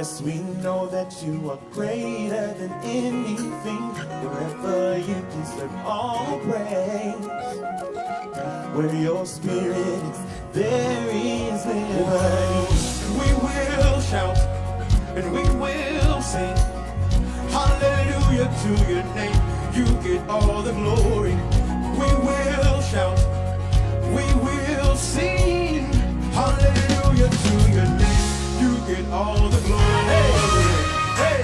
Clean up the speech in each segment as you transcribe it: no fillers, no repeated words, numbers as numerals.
Yes, we know that you are greater than anything. Forever you deserve all praise. Where your spirit is, there is liberty. We will shout and we will sing hallelujah to your name. You get all the glory. We will shout, we will sing hallelujah to your name. You get all the glory. Hey, hey,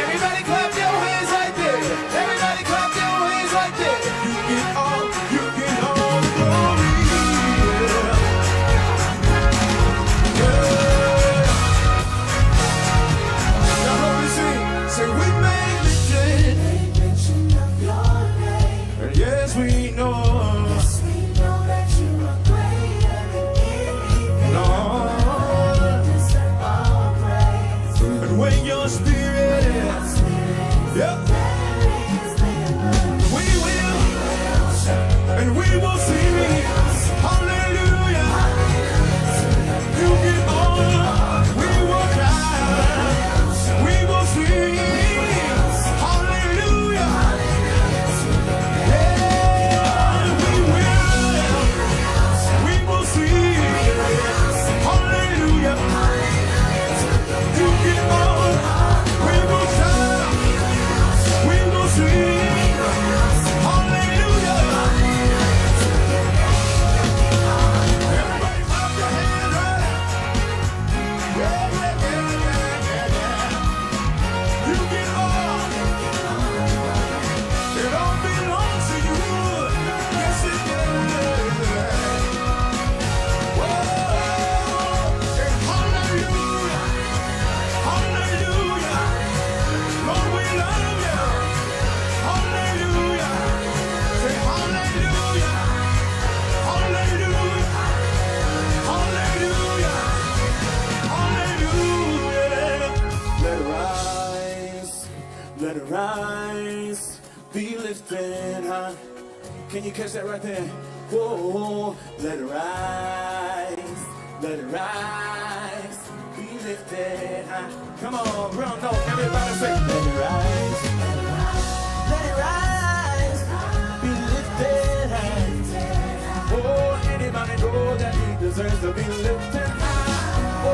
everybody clap your hands like this. Everybody clap your hands like this. You get all the glory. Yeah. Now let me sing. Say we make mention of your name. And yes, we know. Yes, we know that you are greater than anything. No. When your spirit is, yep, we will, and we will sing hallelujah. You get all, we will cry, we will sing hallelujah. Yeah, we will sing hallelujah. You get all. Let it rise, be lifted high. Can you catch that right there? Whoa, let it rise, be lifted high. Come on, real note, everybody say, let it rise, be lifted high. Oh, anybody know that he deserves to be lifted high? Oh,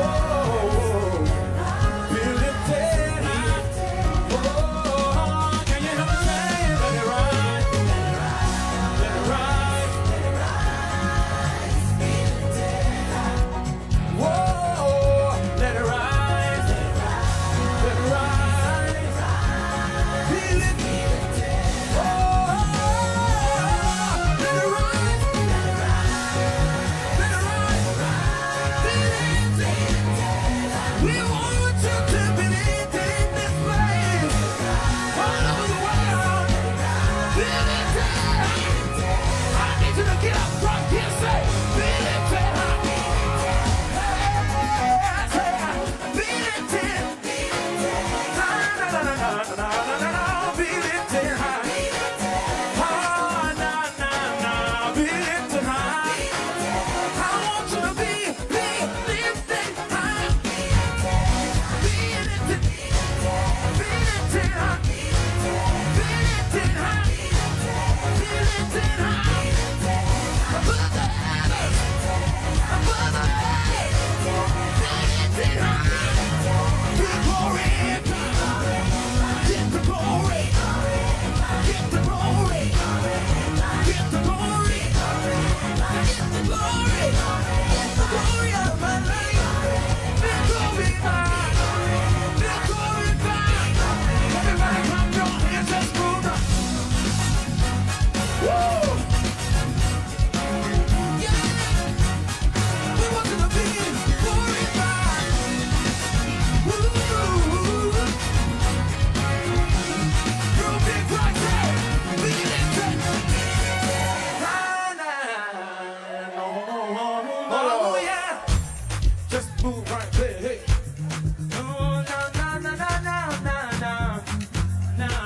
be lifted high.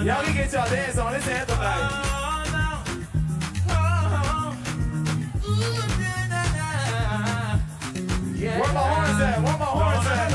Y'all can get y'all dance on this anthem night. Where my horns at? Where my horns at?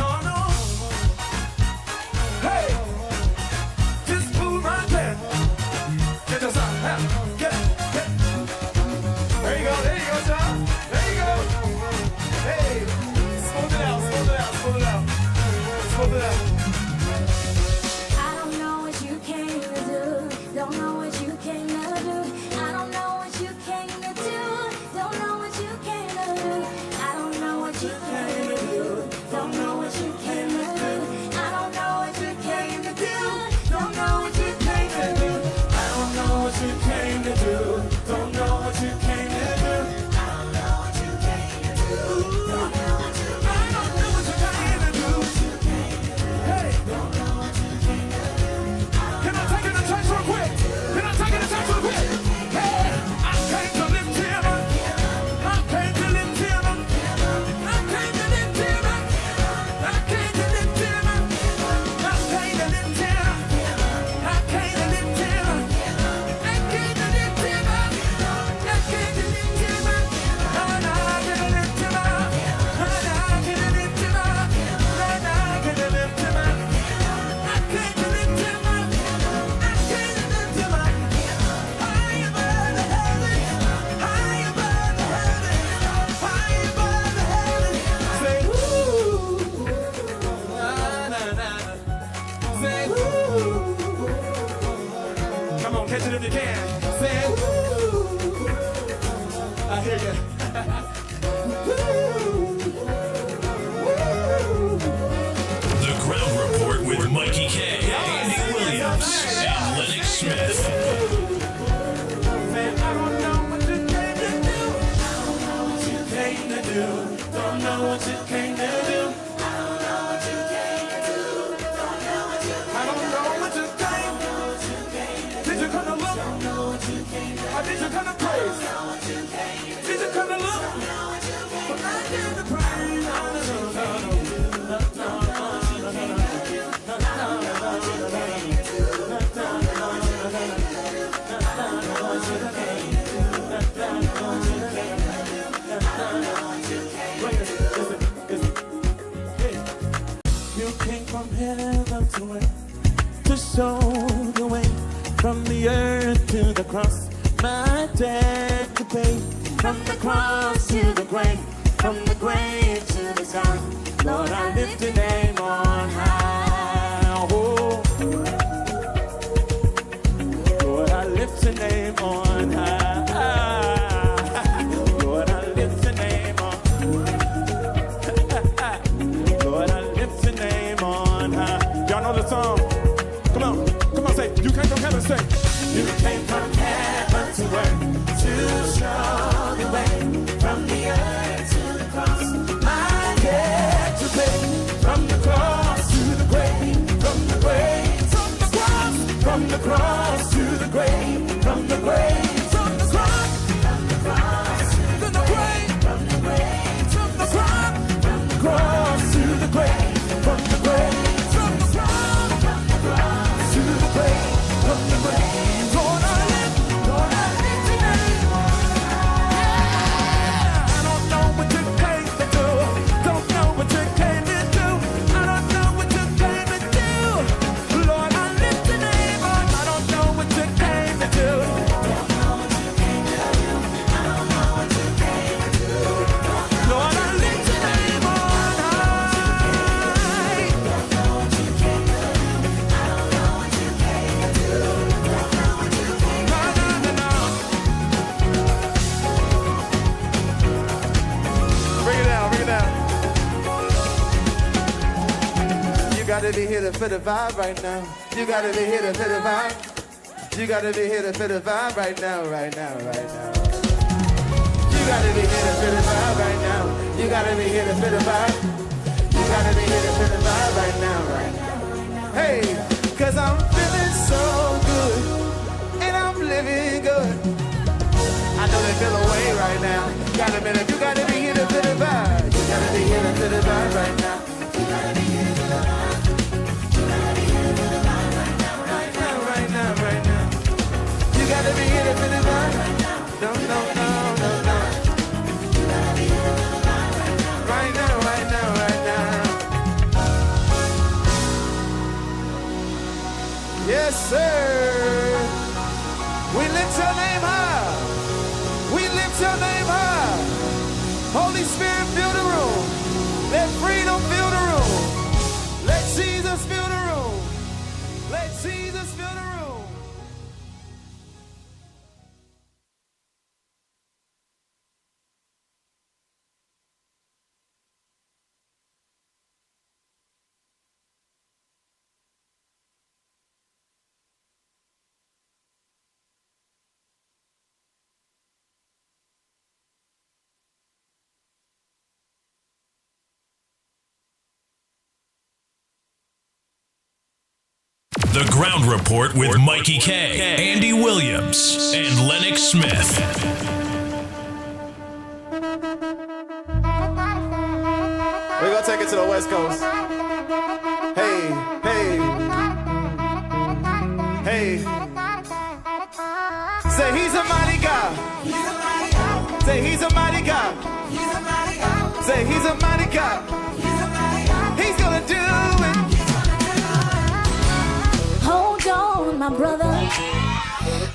Come on, catch it if you can. Say, woo. I hear you. The Ground Report with Mickie K, Andy Williams, and Lennox Smith. Say, I don't know what you came to do. I don't know what you came to do. Don't know what you came to do. I don't know what you came to do. Don't know what you came. I don't know what you came. Did you come to look? Don't know what you came. Or did you come to praise? Don't know what you came. Did you come to look? Don't know what you came. But I came to praise. No, no, no, no, no, no. You came from heaven to earth to show the way, from the earth to the cross, my debt to pay. From the cross to the grave, from the grave to the sky, Lord, I lift your name on high. Oh, Lord, I lift your name on high. Lord, I lift your name on Lord, I lift your name on high. Y'all know the song? Come on, say, you came from heaven, say. You came from heaven to earth to show the way, from the earth to the cross, my debt to pay. From the cross to the grave, from the grave, from the cross, from the cross to the grave, from the grave, from the cross, from the cross to the grave, from the grave, from the cross, from the cross to the grave, from the grave, from the cross, from the cross to the grave, from the grave. Lord, I lift your name on high. I don't know what you came to do. Don't know what you came to do. I don't know what you came to do. Lord, I lift your name on. I don't know what you came to do. Don't know what you came to do. I don't know what you came to do. Lord, I lift your name on high. Don't know what you came to do. I don't know what you came to do. Don't know what you came to do. No. Bring it down. You gotta be here to feel the vibe right now. You gotta be here to feel the vibe. You gotta be here to feel the vibe right now. You gotta be here to feel the vibe right now. You gotta be here to feel the vibe. You gotta be here to feel the vibe right now. Hey, 'cause I'm feeling so good, and I'm living good. I know they feel away right now. Got a minute, you gotta be here to feel the vibe. You gotta be here to feel the vibe right now. You gotta be here to feel the vibe. You gotta be here to feel the vibe right now. Right now. You gotta be here to feel the vibe right now. No. You gotta be here to feel the vibe right now. Right now. Yes, sir. We lift your name high. We lift your name high. Holy Spirit, fill the room. Let freedom fill the room. Let Jesus fill the room. Let Jesus fill the room. The Ground Report with Mickie K, Andy Williams, and Lennox Smith. We're gonna take it to the West Coast. Hey. Say he's a mighty God. Say he's a mighty God. Say he's a mighty God. He's gonna do it. Hold on, my brother.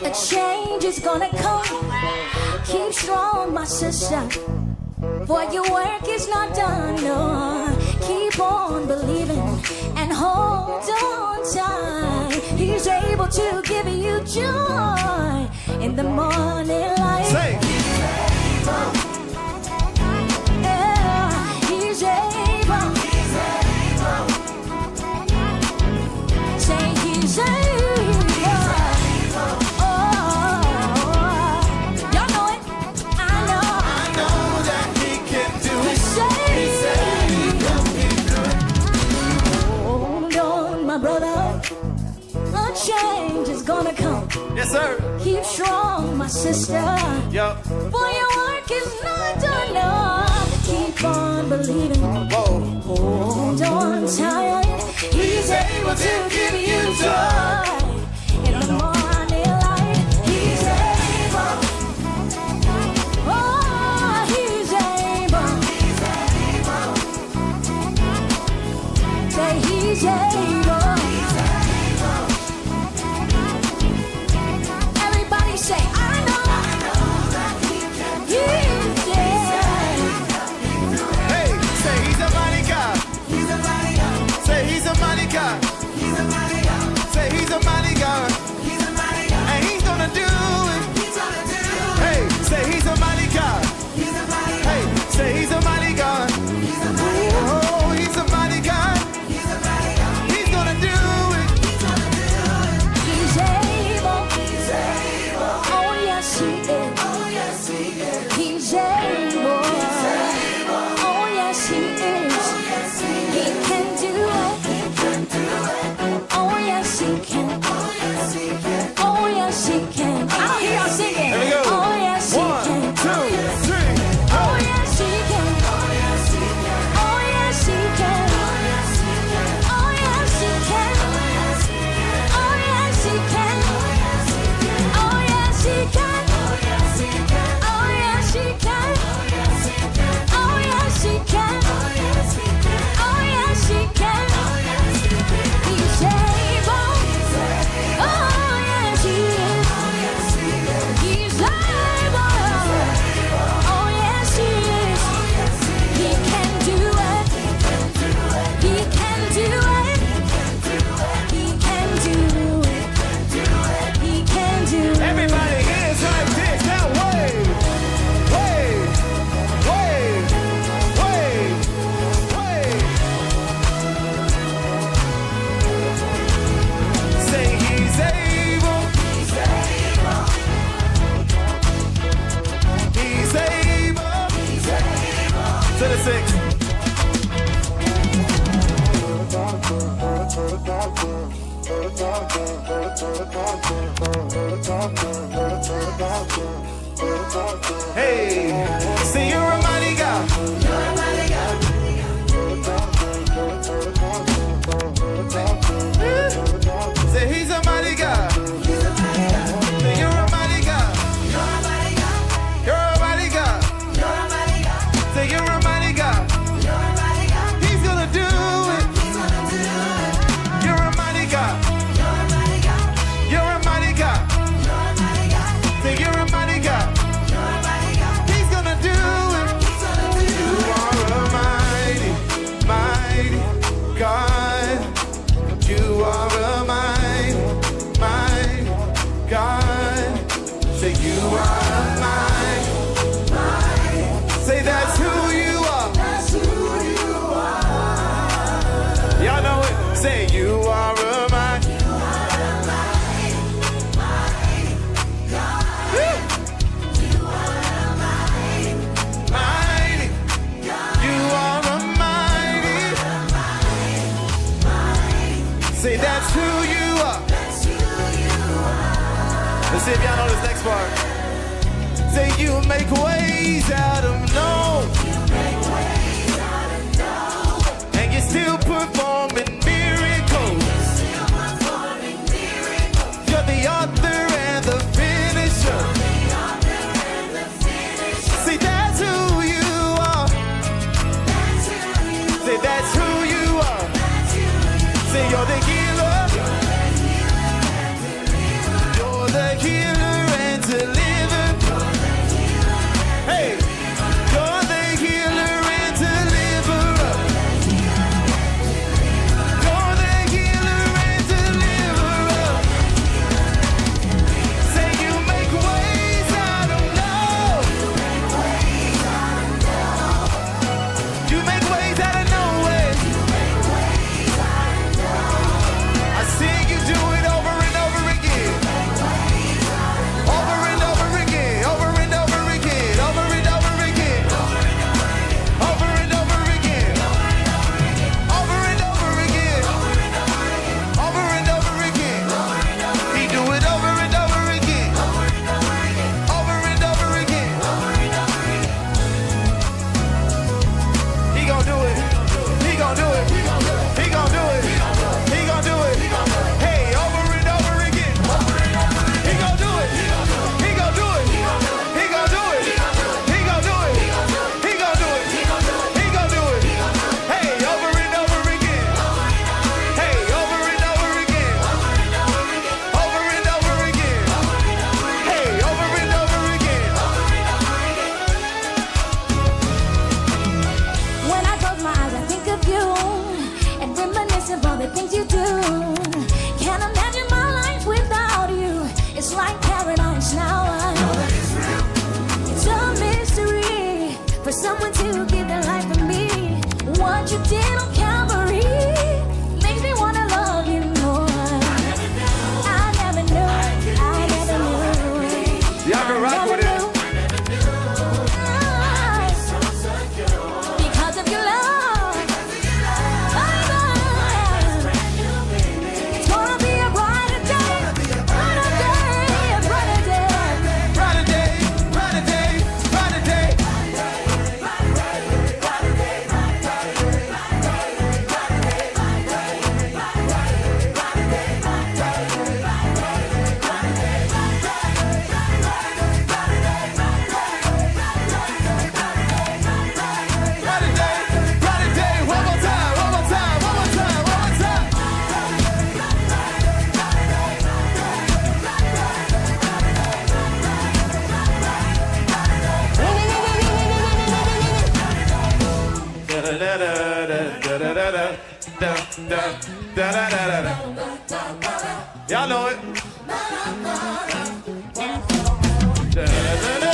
A change is gonna come. Keep strong, my sister. For your work is not done, no. Keep on believing and hold on tight. He's able to give you joy in the morning light. Say. Yeah, he's able. Say he's able. Oh, y'all know it. I know that he can do it. He said he can do it. hold on, my brother. A change is gonna come. Yes, sir. Keep strong, my sister. Yup. For your work is not done. No. Keep on believing. Whoa. Hold on tight. He's able to give you joy in the morning light. He's able. Oh, he's able. Say he's able. Everybody say, I know that he can do it. Hey, say he's a mighty God. He's a mighty God. Say he's a mighty God. He's a mighty God. Say he's a mighty God. He's a mighty God. And he's gonna do it. He's gonna do it. Hey, say he's a mighty God. He's a mighty God. Hey, say he's a mighty God. He's a mighty God. Oh, he's a mighty God. He's a mighty God. He's gonna do it. He's gonna do it. He's able. He's able. Oh, yes, he is. Oh yes, he is. He's able. Oh, yes, he is. Yes, he He is. can do it. He can do it. Oh, yes, he can. Oh yes, he can. Oh, yes, he can. I don't hear y'all singing. Here we go. Oh, yes, he 1, can. 2, 3. Oh, yes, he can. Oh yes, he can. Oh, yes, he can. Oh yes, he can. Oh, yes, he can. Oh yes, he can. Oh, yes, he can. Oh yes, he can. Oh, yes, he can. Oh yes, he can. Oh, yes, he can. Oh yes, he can. Oh, yes, he can. Oh yes, he can. He's able. Oh, yes, he is. Oh yes, he can. He's able. Oh, yes, he is. He can do it. He can do it. He can do it. He can do it. Everybody hands like this. Now wave. Wave. Wave. Wave. Wave. Say he's able. He's able. He's able. He's able. To the 6. Hey, say you're a mighty God. You're a mighty God. Say he's a mighty God. He's a mighty God. Say you're a mighty God. You're a mighty God. You're a mighty God. You're a mighty God. Say you're a mighty God. You're a mighty God. He's gonna do it. He's gonna do it. You're a mighty God. You're a mighty God. You're a mighty God. You're a mighty God. Say you're a mighty God. You're a mighty God. He's gonna do it. He's gonna do You it. are a mighty, mighty God. You are a mighty, mighty God. Say you are a mighty, mighty. Say that's who you are. That's who you are. Y'all know it. Say you are a mighty. You are a mighty, mighty God. You are a mighty, Mighty. God. You are a mighty. Say that's who you are. That's who you are. Let's see if y'all know this next part. Say you make ways out of no, You make ways out of no. and you're still performing miracles. Still performing miracles. You're the author and the finisher. The author and the finisher. See that's who you are. That's who you are. Say that's who you are. That's who you are. Say you're the healer. You're the healer and deliverer. Hey, you're the healer and deliverer. Da, da, da, da, da, da. Y'all know it. Da, da, da.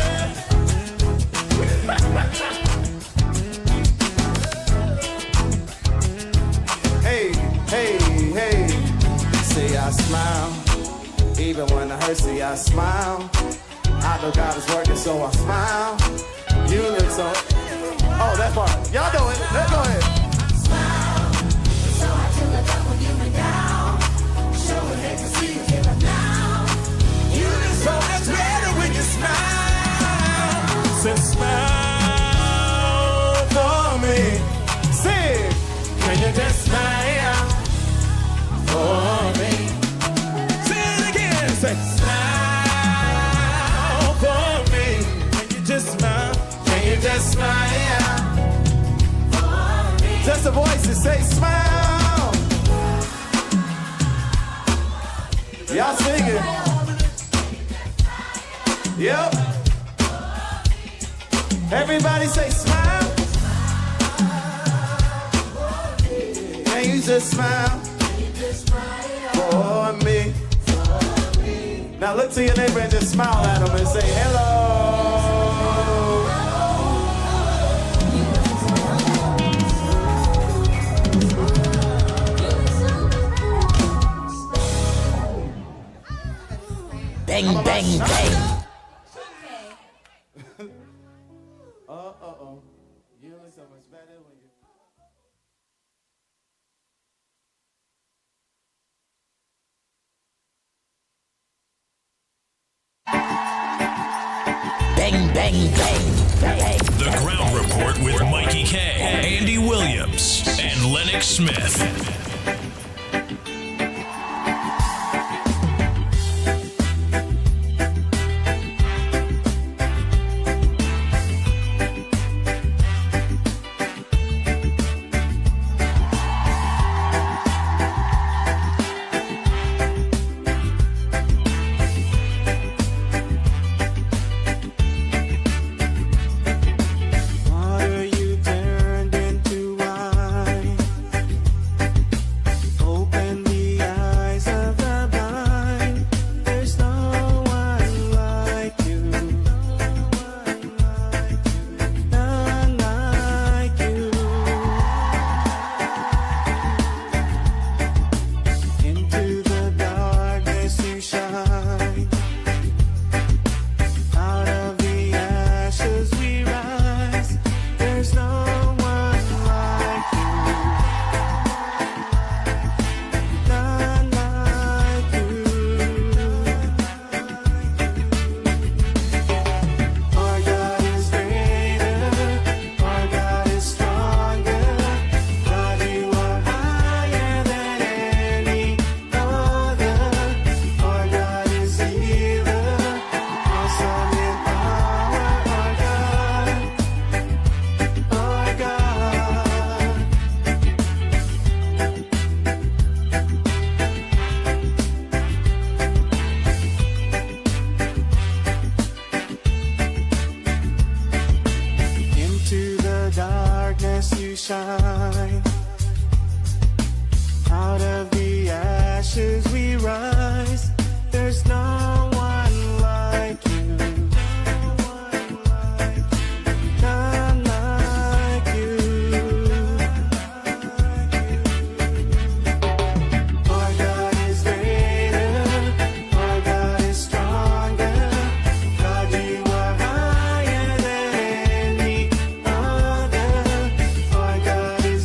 Hey, hey, hey. See, I smile. Even when I hurt, see, I smile. I know God is working, so I smile. You look so. Oh, that part. Y'all know it. Let's go ahead. Smile. So I to look up when you've been down. Show a hate to see you give up now. You look so much better when you smile. Say smile for me. Say, can you just smile for me? Say it again. Say smile for me. Can you just smile? Can you just smile for me? Just the voices say smile. Y'all sing it. Yep. Everybody say smile. Can you just smile for me? Now look to your neighbor and just smile at him and say hello. Bang, bang, bang. You look so much better when you. Bang, bang, bang, bang. The Ground Report with Mikey K, Andy Williams, and Lennox Smith. Water you turned into wine. Open the eyes of the blind. There's no one like you. None like you. Into the darkness you shine. Out of the ashes we rise. There's no one like you. None like you. Our God is greater. Our God is stronger. God, you are higher than any other. Our God is healer. Awesome in power. Our God. Our God. Into the darkness you shine. Out of the ashes we rise. There's no one like you. None like you. Our God is greater. Our God is stronger. God, you are higher than any other. Our God is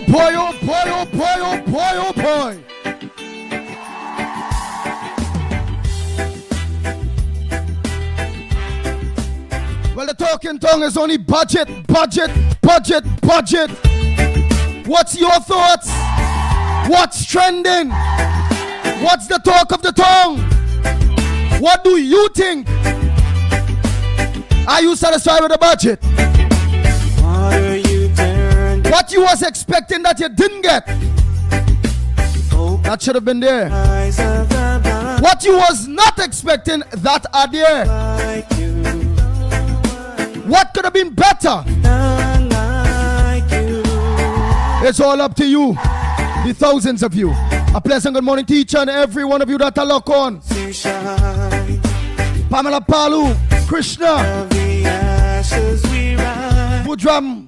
boy, oh boy, oh boy, oh boy, oh boy. Well, the talking tongue is only budget. What's your thoughts? What's trending? What's the talk of the tongue? What do you think? Are you satisfied with the budget? What you was expecting that you didn't get? That should have been there. What you was not expecting that are there? What could have been better? It's all up to you, the thousands of you. A pleasant good morning to each and every one of you that are locked on. Pamela Palu, Krishna, Budram,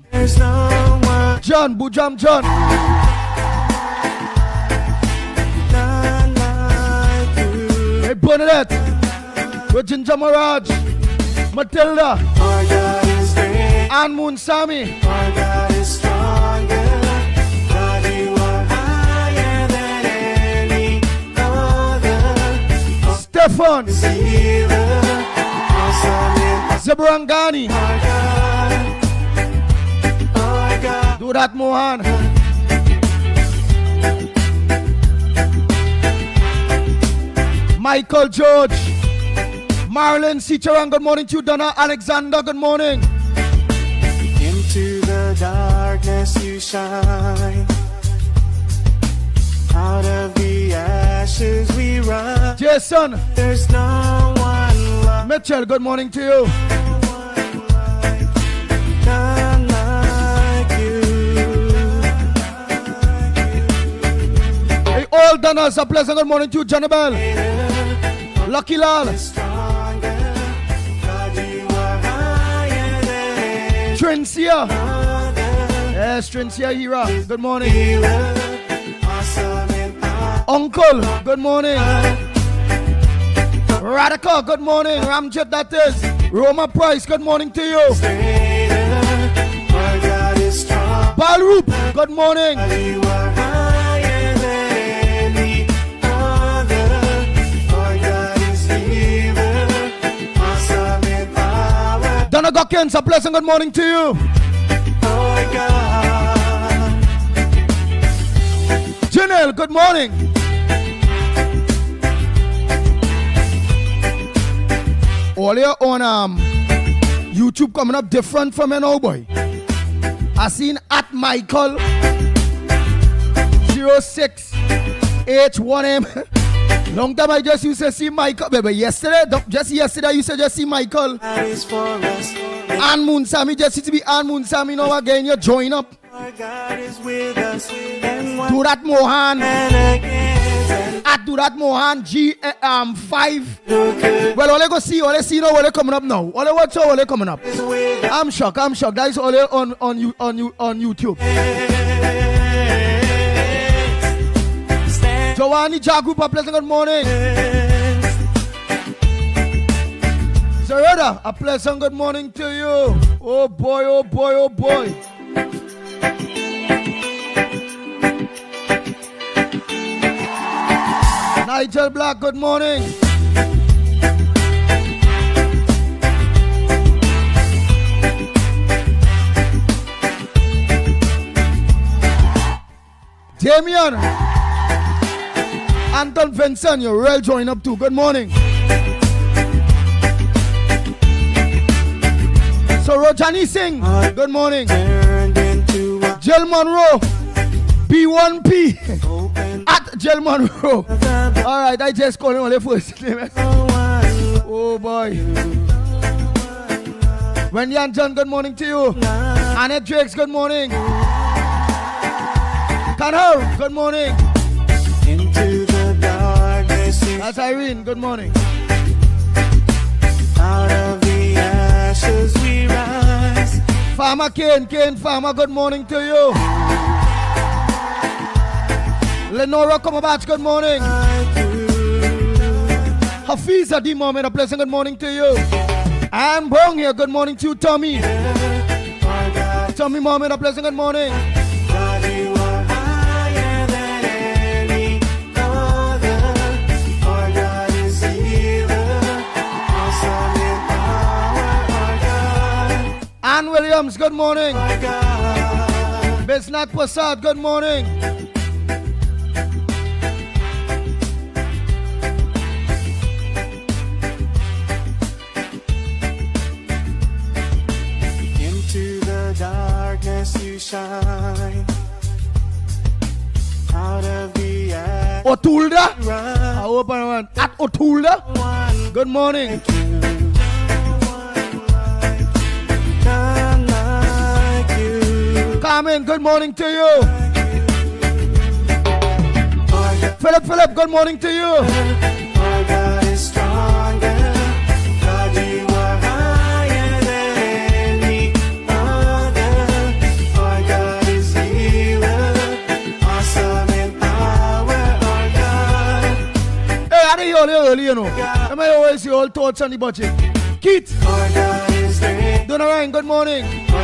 John. Hey Bernadette, with Ginger Maraj, Matilda, Ann Moon Sami, Stefan, Zebrangani, Durat Mohan, Michael George, Marlon Sicharan, good morning to you. Donna Alexander, good morning. Into the darkness you shine. Out of the ashes we rise. Jason, There's no one like, Mitchell, good morning to you. none like you. Hey, all Donnas, a pleasant good morning to you. Janabel, Lucky Lal, Stronger, God, you are higher than Trincia. other. Yes, Trincia Hira, good morning. Healer, awesome and powerful. Uncle, good morning. Radical, good morning. Ramjet, that is. Roma Price, good morning to you. Our God is strong. Balroop, good morning. You are higher than any other. Our God is healer, awesome in power. Donna Gockens, a pleasant good morning to you. Our God, Janelle, good morning. All your on YouTube coming up different from an old boy. I seen at Michael 06H1M. Long time I just used to see Michael. But yesterday, just yesterday, you said just see Michael. that is for us. Ann Moon Sammy, just used to be Ann Moon Sammy. Now again, you join up. Our God is with us. And one Durat Mohan. and again. At Durat Mohan G5. Look good Well, all I go see, all I see now, all they coming up now. All I watch out, all they coming up. is with us. I'm shocked. That is all they on YouTube. Giovanni Jagup, a pleasant good morning. Zarada, a pleasant good morning to you. Oh boy, oh boy, oh boy. Nigel Black, good morning. Damien, Anton Vincent, you're real join up too. Good morning. So Rojani Singh, good morning. Turned into a Jill Monroe, B1P, open at Jill Monroe. Alright, I just call him on the first name. one. Oh boy. Wendy and John, good morning to you. Annette Drakes, good morning. Kanhar, good morning. Into the darkness, That's Irene, good morning. out of the ashes we rise. Farmer Kane Farmer, good morning to you. Lenora Comabach, good morning. Hafiza D. Mohammed, a pleasant good morning to you. Anne Bong here, good morning to you, Tommy. Tommy Mohammed, a pleasant good morning. God, you are Williams, good morning. my God. Bisnath Prasad, good morning. Into the darkness you shine. Out of the ash Otulda. run. I open one. At Otulda. Good morning. None like you. Carmen, good morning to you. Philip, good morning to you. Our God is stronger. God, you are higher than any other. Our God is healer. Awesome in power. Our God. Hey, I didn't hear you early, you know. I may always see all thoughts on the budget. Keith, Our God is great. Donna Ryan, good morning.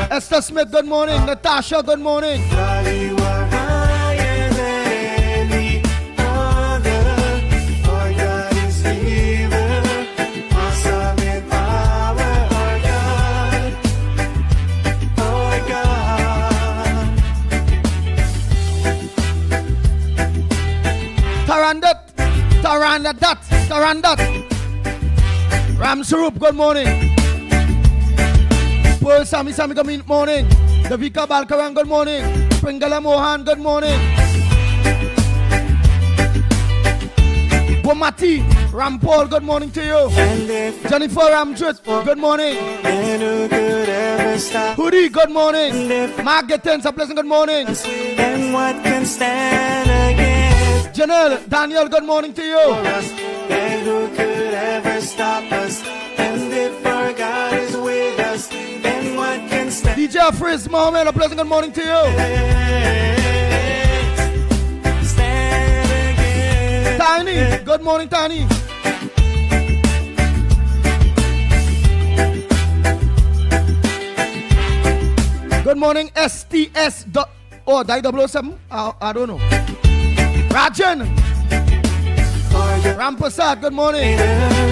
Esther Smith, good morning. Natasha, good morning. God, you are higher than any other. Our God is healer. Awesome in power. Our God. Our God. Tarandat. Ram Sarup, good morning. Paul Sammy, good morning. Davika Balkaran, good morning. Pringala Mohan, good morning. Bomati, Ram Paul, good morning to you. And if Jennifer Ramjut, good morning. then who could ever stop Hoodie, good morning. Mark Gettens, a pleasant good morning. and what can stand against Janelle, Daniel, good morning to you. us? Then who could ever stop us? And if our God is with us, then what can stand DJ Frizz, Mohammed, a pleasant good morning to you. against? Tiny, good morning, Tiny. Good morning, STS. Oh, die 007? I don't know. Rajan, Rampasad, good morning.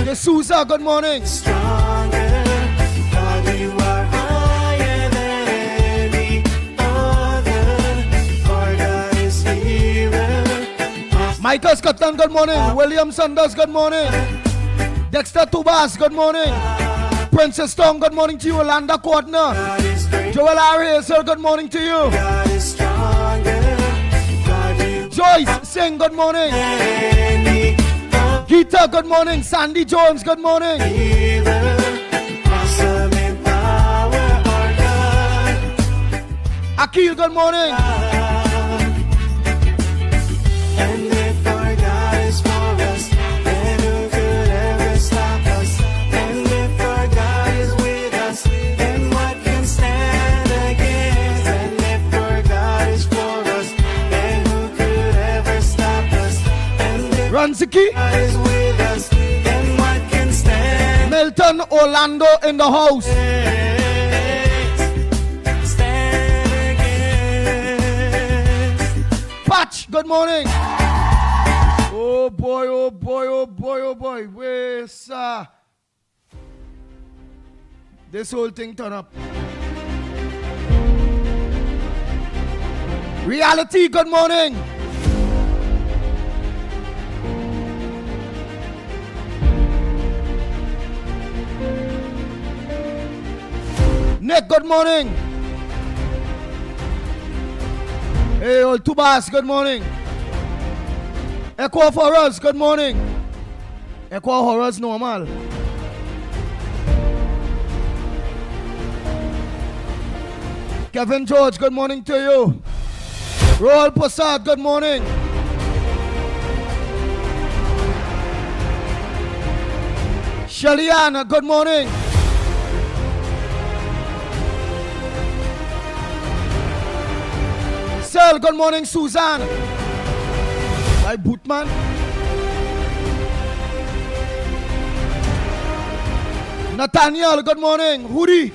D'Souza, good morning. Stronger, God, you are higher than any other. Our God is healer. Michael Scotland, good morning. William Sanders, good morning. Dexter Tubas, good morning. Princess Tong, good morning to you. Landa Cordner. God is great. Joel Ariel, good morning to you. God is stronger. God, you Joyce Singh, good morning. any Gita, good morning. Sandy Jones, good morning. healer. Awesome in power. Our God. Akil, good morning. And if our God is for us, then who could ever stop us? And if our God is with us, then what can stand against? And if our God is for us, then who could ever stop us? And if Ranziki, God is with us, then what can stand Milton, Orlando in the house. Stand against? Patch, good morning. Oh boy, oh boy, oh boy, oh boy. Where's this whole thing turn up? Reality, good morning. Nick, good morning. Hey, old Tubas, good morning. Echo for us, good morning. Echo for us, normal. Kevin George, good morning to you. Roel Prasad, good morning. Shaliana, good morning. Sel, good morning, Suzanne. By Bootman. Nathaniel, good morning. Hoodie.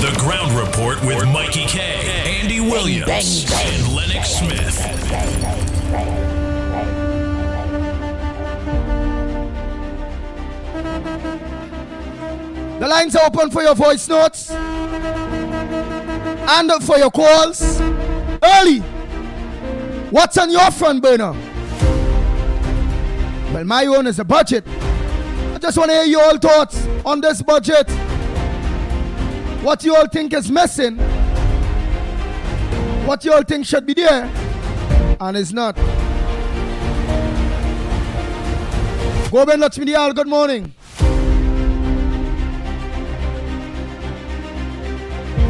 The Ground Report with Mikey K, Andy Williams, bang, bang. and Lennox Smith. The lines are open for your voice notes and for your calls. Early. What's on your front burner? Well, my own is a budget. I just want to hear your all thoughts on this budget. What you all think is missing. What you all think should be there and is not. Go Ben Lachmidial, good morning.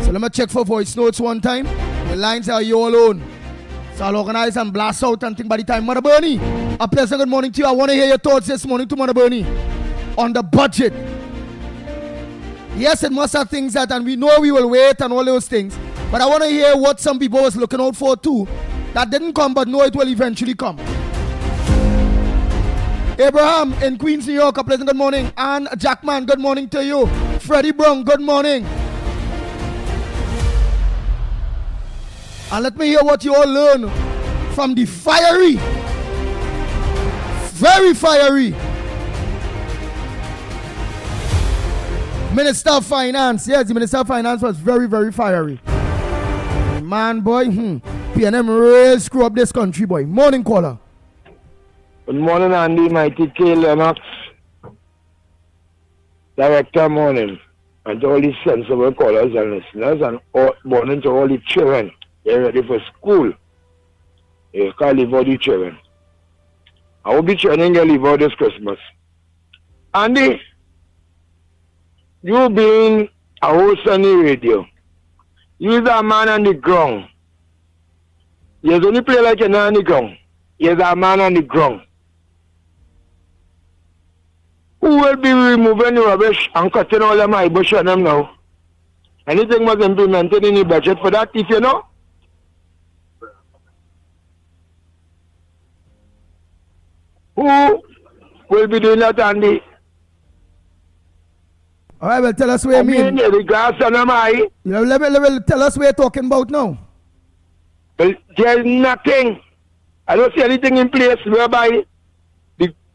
So let me check for voice notes one time. The lines are you alone. So I'll organize and blast out and think by the time. Mother Bernie, a pleasant good morning to you. I want to hear your thoughts this morning to Mother Bernie on the budget. Yes, it must have things that, and we know we will wait and all those things. But I want to hear what some people was looking out for too. That didn't come, but know it will eventually come. Abraham in Queens, New York, a pleasant good morning. Ann Jackman, good morning to you. Freddie Brown, good morning. And let me hear what you all learn from the fiery, very fiery Minister of Finance. Yes, the Minister of Finance was very, very fiery. Man, boy, PNM really screw up this country, boy. Morning, caller. Good morning, Andy, Mickie, Kerr, Lennox. Director, morning. And to all the sensible callers and listeners, and morning to all the children. They're ready for school. You can't leave all the children. I will be training to leave out this Christmas. Andy, you being a host on the radio, you're a man on the ground. You only play like you're not on the ground. You're a man on the ground. Who will be removing the rubbish and cutting all the my bush on them now? Anything was implemented in the budget for that, if you know? Who will be doing that, Andy? All right, well, tell us what you mean. The grass on them eye. Level, tell us what you're talking about now. Well, there's nothing. I don't see anything in place whereby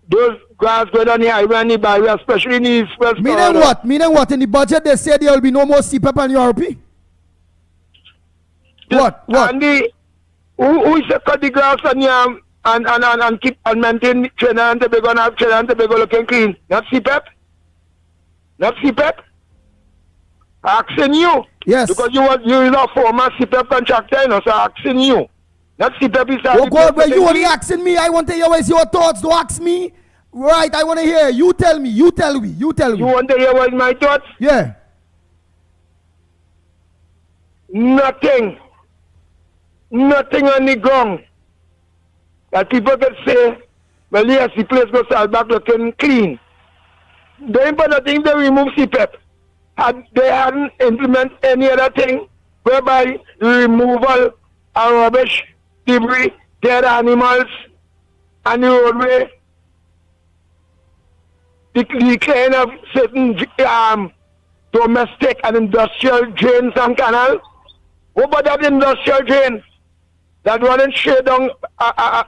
those grass go down the highway and the byway, especially in the East West. Meaning what? Meaning what? In the budget, they said there will be no more CPAP and URP? What? Andy, who is to cut the grass and keep and maintain Trinidad and Tobago and have Trinidad and Tobago looking clean? Not CPAP? Not CPAP? Asking you. Yes. Because you is a former CPAP contractor, you know, so asking you. Not CPAP is oh God, well, you only asking me. I want to hear what's your thoughts. Don't ask me. Right, I want to hear. You tell me. You tell me. You tell me. You want to hear what my thoughts? Yeah. Nothing. Nothing on the ground. That people can say, well, yes, the place goes back looking clean. The important thing, they remove CPAP. They hadn't implemented any other thing whereby the removal of rubbish, debris, dead animals, and the roadway, the cleaning of certain domestic and industrial drains and canals. What about that industrial drain? That one straight down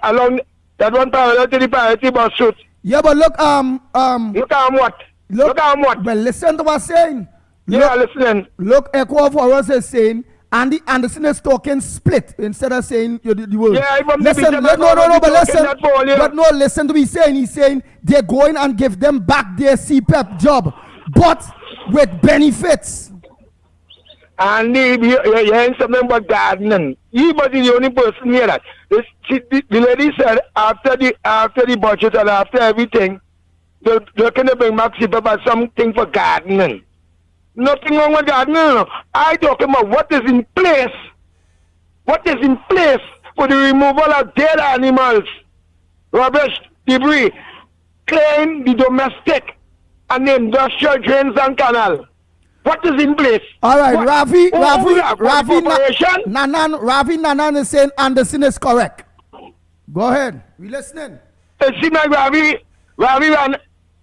along, that one parallel to the priority bus route. Yeah, but look, Look at what? Look at what? Well, listen to what I'm saying. Yeah, listening. Look, Echo for us is saying, Andy Anderson is talking split instead of saying you will. Yeah, listen, listen to me saying. He's saying they're going and give them back their CPAP job, but with benefits. And you're hearing something about gardening. He was the only person here that. The lady said after the budget and after everything, they're going to bring back CPAP as something for gardening. Nothing wrong with gardening. I talking about what is in place. What is in place for the removal of dead animals, rubbish, debris, clean the domestic and the industrial drains and canal. What is in place? All right, Ravi Nanan is saying Anderson is correct. Go ahead. We listening. It seems like Ravi ran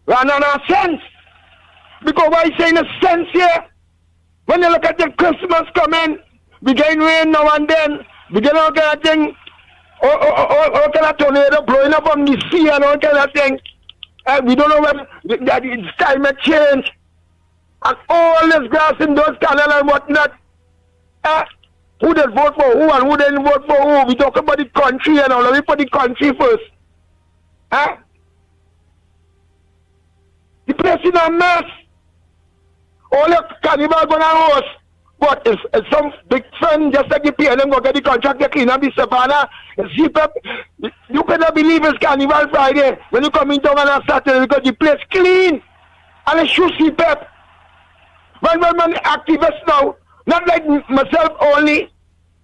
out of sense. Because why saying a sense here? When you look at the Christmas coming, we getting rain now and then, we get all kind of thing, all kind of tornado blowing up on the sea and all kind of thing. We don't know when that it's climate change. And all this grass in those canals and whatnot. Who did vote for who and who didn't vote for who? We talk about the country and all. Let me put the country first. The place in a mess. All the carnival going to host. But it's some big friend just like the PNM go get the contract to clean up the savannah. You cannot believe it's Carnival Friday when you come in town on a Saturday because the place clean. And it's shoe CPEP. When activists now, not like myself only.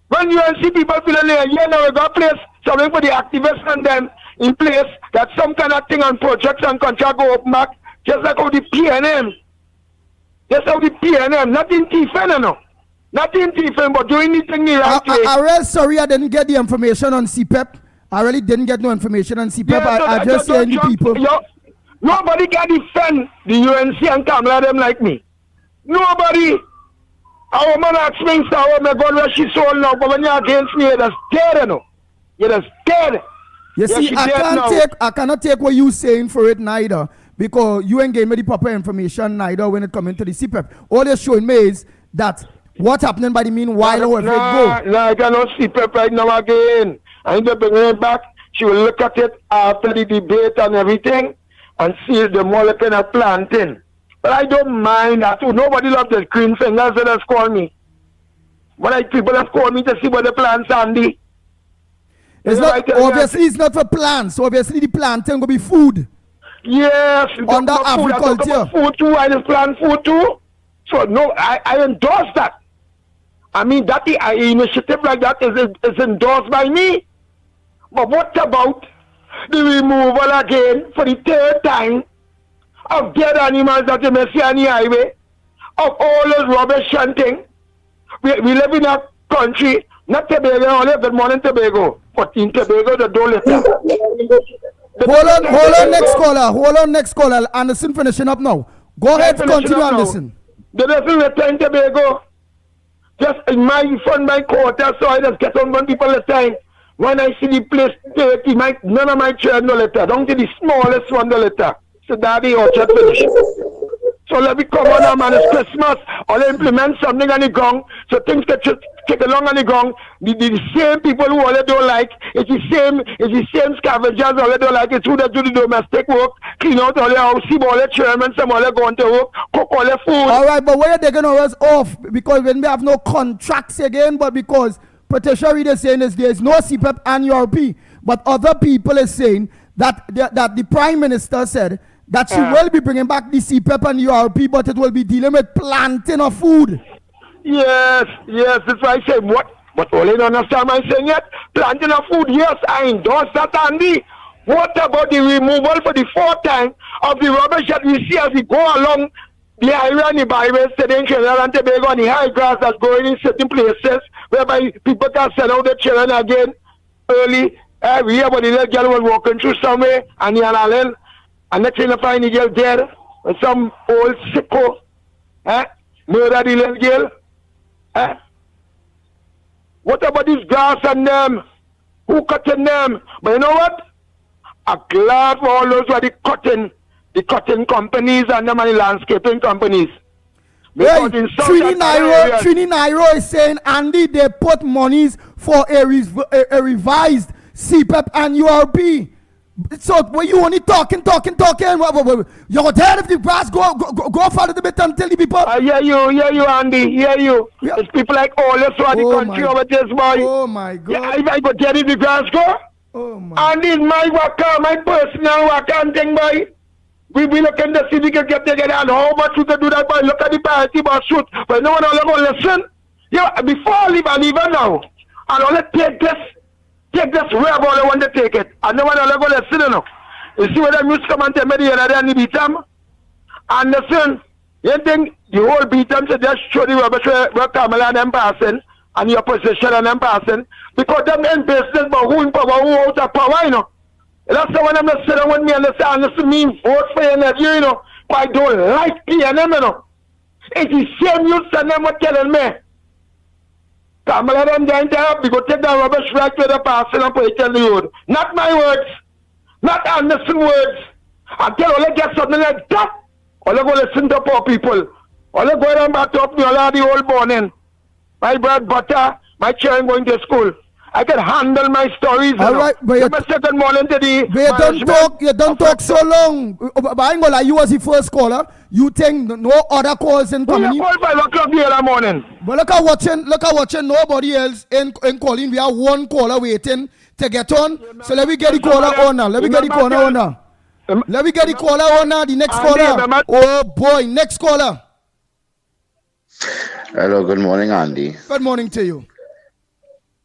When you see people feeling like, yeah, now we got a place, something for the activists and them in place, that some kind of thing on projects and contract go up back, just like how the PNM. Just how the PNM, nothing Tiffany, no. Nothing Tiffany, but doing anything the right way. I'm really sorry I didn't get the information on CPEP. I really didn't get no information on CPEP. Yeah, so I just hear the people. Nobody can defend the UNC and Kamala them like me. Nobody. Our man asked me, oh my God, where she sold now, but when you're against me, you're just dead, you know. You're just dead. You see, I cannot take what you're saying for it neither, because you ain't gave me the proper information neither when it comes into the CPEP. All they're showing me is that what's happening by the meanwhile, however it go. No, I cannot CPEP right now again. I need to bring her back. She will look at it after the debate and everything and see the molecular planting. But I don't mind that too. Nobody loves the green fingers that has called me. But people have called me to see what the plants Andy. It's not, obviously it's not for plants. Obviously the planting will be food. Yes. Under agriculture. Food too. I just plant food too. So no, I endorse that. I mean that the initiative like that is endorsed by me. But what about the removal again for the third time of dead animals that you may see on the highway, of all those rubbish and things? We live in a country, not Tobago, only good morning Tobago, but in Tobago they don't let us. Hold on, next caller. Anderson finishing up now. Go ahead, continue, Anderson. They doesn't return Tobago. Just in my quarter, so I just get on one people at a time. When I see the place dirty, none of my children no letter. Don't see the smallest one the letter. So daddy orchard finish. So let me come on, man. It's Christmas. I'll implement something on the ground. So things get take along on the ground. The same people who all they don't like. It's the same scavengers all they don't like. It's who they do the domestic work, clean out all their house, see all their children, some all they going to work, cook all their food. Alright, but where are they gonna us off? Because when we have no contracts again, but because Patricia Reed is saying is there is no CPEP and URP, but other people is saying that the Prime Minister said that she will be bringing back the CPEP and URP, but it will be dealing with planting of food. Yes, that's why I say what? But all I don't understand what I'm saying yet. Planting of food, yes, I endorse that, Andy. What about the removal for the fourth time of the rubbish that we see as we go along the highway and the byways, in Trinidad and Tobago, and the high grass that's growing in certain places, whereby people can send out their children again early. We hear about the little girl was walking through somewhere, and the island, and next thing you find the girl dead, and some old sicko, murder the little girl. What about these grass and them? Who cutting them? But you know what? I'm glad for all those who are the cutting companies and them and the landscaping companies. Hey, Trini Nairo is saying, Andy, they put monies for a revised CPEP and URP. So when you only talking, you're dead if the grass go for a little bit until the people. I hear you, Andy. Hear you. Yeah. It's people like all this who are the country over this boy. Oh my God. Yeah, if I go dead if the grass go. Oh my. Andy is my worker, my personal worker and thing, boy. We look in the city, get together and how much we can do that, boy. Look at the party, but shoot. But no one will ever listen. Yeah, before I leave now. And I'll take this where about I want to take it. And no one will ever listen, you know. You see what I used to come and tell me the other day and the beat them? And listen, you think the whole beat them should just show the rubbish where Kamala and them passing and the opposition and them passing. Because them in business, but who in power, who out of power, you know. That's the one I'm not sitting with me and they say, and listen, me vote for you next year, you know. But I don't like PNM, you know. It's the same youth and them are telling me. Kamala them going to help me go take the rubbish right to the passing and put it on the road. Not my words. Not Anderson words. Until I get something like that, I'll go listen to poor people. All the going on back up me, all of the old morning. My bread butter, my children going to school. I can handle my stories. All right, but you second morning to the you don't talk so long. But I ain't gonna lie, you was the first caller. You think no other calls in coming? You call 5 o'clock the other morning. But look at watching nobody else in calling. We have one caller waiting to get on. So let me get the caller on now. Let me get the caller on now. Let me get the caller on now. The next caller. Oh boy, next caller. Hello, good morning, Andy. Good morning to you.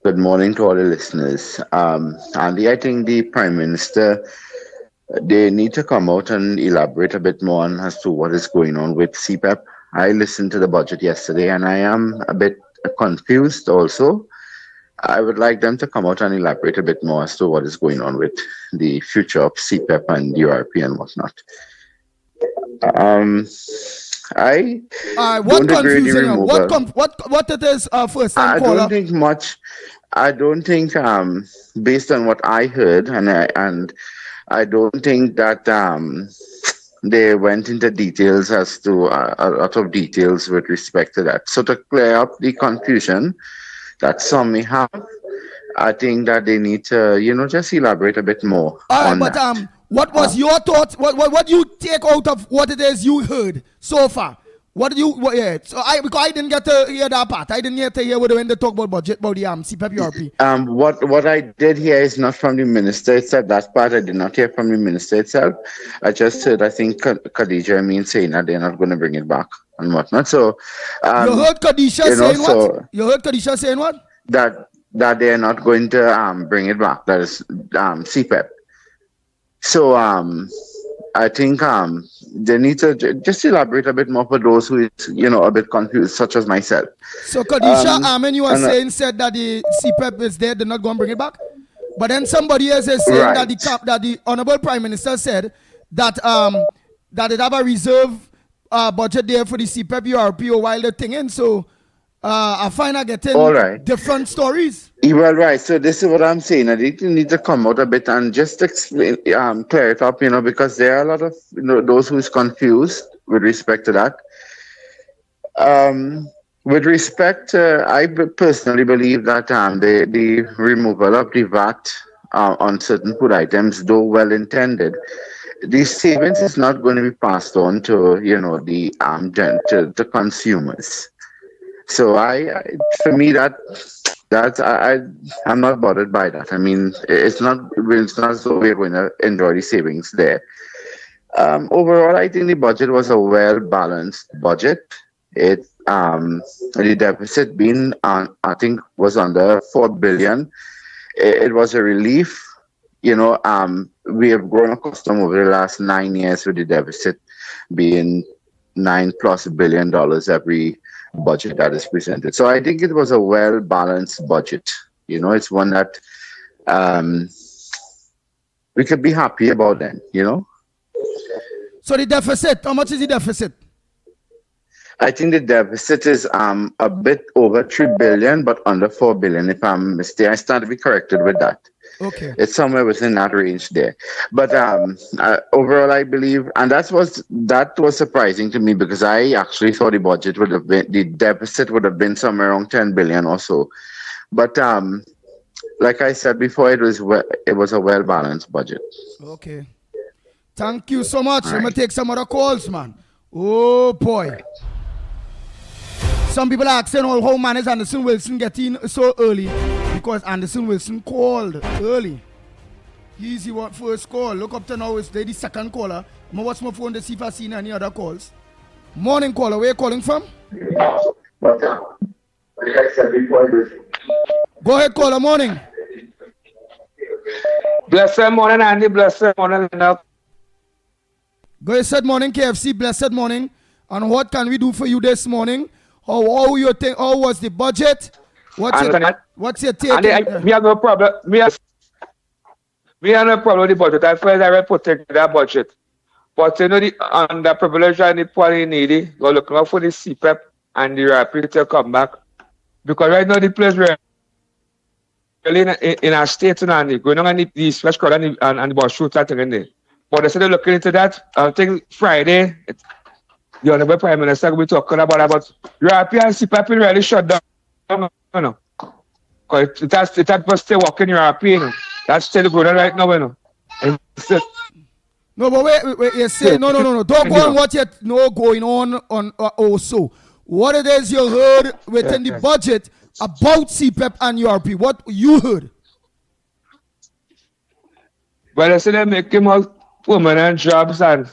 Good morning to all the listeners. Andy, I think the Prime Minister, they need to come out and elaborate a bit more on as to what is going on with CPEP. I listened to the budget yesterday and I am a bit confused also. I would like them to come out and elaborate a bit more as to what is going on with the future of CPEP and URP and whatnot. I what don't agree with the removal. What it is first time I caller? don't think much. I don't think based on what I heard and I don't think that they went into details as to a lot of details with respect to that. So to clear up the confusion that some may have, I think that they need to, just elaborate a bit more. All right, but what was your thoughts? What do you take out of what it is you heard so far? So because I didn't get to hear that part. I didn't get to hear when they talk about budget, about the CPEP URP. What I did hear is not from the minister itself. That part I did not hear from the minister itself. I just heard, I think, Khadija saying that they're not going to bring it back and whatnot. So you heard Khadija saying what? You heard Khadija saying what? That they're not going to bring it back. That is CPEP. So I think they need to just elaborate a bit more for those who is, a bit confused, such as myself. So Khadija, you are said that the CPEP is there, they're not going to bring it back. But then somebody else is saying right. that the Honorable Prime Minister said that that it have a reserve budget there for the CPEP URP while the thing in. So I find I getting different stories. Well, right. So this is what I'm saying. I think you need to come out a bit and just explain, clear it up, because there are a lot of those who is confused with respect to that. With respect, I personally believe that the removal of the VAT on certain food items, though well intended, the savings is not going to be passed on to the consumers. So for me I'm not bothered by that. I mean, it's not so we're going to enjoy the savings there. Overall, I think the budget was a well-balanced budget. The deficit being, I think, was under 4 billion. It was a relief. We have grown accustomed over the last 9 years with the deficit being $9+ billion every budget that is presented. So I think it was a well-balanced budget. It's one that we could be happy about then, So the deficit, how much is the deficit? I think the deficit is a bit over 3 billion, but under 4 billion. If I'm mistaken, I stand to be corrected with that. Okay. It's somewhere within that range there. But overall, I believe, and that was surprising to me because I actually thought the deficit would have been somewhere around 10 billion or so. But like I said before, it was a well-balanced budget. Okay. Thank you so much. All I'm going right. to take some other calls, man. Oh, boy. Some people are asking how man is Anderson Wilson getting so early because Anderson Wilson called early. He's the first call. Look up to now, it's the second caller. I'm going to watch my phone to see if I see any other calls. Morning caller, where are you calling from? But like I said before, Go ahead, caller, morning. Blessed morning, Andy. Blessed morning, Lennox. Go ahead, said morning, KFC, blessed morning. And what can we do for you this morning? How you think? How was the budget? What's your take? We have no problem. We have no problem with the budget. I feel I will protect that budget. But the underprivileged and the poor and needy, we're looking out for the CPEP and the rapid to come back. Because right now the place we're really in our state and going on the fresh crowd and the bus shoot that thing in there. But they said they're looking into that. I think Friday. the Honorable Prime Minister will be talking about European CPAP really shut down, you know. Because it has still working European, you know. That's still going on right now, you know. And still, No, but wait, you say, no. Don't go on what you know going on also. What it is you heard within the budget about CPAP and URP? What you heard? Well, they say they're making more permanent jobs and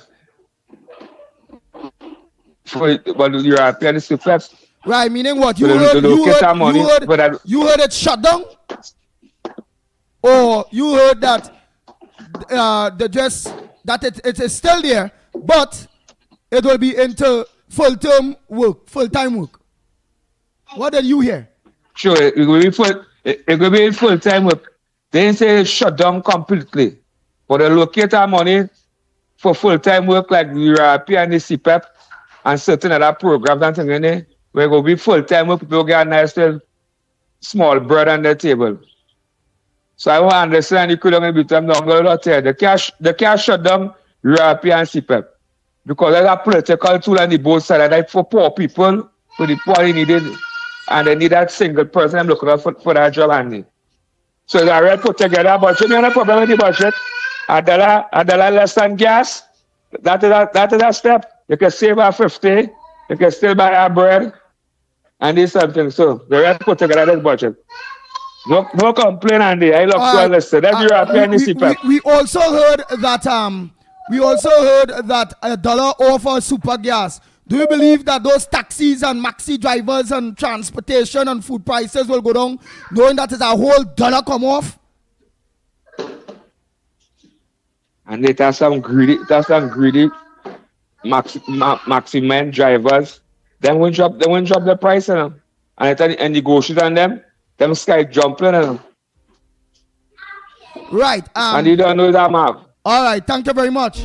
for the European CPAP. Right, meaning what? You heard it shut down? Or you heard that it is still there, but it will be into full-time work. What did you hear? Sure, it will be full-time work. They didn't say shut down completely, but they locate our money for full-time work like the European CPAP and certain other programs and things in there. Where it will be full-time work, people get a nice little small bread on the table. So I want to understand you could only be them longer out here. They can't shut down European CPAP because there's a political tool on the both sides. Like for poor people, for the poor needed, and they need that single person I'm looking for that job handy. So they already put together a budget. You know the problem with the budget? A dollar less than gas. That is a step. You can save a 50. You can still buy a bread and do something. So they already put together this budget. No complaint, Andy. I love to listen. That's European CPAP. We also heard that $1 off for super gas. Do you believe that those taxis and maxi drivers and transportation and food prices will go down, knowing that it's a whole $1 come off? And it has some greedy maximum drivers. They won't drop the price on them. And negotiate on them sky jumping on them. Right. And you don't know that map. All right, thank you very much.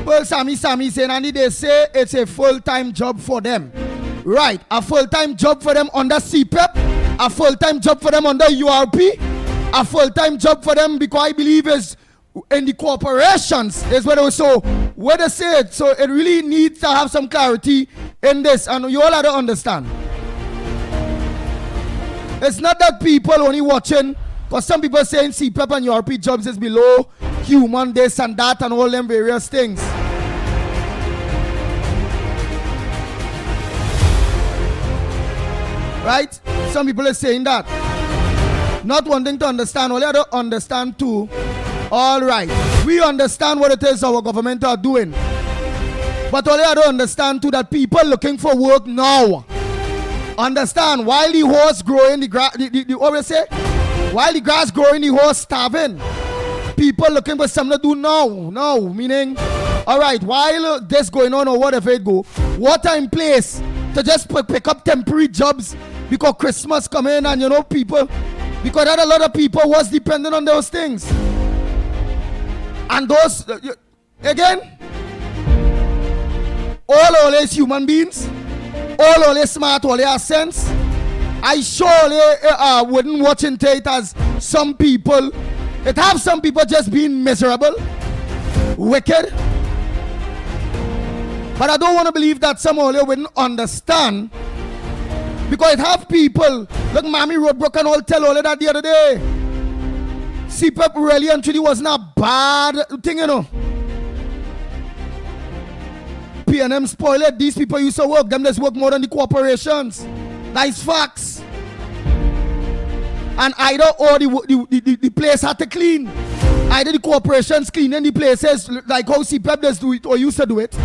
Well, Sammy saying, Andy, they say it's a full-time job for them. Right, a full-time job for them under CPAP, a full-time job for them under URP, a full-time job for them because I believe is in the corporations is where they say it. So it really needs to have some clarity in this, and you all have to understand. It's not that people only watching, because some people saying CPAP and URP jobs is below human, this and that, and all them various things. Right? Some people are saying that. Not wanting to understand, only to understand too. All right. We understand what it is our government are doing. But only to understand too that people looking for work now. Understand, while the horse growing, the always say, while the grass growing, the horse starving. People looking for something to do now. Meaning, all right, while this going on or whatever it go, what are in place to just pick up temporary jobs because Christmas come in and people, because that a lot of people was dependent on those things. And those, again, all is human beings, all is smart, all has sense. I surely wouldn't watch into it as some people, it have some people just being miserable, wicked. But I don't want to believe that some only wouldn't understand, because it have people, look, Mammy Roadbrook and all tell all of that the other day. CPAP really and truly wasn't a bad thing, P&M spoiled. These people used to work. Them just work more than the corporations. That's facts. And either or the place had to clean. Either the corporations cleaning the places like how CPAP does do it or used to do it.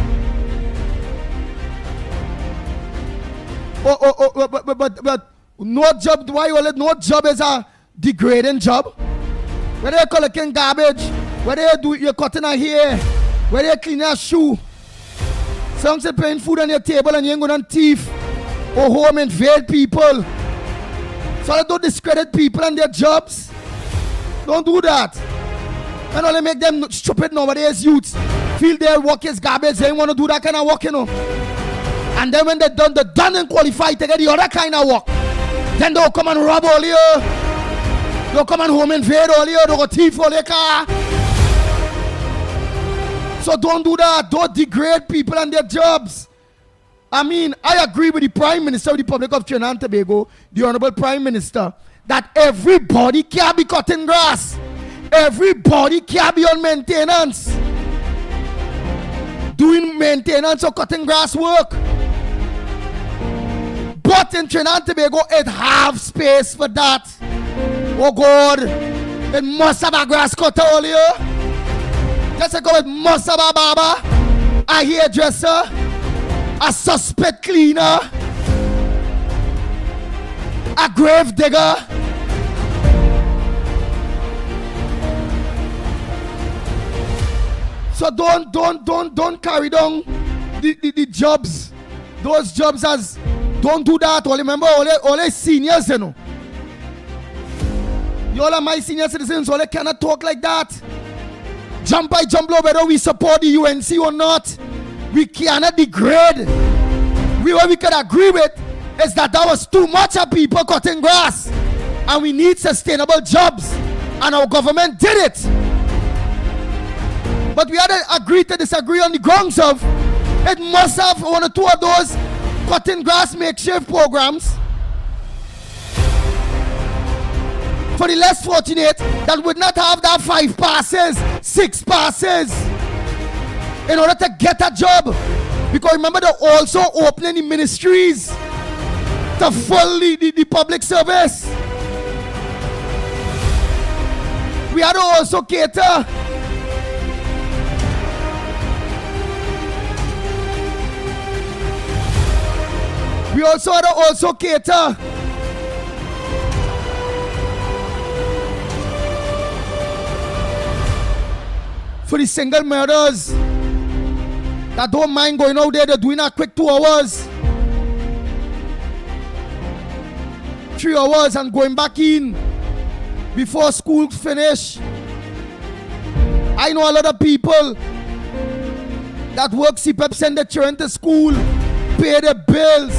But no job, why you no job is a degrading job? Whether you're collecting garbage, whether you're cutting a hair, whether you're cleaning a shoe. Some say putting food on your table and you ain't going to thief or home invade people. So don't discredit people and their jobs. Don't do that. And only make them stupid nowadays youths feel their work is garbage. They don't want to do that kind of work, And then when they're done and qualified to get the other kind of work. Then they'll come and rob all you. Don't come and home invade all you, don't go thief all your car. So don't do that. Don't degrade people and their jobs. I mean, I agree with the Prime Minister of the Republic of Trinidad and Tobago, the Honorable Prime Minister, that everybody can be cutting grass. Everybody can be on maintenance. Doing maintenance or cutting grass work. But in Trinidad and Tobago, it have space for that. Oh God, it must have a grass cutter earlier. Just like it must have a barber, a hairdresser, a suspect cleaner, a grave digger. So don't carry down the jobs. Those jobs as don't do that. All remember all seniors, you know. You all are my senior citizens, all cannot talk like that. Jump by jump low, whether we support the UNC or not. We cannot degrade. What we can agree with is that there was too much of people cutting grass. And we need sustainable jobs. And our government did it. But we had to agree to disagree on the grounds of it must have one or two of those cutting grass makeshift programs for the less fortunate that would not have that 5 passes, 6 passes in order to get a job. Because remember, they're also opening the ministries to fully the public service. We had to also cater we also had to cater for the single murders that don't mind going out there. They're doing a quick 2 hours, 3 hours and going back in before school finish. I know a lot of people that work CPEP, send their children to school, pay their bills.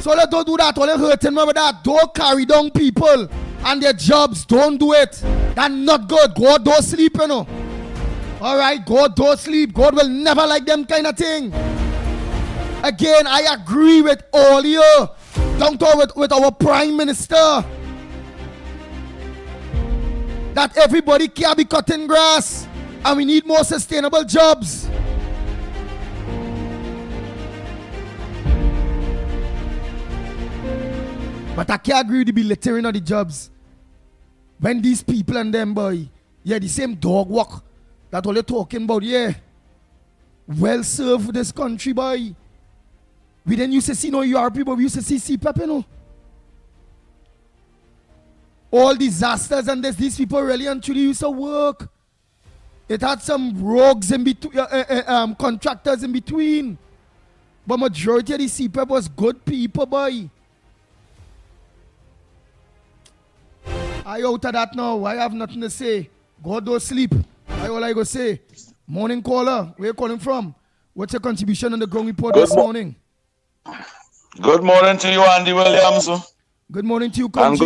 So let's don't do that. All hurting me with that. Don't carry down people and their jobs. Don't do it. That's not good. God don't sleep, you know. Alright, God don't sleep. God will never like them kind of thing. Again, I agree with all you. Down to with our Prime Minister. That everybody can be cutting grass. And we need more sustainable jobs. But I can't agree with the belittling of the jobs. When these people and them, boy, yeah, the same dog walk that all you're talking about, yeah. Well served for this country, boy. We didn't used to see no URP, but we used to see CPEP, you know. All disasters and this, these people really and truly used to work. It had some rogues in between, contractors in between. But majority of the CPEP was good people, boy. I out of that now. I have nothing to say. God don't sleep. I all I go say. Morning caller. Where you calling from? What's your contribution on the ground report this morning? Good morning to you, Andy Williams. Good morning to you, and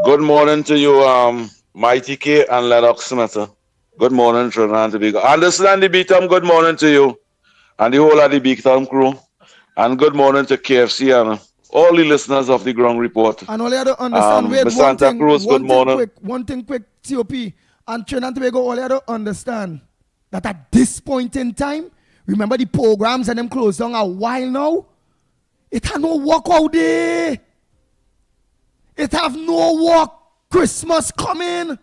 good morning to you, Mighty K and Lennox Smith. Good morning, Trinidad and Tobago. Understand the Beatum, good morning to you and the whole of the Beatum crew. And good morning to KFC and all the listeners of the ground report. And all you have to understand, wait, Santa Cruz, good morning. One thing quick, COP. And Trinidad and Tobago, all you have to understand that at this point in time, remember the programs and them closed down a while now? It have no work out there. It have no work. Christmas coming.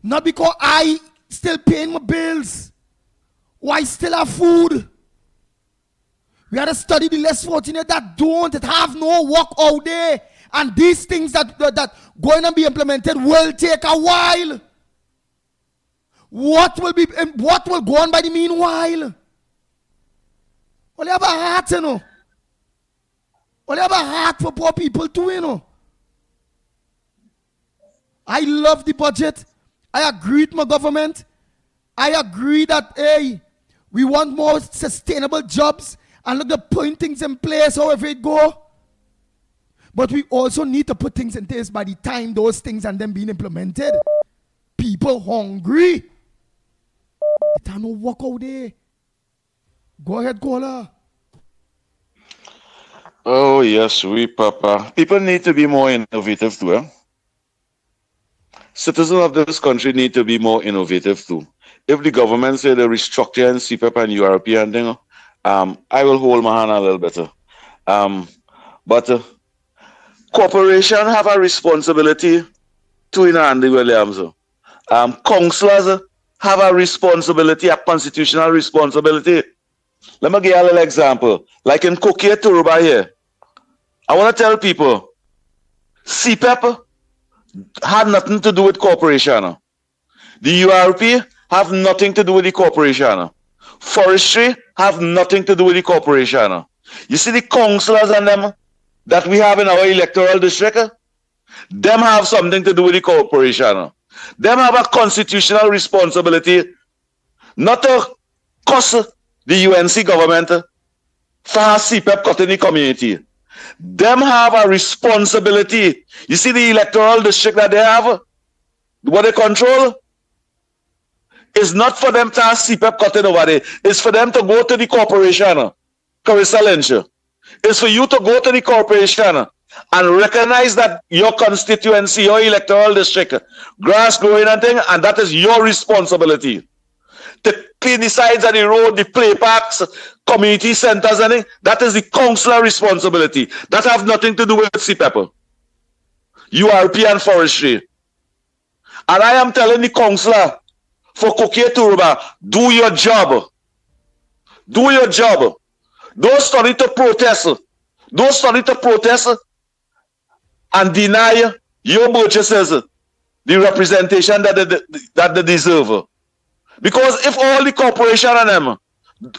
Not because I still paying my bills. Or I still have food. We had to study the less fortunate that don't. It have no work out there. And these things that going to be implemented will take a while. What will go on by the meanwhile? Well, you have a heart, you know. Well, you have a heart for poor people too, you know. I love the budget. I agree with my government. I agree that, hey, we want more sustainable jobs and look to putting things in place however it go. But we also need to put things in place by the time those things and them being implemented. People hungry. It ain't no work out there. Go ahead, caller. Oh, yes, we, Papa. People need to be more innovative too. Eh? Citizens of this country need to be more innovative too. If the government say they restructure and CPAP and URP and thing, I will hold my hand a little better. But corporation have a responsibility to in Andy Williams. Councillors have a responsibility, a constitutional responsibility. Let me give you a little example. Like in Kokia Turuba here, I want to tell people, CPAP had nothing to do with corporation. The URP have nothing to do with the corporation. Forestry have nothing to do with the corporation. You see the councillors and them that we have in our electoral district, them have something to do with the corporation. Them have a constitutional responsibility not to cost the UNC government for CPAP cut in the community. Them have a responsibility. You see the electoral district that they have, what they control, is not for them to have CPAP cutting over there. It's for them to go to the corporation. Carissa Lynch. It's for you to go to the corporation and recognize that your constituency, your electoral district, grass growing and thing, and that is your responsibility. To clean the sides of the road, the play parks, community centers, and that is the councillor responsibility. That have nothing to do with CPAP, URP and forestry. And I am telling the councillor for Kokia Turuba, do your job. Do your job. Don't study to protest. Don't study to protest and deny your purchases the representation that they deserve. Because if all the corporation and them,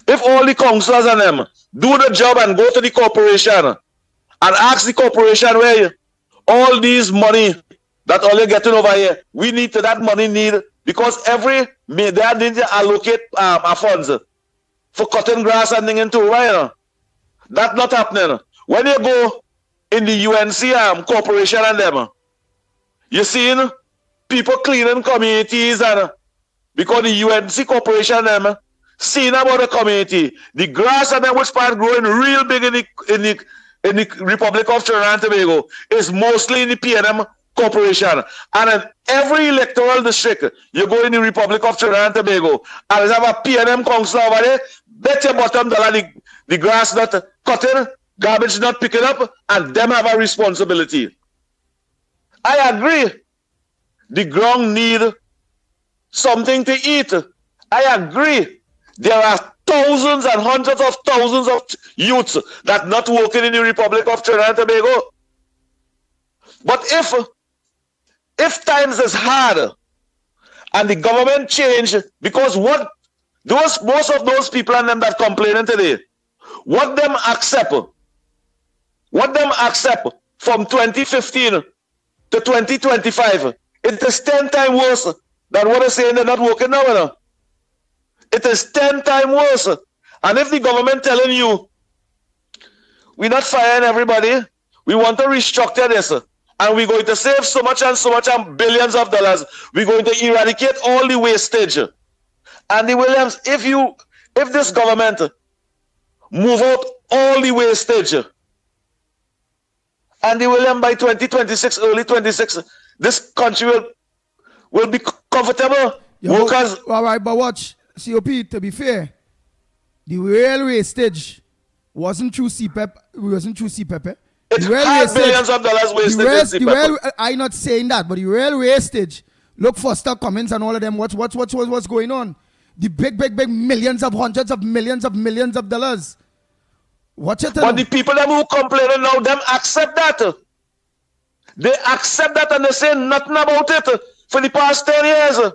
if all the councillors and them do the job and go to the corporation and ask the corporation where all these money that all you're getting over here, we need to that money need, because every they need to allocate funds for cutting grass and thing into right. That's not happening. When you go in the UNC corporation and them, you seeing people cleaning communities and because the UNC corporation and them seeing about the community, the grass and them which part growing real big in the Republic of Trinidad and Tobago is mostly in the PNM corporation. And in every electoral district, you go in the Republic of Trinidad and Tobago, and there's have a PNM council over there, bet your bottom dollar the grass not cutting, garbage not picking up, and them have a responsibility. I agree. The ground need something to eat. I agree. There are thousands and hundreds of thousands of youths that not working in the Republic of Trinidad and Tobago. But if times is hard and the government change, because what most of those people and them that complaining today, what them accept from 2015 to 2025, it is 10 times worse than what they're saying they're not working now. It is 10 times worse. And if the government telling you, we're not firing everybody, we want to restructure this, and we're going to save so much and billions of dollars, we're going to eradicate all the wastage. And the Williams, if this government move out all the wastage, and the William by 2026, early 26, this country will be comfortable. Workers. All right, but watch. COP, to be fair, the real wastage wasn't through CPAP. It wasn't through CPAP. It had billions of dollars wasted in CPAP. I'm not saying that, but the real wastage, look for stock comments and all of them, what's going on. The big millions of hundreds of millions of dollars. Watch it. But the people that who complaining now, them accept that. They accept that and they say nothing about it for the past 10 years.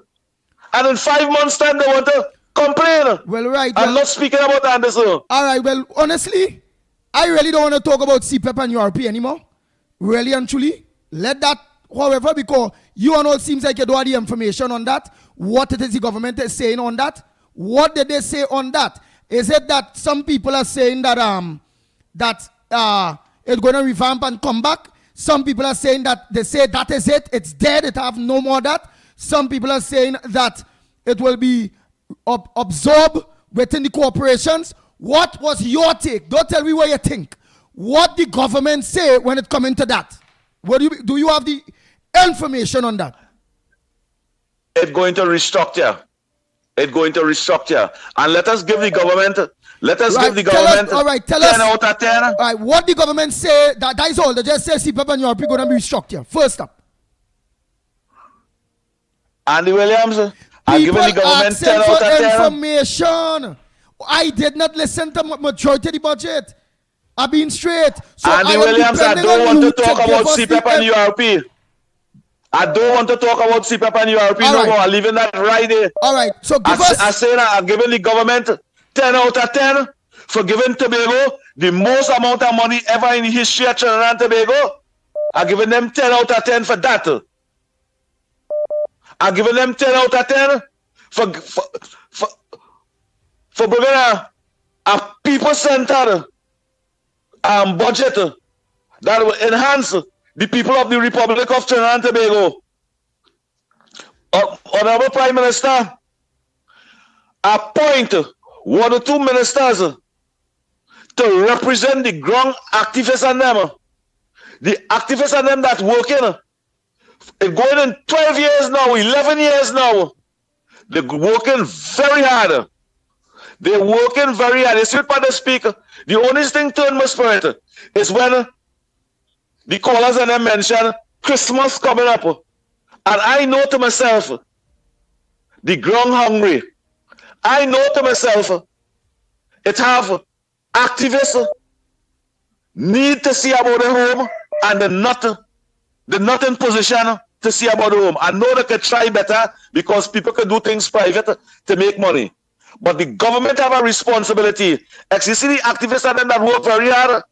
And in 5 months' time, they want to complain. Well, right. I'm not speaking about Anderson. All right, well, honestly, I really don't want to talk about CPAP and URP anymore. Really and truly. Let that, however, because you and all seems like you don't have the information on that. What it is the government is saying on that. What did they say on that? Is it that some people are saying that it's going to revamp and come back. Some people are saying that they say that is it. It's dead. It have no more that. Some people are saying that it will be absorbed within the corporations. What was your take? Don't tell me what you think. What the government say when it come into that? Do you have the information on that? It's going to restructure. It's going to restructure. And let us give the government, give the government 10 out of 10. All right, what the government say, that is all. They just say CPAP and Europe going to be restructured. First up. Andy Williams, I'm giving the government 10 out of 10. Information. I did not listen to majority of the budget. I've been straight. So Andy Williams, I don't want to talk about CPAP and URP. I don't want to talk about CPAP and URP no more. I'm leaving that right there. All right. So give us. I say that I'm giving the government 10 out of 10 for giving Tobago the most amount of money ever in the history of Trinidad and Tobago. I'm giving them 10 out of 10 for that. I'm giving them 10 out of 10 for bringing a people-centered budget that will enhance the people of the Republic of Trinidad and Tobago. Honorable Prime Minister, appoint 1 or 2 ministers to represent the ground activists and them. The activists and them that working. It's going in 12 years now, 11 years now. They're working very hard. They're working very hard. They sit by the speaker. The only thing turn my spirit is when the callers and them mention Christmas coming up. And I know to myself, the ground hungry. I know to myself, it have activists need to see about the home and they're not in position to see about the home. I know they could try better because people can do things private to make money. But the government have a responsibility. You see the activists and them that work very hard.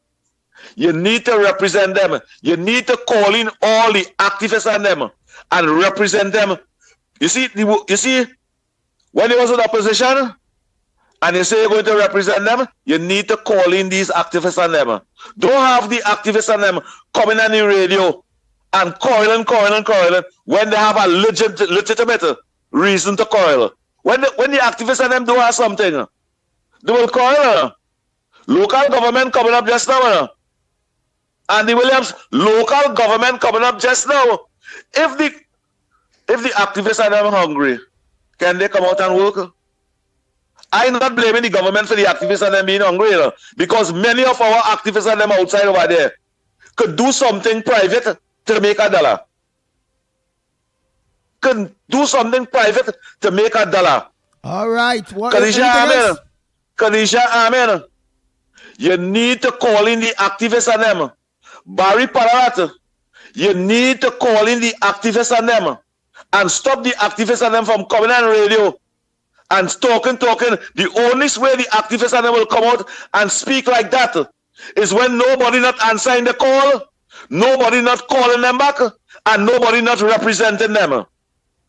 You need to represent them. You need to call in all the activists and them and represent them. You see, when they was in opposition and you say you're going to represent them, you need to call in these activists and them. Don't have the activists and them coming on the radio and coiling when they have a legitimate reason to coil. When the activists and them do have something, they will coil. Local government coming up just now. Andy Williams, local government coming up just now. If the activists are them hungry, can they come out and work? I'm not blaming the government for the activists and them being hungry, because many of our activists and them outside over there could do something private to make $1. Could do something private to make $1. All right. Kadisha, amen. You need to call in the activists and them. Barry Pararat, you need to call in the activists and them and stop the activists and them from coming on radio and talking. The only way the activists and them will come out and speak like that is when nobody not answering the call, nobody not calling them back, and nobody not representing them.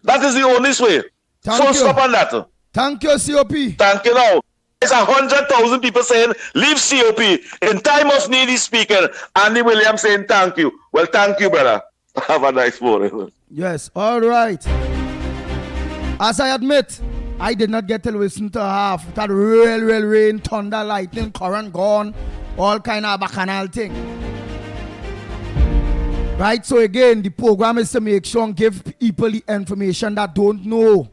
That is the only way. Full stop on that. Thank you, COP. Thank you now. It's 100,000 people saying, leave COP. In time of need, he's speaking. Andy Williams saying, thank you. Well, thank you, brother. Have a nice morning. Yes, all right. As I admit, I did not get to listen to half. That real rain, thunder, lightning, current gone, all kind of bacchanal thing. Right, so again, the program is to make sure and give people the information that don't know.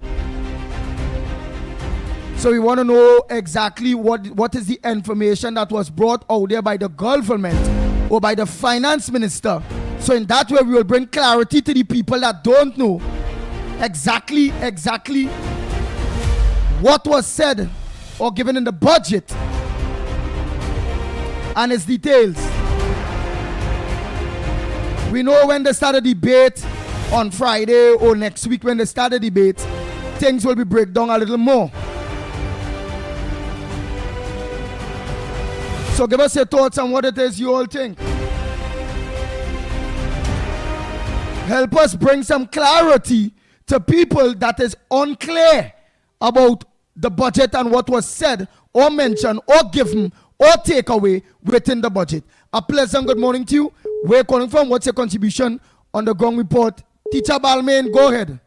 So we want to know exactly what is the information that was brought out there by the government or by the finance minister. So in that way, we will bring clarity to the people that don't know exactly what was said or given in the budget and its details. We know when they start a debate on Friday or next week, when they start a debate, things will be break down a little more. So give us your thoughts on what it is you all think. Help us bring some clarity to people that is unclear about the budget and what was said or mentioned or given or take away within the budget. A pleasant good morning to you. Where you calling from? What's your contribution on the ground report? Teacher Balmain, go ahead.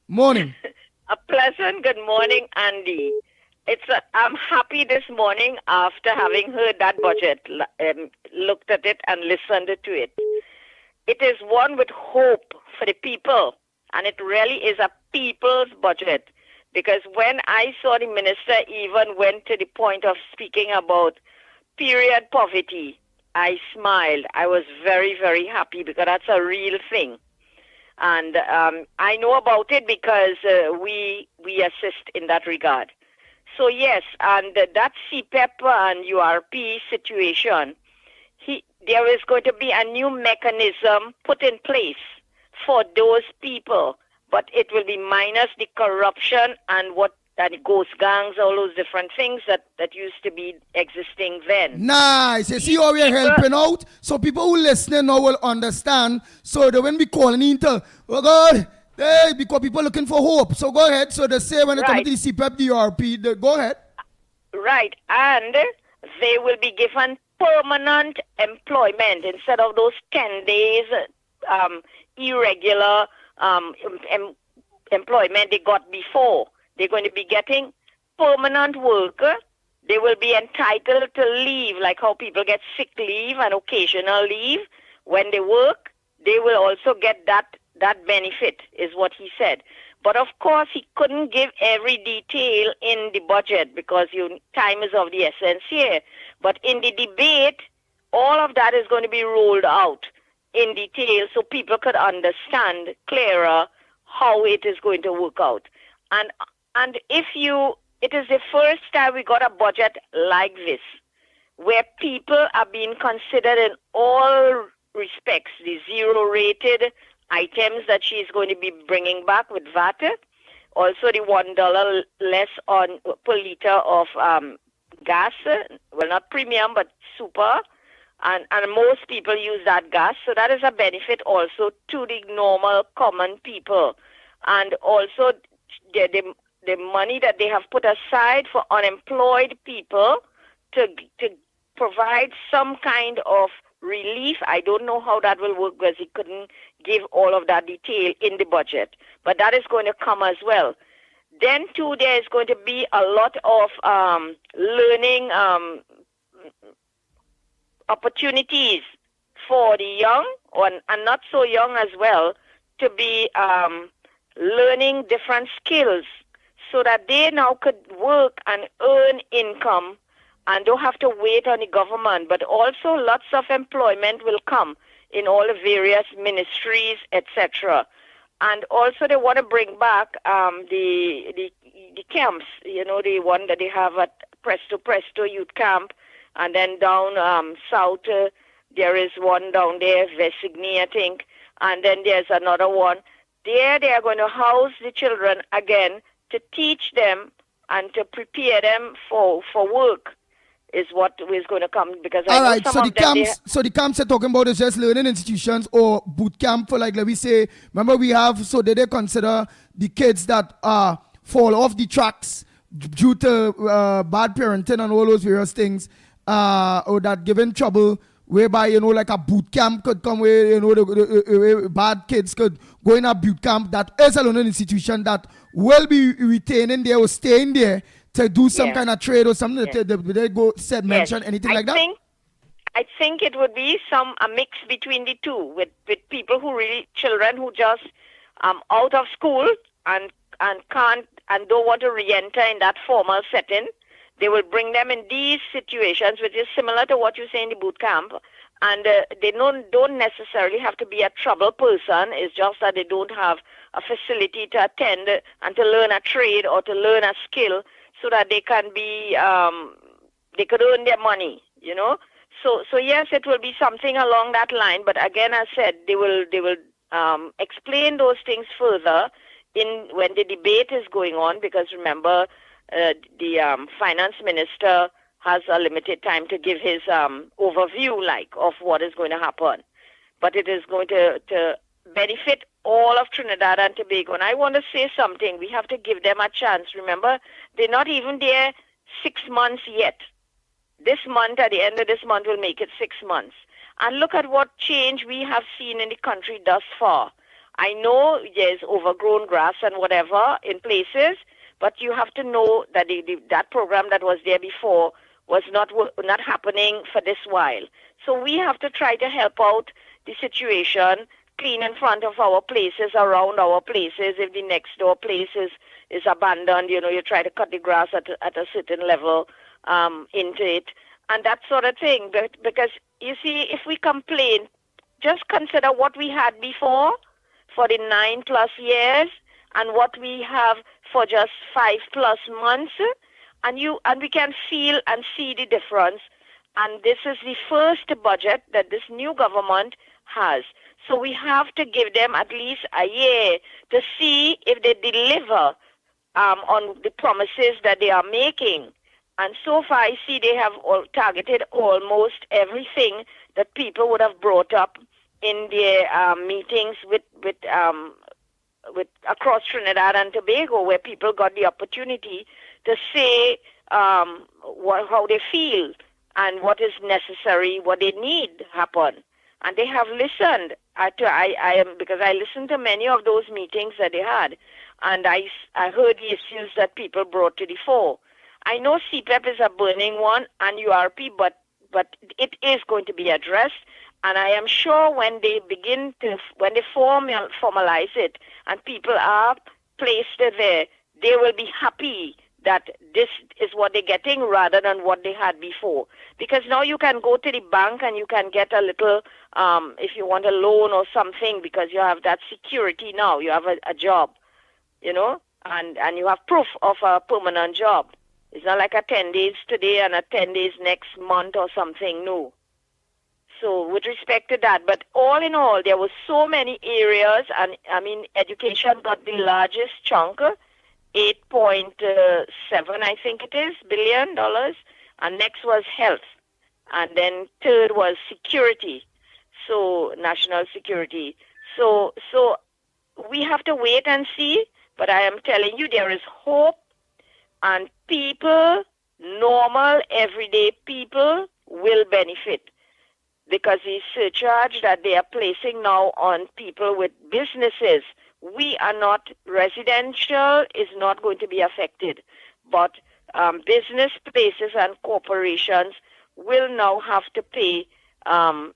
Morning. A pleasant good morning, Andy. I'm happy this morning after having heard that budget, looked at it and listened to it. It is one with hope for the people, and it really is a people's budget. Because when I saw the minister even went to the point of speaking about period poverty, I smiled. I was very, very happy because that's a real thing. And I know about it because we assist in that regard. So yes, and that CPEP and URP situation, there is going to be a new mechanism put in place for those people, but it will be minus the corruption and ghost gangs, all those different things that used to be existing then. Nice. You see how we're helping out? So people who listening now will understand. So they won't be calling into, oh God, hey, because people looking for hope. So go ahead. So they say when it comes to the CPAP, the URP, go ahead. Right. And they will be given permanent employment instead of those 10 days irregular employment they got before. They're going to be getting permanent work. They will be entitled to leave, like how people get sick leave and occasional leave. When they work, they will also get that benefit, is what he said. But of course, he couldn't give every detail in the budget because time is of the essence here. But in the debate, all of that is going to be rolled out in detail so people could understand clearer how it is going to work out. And it is the first time we got a budget like this, where people are being considered in all respects, the zero-rated items that she's going to be bringing back with VAT, also the $1 less per liter of gas, well, not premium, but super, and most people use that gas, so that is a benefit also to the normal common people. And also the money that they have put aside for unemployed people to provide some kind of relief. I don't know how that will work because he couldn't give all of that detail in the budget. But that is going to come as well. Then, too, there is going to be a lot of learning opportunities for the young and not so young as well to be learning different skills so that they now could work and earn income and don't have to wait on the government. But also lots of employment will come in all the various ministries, etc. And also they want to bring back the camps, the one that they have at Presto Youth Camp, and then down south there is one down there, Vesigny, I think, and then there's another one. There they are going to house the children again to teach them and to prepare them for work is what is going to come because all I right, know some so the camps you're talking about is just learning institutions or boot camp for, like, let me say, remember we have, so they consider the kids that fall off the tracks due to bad parenting and all those various things or that given trouble, whereby, like a boot camp could come where, the bad kids could go in a boot camp that is a learning institution that will be retaining there or staying there to do some kind of trade or something that they go mention anything like that? I think it would be a mix between the two with people who really, children who just out of school and can't and don't want to re-enter in that formal setting. They will bring them in these situations, which is similar to what you say in the boot camp. And they don't necessarily have to be a trouble person. It's just that they don't have a facility to attend and to learn a trade or to learn a skill so that they can be, they could earn their money, So yes, it will be something along that line. But again, I said, they will explain those things further when the debate is going on, because remember, the finance minister has a limited time to give his overview, of what is going to happen. But it is going to benefit all of Trinidad and Tobago. And I want to say something. We have to give them a chance. Remember, they're not even there 6 months yet. this month, at the end of this month, will make it 6 months. And look at what change we have seen in the country thus far. I know there's overgrown grass and whatever in places, but you have to know that that program that was there before was not happening for this while. So we have to try to help out the situation, clean in front of our places, around our places. If the next door place is abandoned, you try to cut the grass at a certain level into it, and that sort of thing. Because, you see, if we complain, just consider what we had before for the 9+ years and what we have for just 5+ months, and we can feel and see the difference. And this is the first budget that this new government has. So we have to give them at least a year to see if they deliver on the promises that they are making. And so far, I see they have targeted almost everything that people would have brought up in their meetings with across Trinidad and Tobago, where people got the opportunity to say how they feel and what is necessary, what they need happen. And they have listened. Because I listened to many of those meetings that they had, and I heard the issues that people brought to the fore. I know CPEP is a burning one and URP, but it is going to be addressed. And I am sure when they formalize it and people are placed there, they will be happy that this is what they're getting rather than what they had before. Because now you can go to the bank and you can get a little, if you want a loan or something, because you have that security now. You have a job, and you have proof of a permanent job. It's not like a 10 days today and a 10 days next month or something, no. So with respect to that, but all in all, there were so many areas, and education got the largest chunk, $8.7, I think it is, $billion, and next was health, and then third was security, so national security. So we have to wait and see, but I am telling you, there is hope, and people, normal, everyday people, will benefit. Because the surcharge that they are placing now on people with businesses, we are not, residential is not going to be affected. But business places and corporations will now have to pay a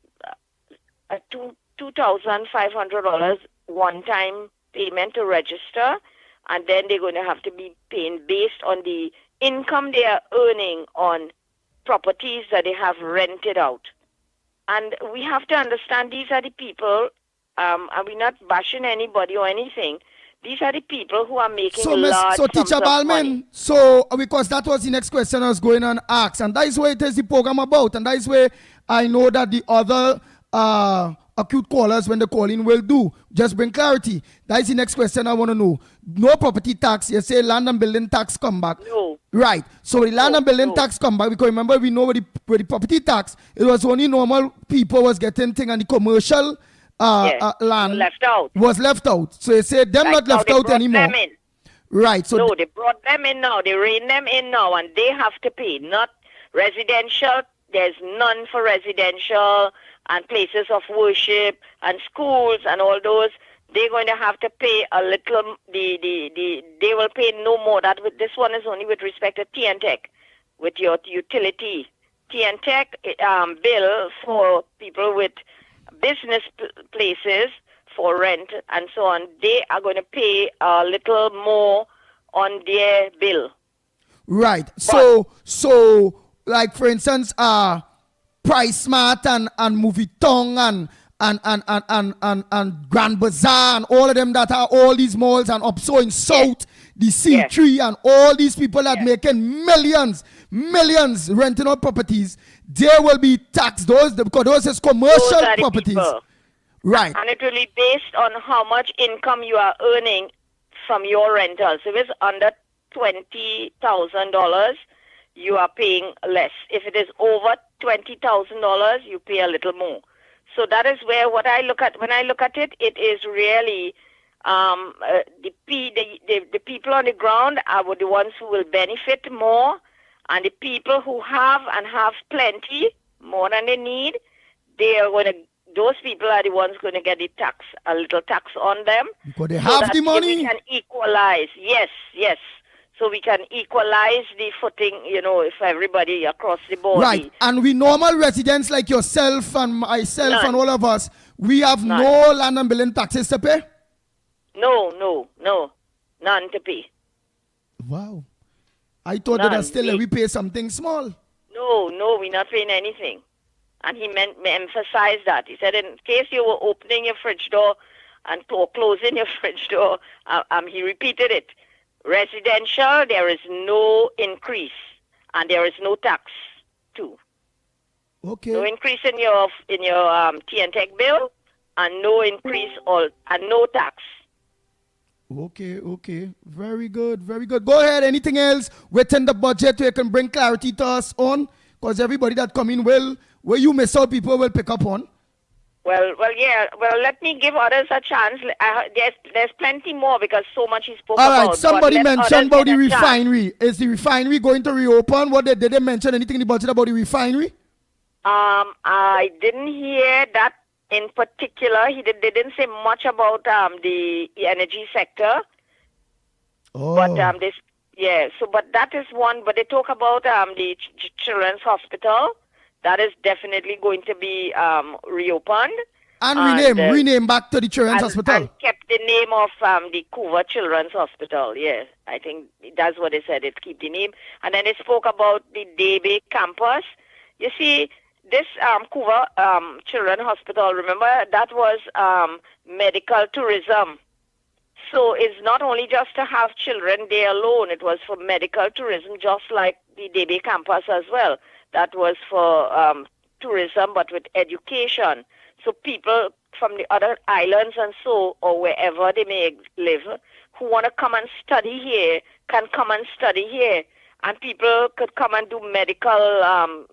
$2,500 one-time payment to register, and then they're going to have to be paying based on the income they are earning on properties that they have rented out. And we have to understand these are the people, and we're not bashing anybody or anything. These are the people who are making large So, sums Teacher of Balman, money. so because that was the next question I was going on ask, and that is where it is the program about, and that is where I know that the other acute callers, when they call in, will do. Just bring clarity. That is the next question I want to know. No property tax. You say land and building tax come back. No. Right. So the land and building tax come back, because remember, we know where the property tax, it was only normal people was getting thing, and the commercial land was left out. So you say them not left out anymore. Right. So no, they brought them in now. They rein them in now, and they have to pay. Not residential. There's none for residential and places of worship and schools and all those. They're going to have to pay a little. They will pay no more. This one is only with respect to TNTech, with your utility. TNTech bill for people with business places for rent and so on. They are going to pay a little more on their bill. Right. So like for instance, Price Smart and Movie Tongue and Grand Bazaar and all of them that are all these malls and Upso in South, the C3 and all these people that making millions renting out properties, they will be taxed. Because those is commercial properties. People. Right. And it will be based on how much income you are earning from your rentals. If it's under $20,000, you are paying less. If it is over $20,000, you pay a little more. So that is where what I look at. When I look at it, it is really the people on the ground are the ones who will benefit more, And the people who have and have plenty, more than they need, those people are the ones going to get a little tax on them. Because they have the money. We can equalize. Yes. So we can equalize the footing, if everybody across the board. Right. And we normal residents like yourself and myself and all of us, we have None. no land and building taxes to pay? No. None to pay. Wow. I thought that still we pay something small. No, we're not paying anything. And he emphasized that. He said, in case you were opening your fridge door or closing your fridge door, he repeated it. Residential, there is no increase, and there is no tax too. Okay. No increase in your tea and tech bill, and no increase and no tax. Okay. Very good. Go ahead. Anything else within the budget you can bring clarity to us on? Because everybody that come in where you miss out, people will pick up on. Well, yeah. Well, let me give others a chance. There's plenty more because so much is spoken about. All right, somebody mentioned about the refinery. Is the refinery going to reopen? Did they mention anything in the budget about the refinery? I didn't hear that in particular. They didn't say much about the energy sector. Oh. But but that is one. But they talk about the Children's Hospital. That is definitely going to be reopened. And rename back to the Children's Hospital. And kept the name of the Couva Children's Hospital. Yes, I think that's what they said. It keep the name. And then they spoke about the Debe campus. You see, this Couva Children's Hospital, remember, that was medical tourism. So it's not only just to have children there alone. It was for medical tourism, just like the Debe campus as well. That was for tourism, but with education. So people from the other islands or wherever they may live, who want to come and study here, can come and study here. And people could come and do medical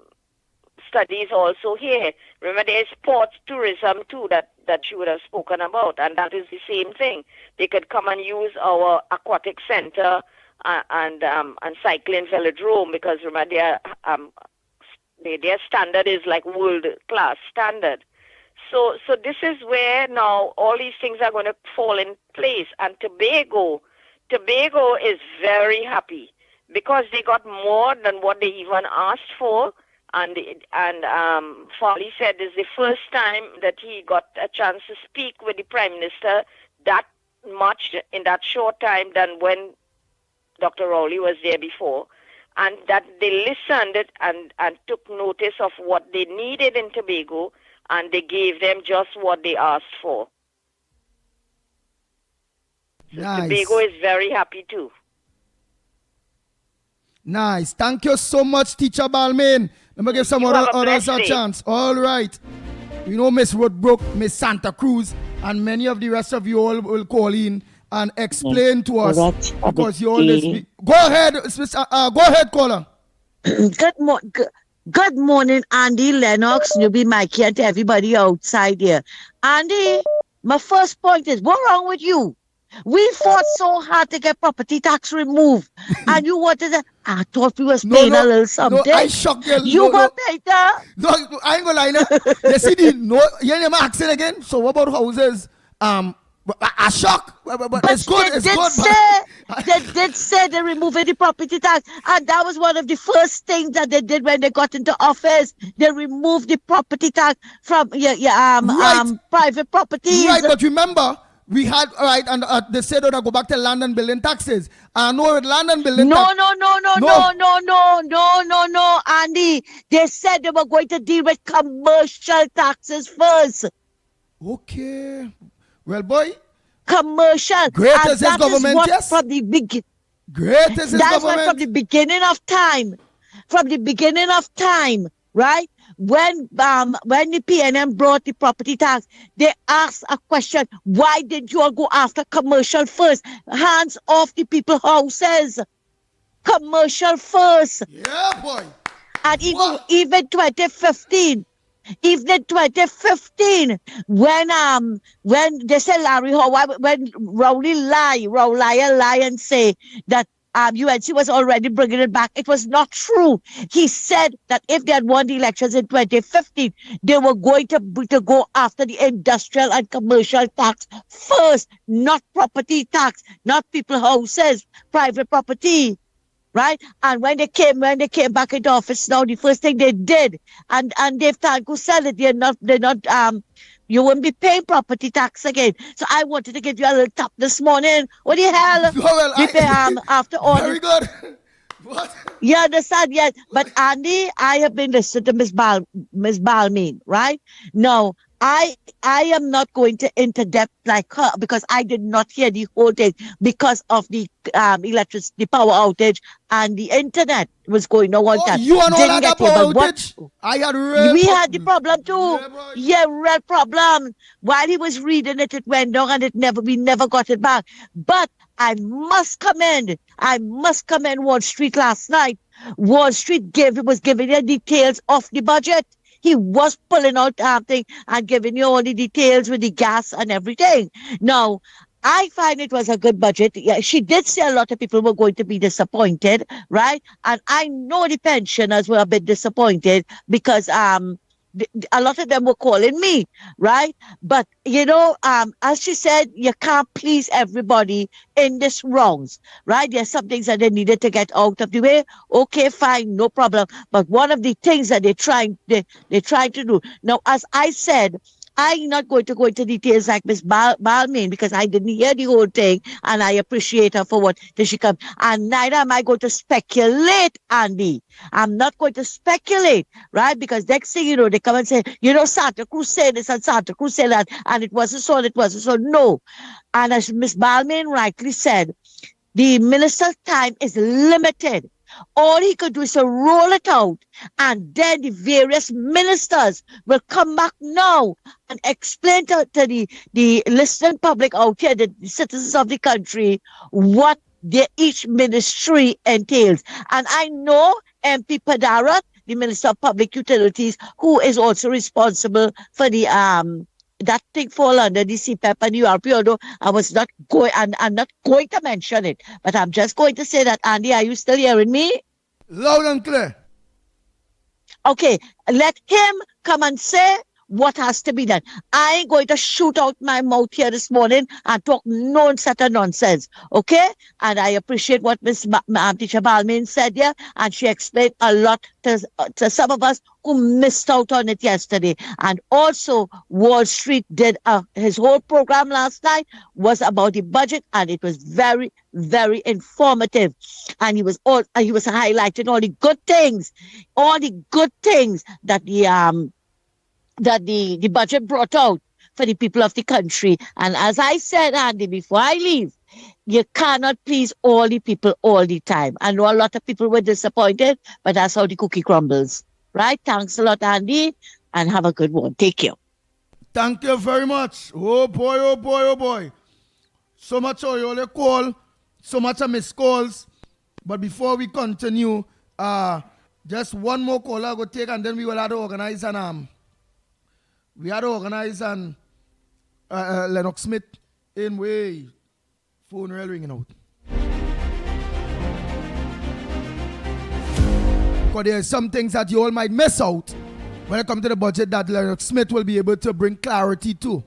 studies also here. Remember, there's sports tourism too that you would have spoken about, and that is the same thing. They could come and use our aquatic center and cycling velodrome, because remember, their standard is like world-class standard. So this is where now all these things are going to fall in place. And Tobago is very happy because they got more than what they even asked for. And Farley said this is the first time that he got a chance to speak with the Prime Minister that much in that short time than when Dr. Rowley was there before. And that they listened and took notice of what they needed in Tobago, and they gave them just what they asked for. So nice. Tobago is very happy too. Nice. Thank you so much, Teacher Balmain. Let me give some others a chance. All right. You know, Miss Woodbrook, Miss Santa Cruz, and many of the rest of you all will call in and explain to us, because you always go ahead, caller. Good morning, Andy, Lennox, Newbie, Mickie, and to everybody outside here. Andy, my first point is, what's wrong with you? We fought so hard to get property tax removed, and you wanted to. I thought we was paying a little something. No, I shocked you. You got paid that? No, I ain't gonna lie. You see you never accent again. So what about houses? A shock, but it's good. They did say they removed the property tax, and that was one of the first things that they did when they got into office. They removed the property tax from private properties. Right, but remember, we had and they said that I go back to land and building taxes. I know with land and building. No, Andy. They said they were going to deal with commercial taxes first. Okay. Well, boy. Commercial. Great as his government, yes. From the Great as his that's government. What from the beginning of time, right? When the PNM brought the property tax, they asked a question: why did you all go after commercial first? Hands off the people's houses. Commercial first. Yeah, boy. And even 2015. Even 2015, when they say Larry Howard, when Rowley lie and say that UNC was already bringing it back. It was not true. He said that if they had won the elections in 2015, they were going to go after the industrial and commercial tax first, not property tax, not people houses, private property. Right? And when they came back into office now, the first thing they did, and they've tried to sell it, they're not you won't be paying property tax again. So I wanted to give you a little tap this morning. What the hell? Well, after all very good. What? You understand? Yes. But Andy, I have been listening to Miss Balmain, right? No, I am not going to interdepth like her because I did not hear the whole thing because of the electricity power outage and the internet was going on one time. You and all that power outage? I had we had the problem too. Yeah, real problem. While he was reading it, it went down and we never got it back. But I must commend Wall Street last night. Wall Street was giving you details of the budget. He was pulling out something and giving you all the details with the gas and everything. Now, I find it was a good budget. Yeah, she did say a lot of people were going to be disappointed, right? And I know the pensioners were a bit disappointed because a lot of them were calling me, right? But, as she said, you can't please everybody in this rounds, right? There's some things that they needed to get out of the way. Okay, fine, no problem. But one of the things that they're trying to do. Now, as I said, I'm not going to go into details like Miss Balmain because I didn't hear the whole thing and I appreciate her for what did she come. And neither am I going to speculate, Andy. I'm not going to speculate, right? Because next thing you know, they come and say, Santa Cruz said this and Santa Cruz said that and it wasn't so and it wasn't so. No. And as Miss Balmain rightly said, the minister's time is limited. All he could do is to roll it out, and then the various ministers will come back now and explain to the listening public out here, the citizens of the country, what each ministry entails. And I know MP Padara, the Minister of Public Utilities, who is also responsible for the that thing fall under the CPEP and the URP, although I'm not going to mention it. But I'm just going to say that, Andy, are you still hearing me? Loud and clear. Okay, let him come and say what has to be done. I ain't going to shoot out my mouth here this morning and talk no set of nonsense, okay? And I appreciate what Miss Teacher Balmain said here, and she explained a lot to some of us who missed out on it yesterday. And also, Wall Street did his whole program last night was about the budget, and it was very, very informative. And he was highlighting all the good things that the budget brought out for the people of the country. And as I said, Andy, before I leave, you cannot please all the people all the time. I know a lot of people were disappointed, but that's how the cookie crumbles. Right? Thanks a lot, Andy, and have a good one. Take care. Thank you very much. Oh boy, oh boy, oh boy. So much of you call, so much of missed calls. But before we continue, just one more call I go take, and then we will have to organize Lennox Smith in way phone rail ringing out. Because there are some things that you all might miss out when it comes to the budget that Lennox Smith will be able to bring clarity to.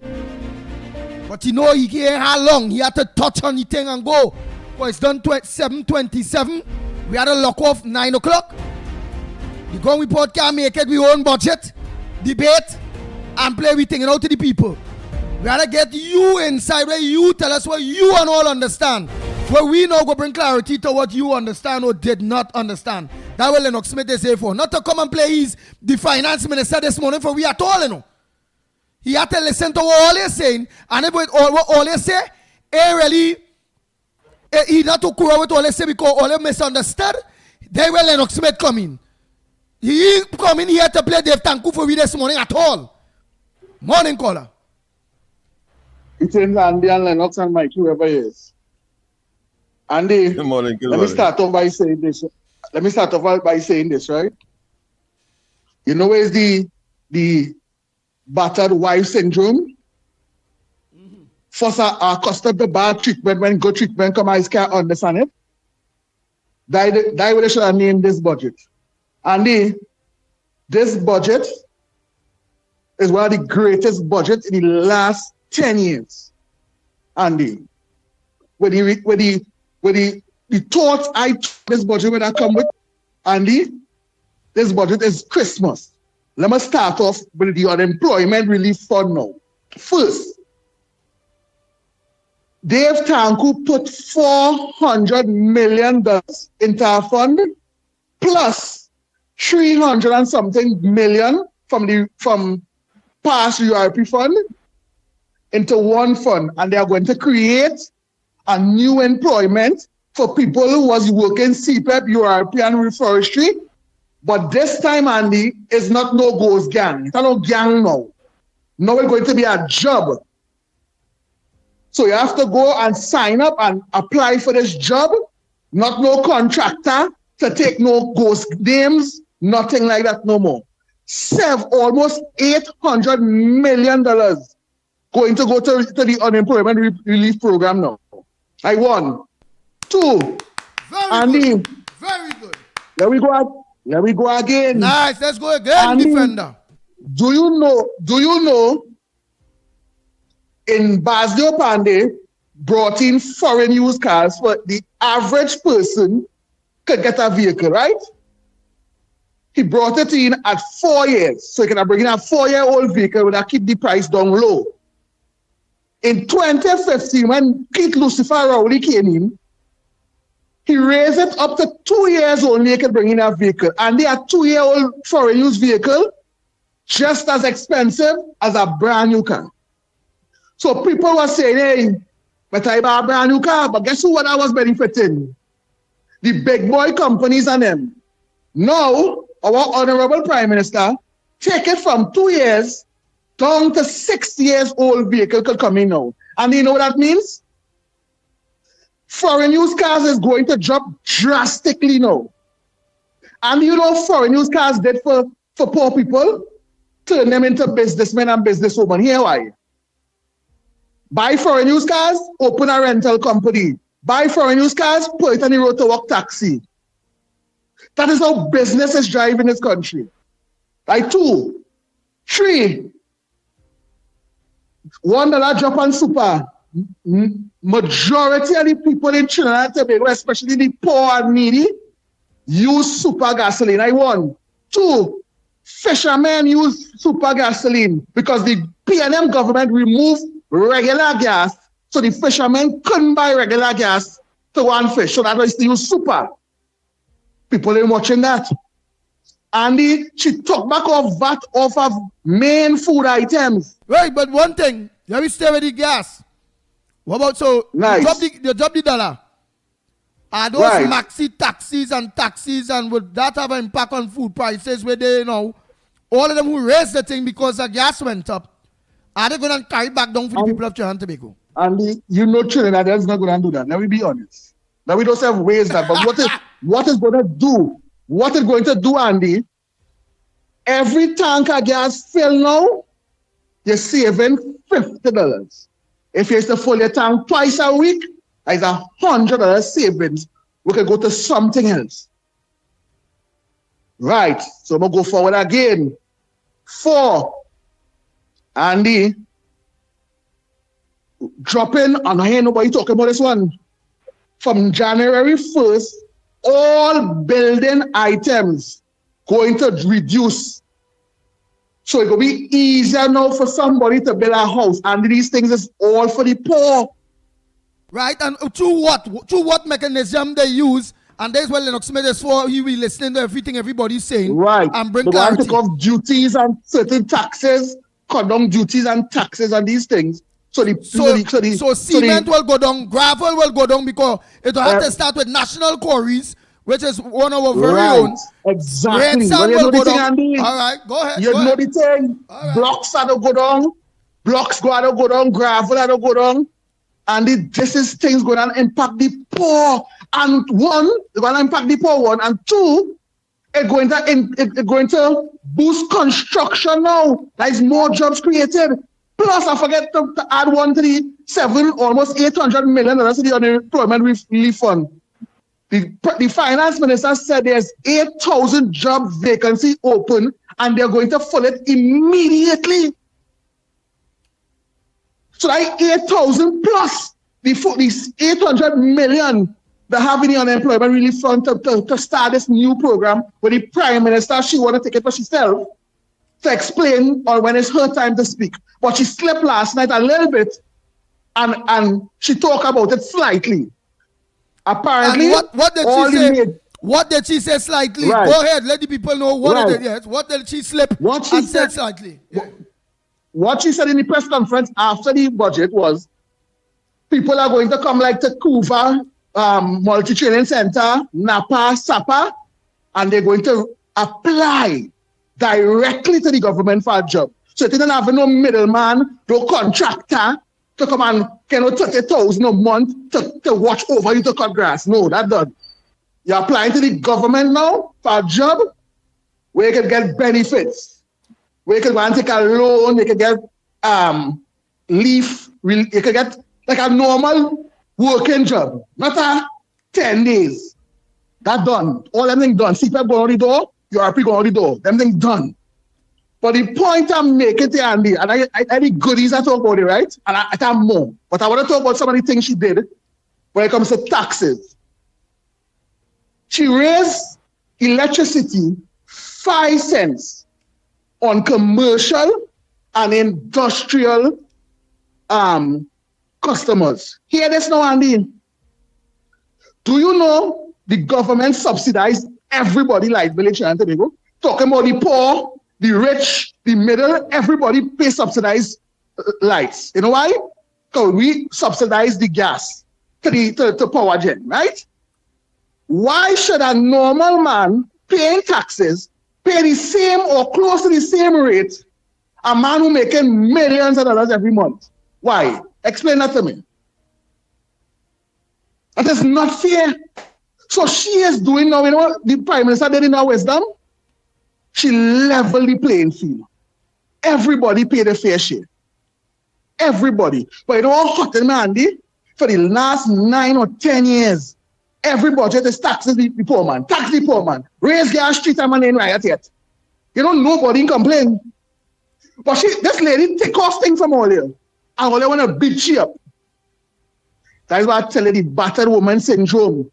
But he can't how long. He had to touch on the thing and go. Because it's done 7:27. We had to lock off 9 o'clock. The Gun Report can't make it. We own budget, debate, and play everything out to the people. We gotta get you inside where you tell us what you and all understand. Where we now go bring clarity to what you understand or did not understand. That will Lennox Smith is here for. Not to come and play the finance minister this morning for we at all, He had to listen to what all he's saying. And if what all he say, he not to quarrel with all he say because all he misunderstood. They will Lennox Smith come in. He come in here to play Dave Tanku for we this morning at all. Morning caller. It's in Andy and Lennox and Mike, whoever he is. Andy, good morning. Let me start off by saying this, right? You know where's the battered wife syndrome? First, our custom the bad treatment when good treatment come, I can't understand it. That way they should have named this budget. And this budget is one of the greatest budgets in the last 10 years. And with the thoughts this budget when I come with, Andy, this budget is Christmas. Let me start off with the unemployment relief fund now. First, Dave Tanku put $400 million into our fund, plus 300 and something million from past URP fund into one fund, and they are going to create a new employment for people who was working CPEP, URP, and reforestry. But this time, Andy, it's not no ghost gang. It's not no gang now. Now it's going to be a job. So you have to go and sign up and apply for this job. Not no contractor to take no ghost names, nothing like that no more. Almost $800 million going to go to the unemployment relief program now. I won. 2. Very good. Very good. There we go again. Nice. Let's go again, defender. Do you know in Basdio Pandey brought in foreign used cars for the average person could get a vehicle, right? He brought it in at 4 years. So he can bring in a 4-year-old vehicle with keep the price down low. In 2015, when Keith Lucifer Rowley came in, he raised it up to 2 years only he could bring in a vehicle. And they are 2-year-old foreign used vehicle just as expensive as a brand new car. So people were saying, hey, but I buy a brand new car, but guess who what I was benefiting? The big boy companies and them. Now, our Honorable Prime Minister take it from 2 years down to 6 years old vehicle could come in now. And you know what that means? Foreign used cars is going to drop drastically now. And you know foreign used cars did for poor people? Turn them into businessmen and businesswomen. Here why? Buy foreign used cars, open a rental company. Buy foreign used cars, put it on the road to work taxi. That is how business is driving this country. Like 2. 3. $1 drop on super. Majority of the people in Trinidad and Tobago, especially the poor and needy, use super gasoline. I 1. 2. Fishermen use super gasoline because the PNM government removed regular gas, so the fishermen couldn't buy regular gas to go and fish. So that's why they use super. People ain't watching that. And she took back off VAT off of main food items. Right, but one thing, let me stay with the gas. What about nice. you drop the dollar? Are those maxi taxis and would that have an impact on food prices where they, all of them who raised the thing because the gas went up, are they going to carry back down for the people of Trinidad and Tobago? And you know Trinidad is not going to do that. Let me be honest. Now we don't have ways that, but what is going to do? What it's going to do, Andy? Every tank of gas fill now, you're saving $50. If you used to fill your tank twice a week, it's $100 savings. We can go to something else. Right. So I'm going to go forward again. 4. Andy, dropping, and I hear nobody talking about this one. From January 1st, all building items going to reduce. So it's going to be easier now for somebody to build a house. And these things is all for the poor. Right, and through what mechanism they use, and that's what Lennox Smith is for. He will listen to everything everybody's saying. Right. And bring clarity. clarity. Take off duties and certain taxes, cut down duties and taxes and these things. So cement will go down, gravel will go down because it will have to start with national quarries, which is one of our very own. Exactly. Red sand will go down. All right, go ahead. You know the thing. Right. Blocks are to go down. Blocks go to go down. Gravel are to go down. And this is things going to impact the poor. And 1, it's going to impact the poor one. And 2, it's going to boost construction now. There's more jobs created. Plus, I forget to add 1 to the 7, almost $800 million to the unemployment relief fund. The finance minister said there's 8,000 job vacancy open and they're going to fill it immediately. So like 8,000 plus these 800 million that have in the unemployment relief fund to start this new program where the prime minister, she want to take it for herself to explain or when it's her time to speak. But she slept last night a little bit and she talked about it slightly. Apparently, and what did she say? What did she say slightly? Right. Go ahead, let the people know what Right. did, yes. What did she slip What she and said said- slightly? What she said in the press conference after the budget was people are going to come like to Kuva, Multi-Training Center, Napa, Sapa, and they're going to apply directly to the government for a job. So they don't have no middleman, no contractor to come and get 30,000 a month to watch over you to cut grass. No, that done. You're applying to the government now for a job where you can get benefits. Where you can go and take a loan, you can get leave, you can get like a normal working job, not a 10 days. That done. All them things done. CPAP go on the door, URP go on the door. Them things done. But the point I'm making to Andy, and I the goodies I talk about it, right? And I have more. But I want to talk about some of the things she did when it comes to taxes. She raised electricity 5 cents on commercial and industrial customers. Hear this now, Andy. Do you know the government subsidized everybody like Village and Tobago? Talking about the poor, the rich, the middle, everybody pay subsidized lights. You know why? Because we subsidize the gas to power gen, right? Why should a normal man paying taxes pay the same or close to the same rate a man who making millions of dollars every month? Why? Explain that to me. That is not fair. So she is doing now, you know what the Prime Minister did in her wisdom? She leveled the playing field. Everybody paid a fair share. Everybody. But you know what hot in Andy? For the last 9 or 10 years, every budget is taxing the poor man. Tax the poor man. Raise gas, street and man ain't riot yet. You know, nobody complain. But this lady take off things from all here. And all they want to beat she up. That is why I tell you the battered woman syndrome.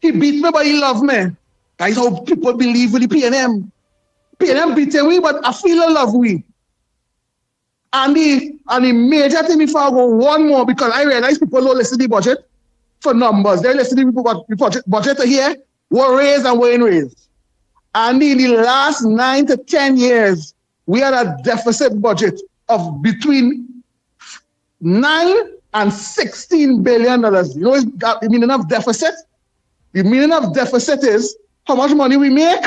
He beat me, but he love me. That is how people believe with the PNM. PNM beating me, but I feel I love we. And the major thing before I go one more, because I realize people don't listen to the budget for numbers. They listen to the budget to hear what raised and what ain't raised. And in the last 9 to 10 years, we had a deficit budget of between $9 and $16 billion. You know the meaning of deficit? The meaning of deficit is how much money we make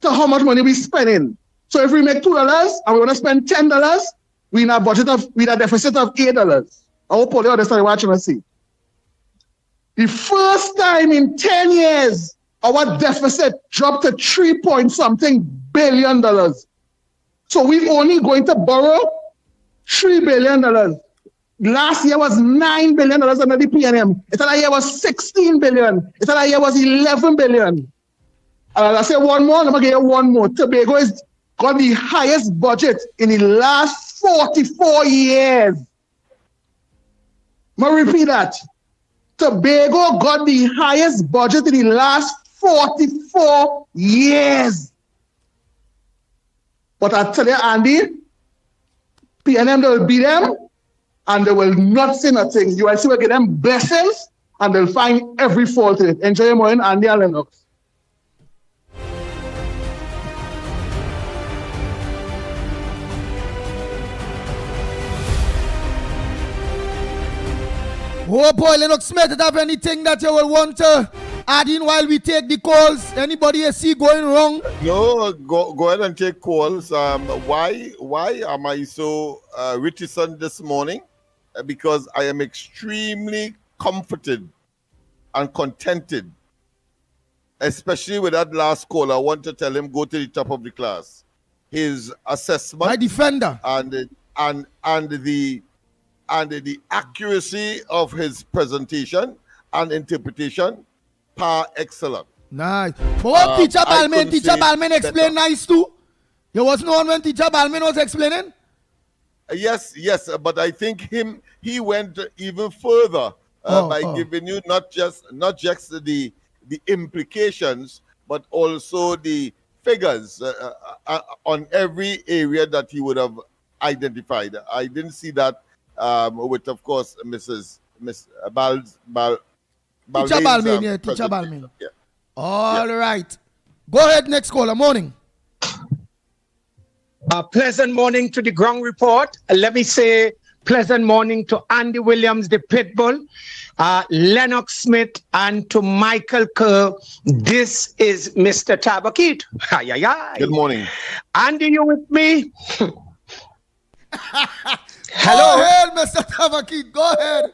to how much money we spending. So if we make $2 and we want to spend $10, we in a deficit of $8. I hope all you understand what I'm trying to say. The first time in 10 years, our deficit dropped to $3-point-something billion. So we're only going to borrow $3 billion. Last year was $9 billion under the PNM. Another year was $16 billion. Another year was $11 billion. And I say one more, I'm going to give you one more. Tobago has got the highest budget in the last 44 years. I'm going to repeat that. Tobago got the highest budget in the last 44 years. But I tell you, Andy, PNM, they will beat them and they will not say nothing. You will see we get them blessings and they'll find every fault in it. Enjoy your morning, Andy and Lennox. Oh boy, Lennox Smith, do you have anything that you will want to add in while we take the calls? Anybody you see going wrong? No, go ahead and take calls. Why am I so reticent this morning? Because I am extremely comforted and contented, especially with that last call. I want to tell him go to the top of the class. His assessment, my defender, and the accuracy of his presentation and interpretation par excellence. Nice. But what Teacher I Balmain, couldn't Teacher say Balmain explained better. nice too. You wasn't on when Teacher Balmain was explaining? Yes, but I think he went even further by giving you not just the implications, but also the figures on every area that he would have identified. I didn't see that with, of course, Miss Balmain's, Teacher Balmain, yeah, Teacher Balmain. Yeah. All right. Go ahead, next caller. Morning. A pleasant morning to the ground report. Let me say pleasant morning to Andy Williams, the Pitbull, Lennox Smith, and to Michael Kerr. This is Mr. Tabakit. Good morning. Andy, you with me? Hello. Go ahead, Mr. Tabakit. Go ahead.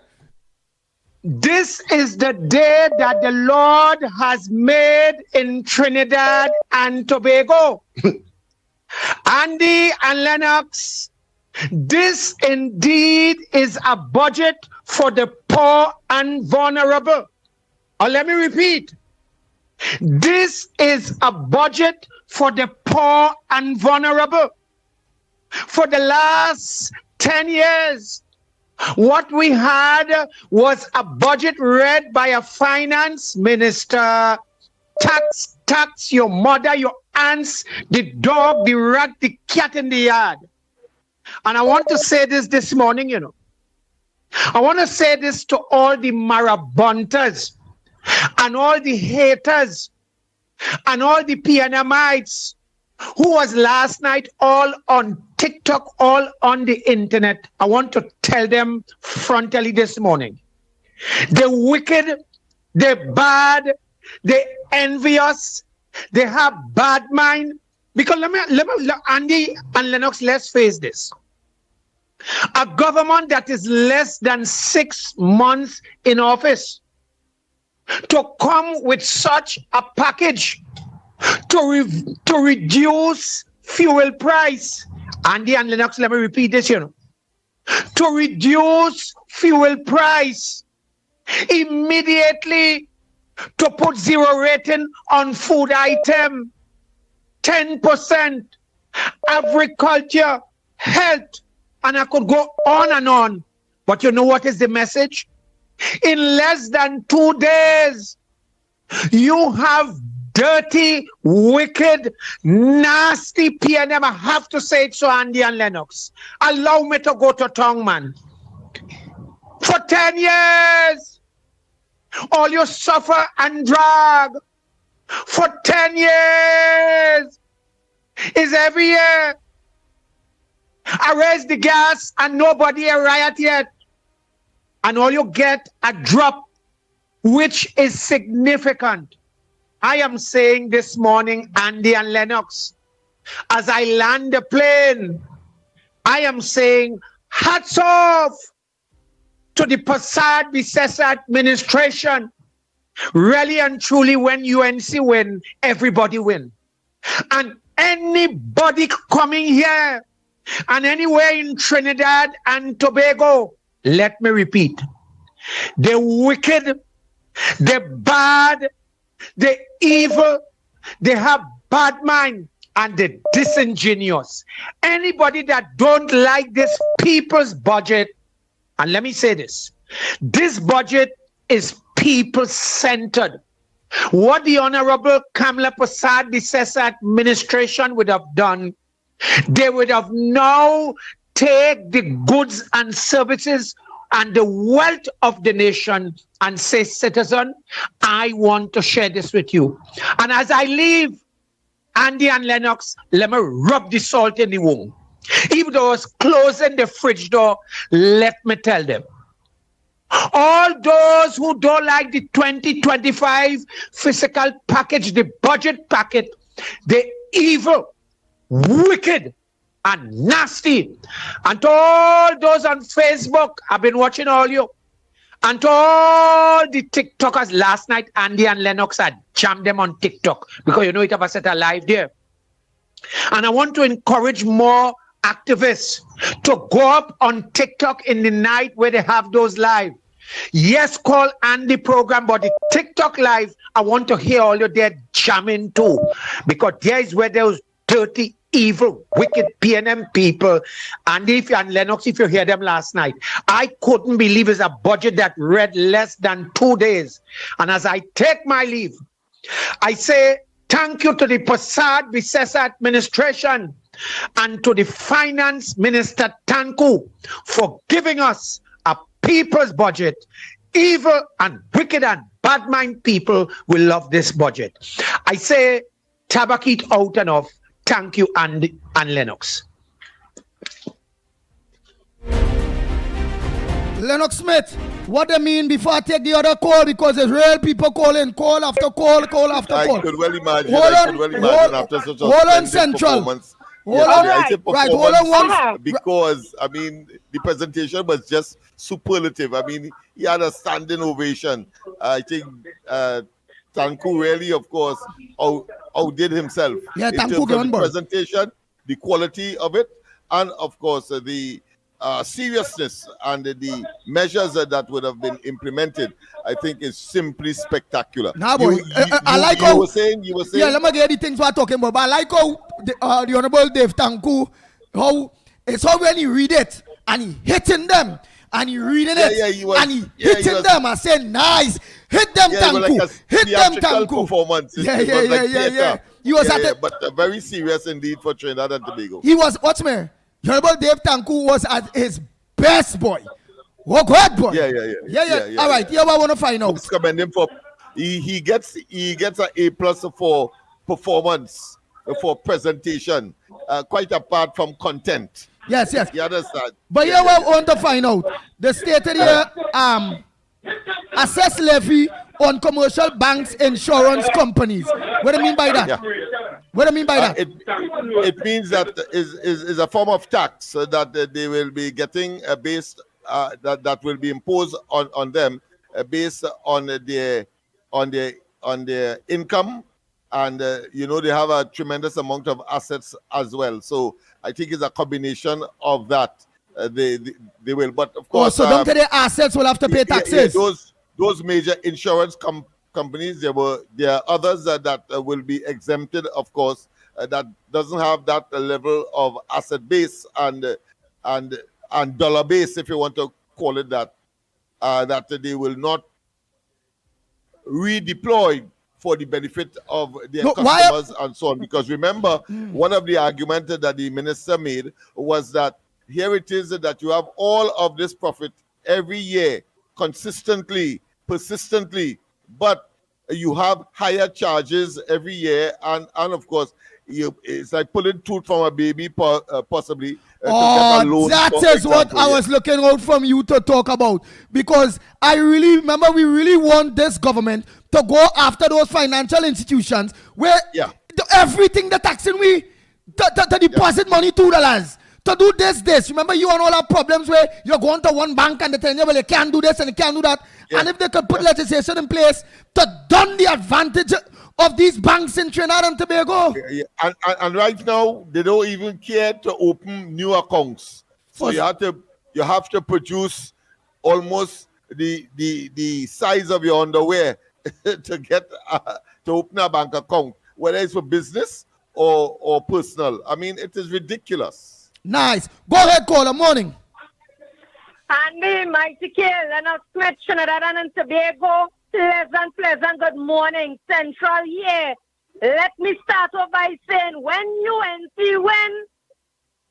This is the day that the Lord has made in Trinidad and Tobago. Andy and Lennox, this indeed is a budget for the poor and vulnerable. Or let me repeat. This is a budget for the poor and vulnerable. For the last 10 years, what we had was a budget read by a finance minister. Tax your mother, your aunts, the dog, the rat, the cat in the yard. And I want to say this morning, you know. I want to say this to all the marabuntas and all the haters and all the PNMites who was last night all on TikTok, all on the internet. I want to tell them frontally this morning. The wicked, the bad, the envious, they have bad mind. Because let me Andy and Lennox, let's face this. A government that is less than 6 months in office to come with such a package to reduce fuel price. Andy and Lennox, let me repeat this, you know. To reduce fuel price immediately, to put 0 rating on food item, 10%, agriculture, health, and I could go on and on. But you know what is the message? In less than 2 days, you have dirty, wicked, nasty PNM. I have to say it so, Andy and Lennox. Allow me to go to tongue, man. For 10 years, all you suffer and drag. For 10 years is every year. I raise the gas and nobody a riot yet. And all you get a drop, which is significant. I am saying this morning, Andy and Lennox, as I land the plane, I am saying hats off to the Passad Bissessa administration. Really and truly, when UNC win, everybody win. And anybody coming here and anywhere in Trinidad and Tobago, let me repeat, the wicked, the bad, the evil, they have bad mind, and the disingenuous. Anybody that don't like this people's budget, and let me say this budget is people-centered. What the Honorable Kamala Passad Bissessa administration would have done, they would have now take the goods and services and the wealth of the nation and say, citizen, I want to share this with you. And as I leave, Andy and Lennox, let me rub the salt in the wound. Even though I was closing the fridge door, let me tell them. All those who don't like the 2025 fiscal package, the budget packet, the evil, wicked, and nasty. And to all those on Facebook, I've been watching all you. And to all the TikTokers last night, Andy and Lennox had jammed them on TikTok because you know it have set a live there. And I want to encourage more activists to go up on TikTok in the night where they have those live Yes, call Andy program, but the TikTok live, I want to hear all your there jamming too. Because there is where those dirty, evil, wicked PNM people, Andy and Lennox, if you hear them last night, I couldn't believe it's a budget that read less than 2 days. And as I take my leave, I say thank you to the Prasad Visesa administration and to the Finance Minister Tanku for giving us a people's budget. Evil and wicked and bad mind people will love this budget. I say tabak it out and off. Thank you, Andy and Lennox. Lennox Smith, what they mean before I take the other call, because there's real people calling, call after call, call after call. I could well imagine. Hold I on, could well imagine after such a hold on, splendid Central. performance. Hold on, right, hold on one. Because, I mean, the presentation was just superlative. I mean, he had a standing ovation. I think Tanku really, of course, outdid himself. Yeah, in Tanku terms of on the board. presentation, the quality of it, and, of course, the seriousness and the measures that would have been implemented, I think, is simply spectacular. Nah, boy, I like you how were saying. Yeah, let me get the things we're talking about. But I like how the Honorable Dave Tanku, how it's how when he read it and he hitting them and he reading it he was, and he hitting them and saying nice, hit them Yeah, it was Tanku, like a hit them theatrical Tanku. performance. It Yeah, was yeah, like yeah, yeah, theater. yeah. He was at it. But very serious indeed for Trinidad and Tobago. He was, what's me? Honorable Dave Tanku was at his best, boy. Oh, good boy. Yeah. All right, here I want to find out. Let's commend him for he gets an A+ for performance, for presentation, quite apart from content. Yes. You understand? But here I want to find out. The stated here, assess levy on commercial banks, insurance companies. What do you mean by that? Yeah. What do you mean by that? It means that is a form of tax that they will be getting based that will be imposed on them based on their income, and they have a tremendous amount of assets as well. So I think it's a combination of that. They will, but of course. So don't their assets will have to pay taxes. Those major insurance companies, there are others that will be exempted, of course, that doesn't have that level of asset base and dollar base, if you want to call it that, that they will not redeploy for the benefit of their customers and so on. Because remember, one of the arguments that the minister made was that here it is that you have all of this profit every year, consistently, persistently, but you have higher charges every year, and of course, it's like pulling tooth from a baby, possibly. That is what I was looking out from you to talk about, because I really remember we really want this government to go after those financial institutions where everything the taxing we to deposit money $2 to do this. Remember, you and all our problems where you're going to one bank and they tell you, well, you can't do this and you can't do that. And if they could put legislation in place to done the advantage of these banks in Trinidad and Tobago. And right now, they don't even care to open new accounts. So you have to produce almost the size of your underwear to get to open a bank account, whether it's for business or personal. I mean, it is ridiculous. Nice. Go ahead, caller. Morning. Andy, Mickie, Lennox Smith, Trinidad and Tobago. Pleasant good morning, Central. Yeah. Let me start off by saying, when UNC win,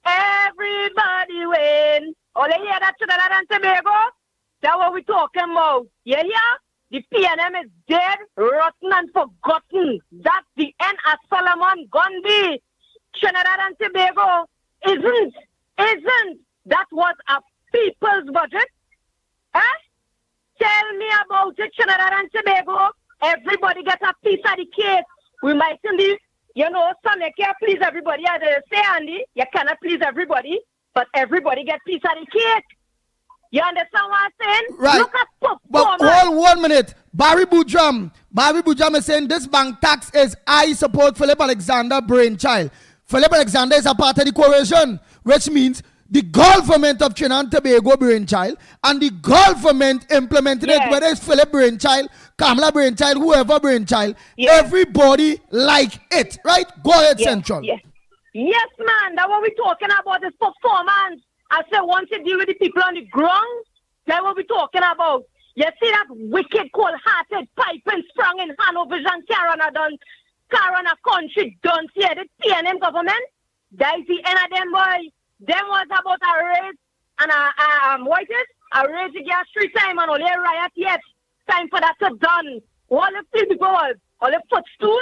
everybody win. Oh, you hear that, Trinidad and Tobago? That's what we're talking about. Yeah? The PNM is dead, rotten, and forgotten. That's the end of Solomon Gandhi. Trinidad and Tobago isn't. That was a people's budget. Huh? Tell me about it, Trinidad and Tobago. Everybody get a piece of the cake. We might be, some you can't please everybody. As they say, Andy, you cannot please everybody, but everybody get a piece of the cake. You understand what I'm saying? Right. Look at but hold 1 minute. Barry Bujam is saying this bank tax is I support Philip Alexander brainchild. Philip Alexander is a part of the coalition, which means the government of Trinidad and Tobago brainchild, and the government implemented it, whether it's Philip brainchild, Kamala brainchild, whoever brainchild, everybody like it, right? Go ahead, Central. Yes, man, that's what we're talking about, is performance. I say once you deal with the people on the ground, that's what we're talking about. You see that wicked, cold-hearted, piping sprung in Hanover and Carona done, Carona country done here, the PNM government, that is the end of them, boy. Them was about a race and a race against street time and only a riot yet. Time for that to done. All the people was, all the footstool,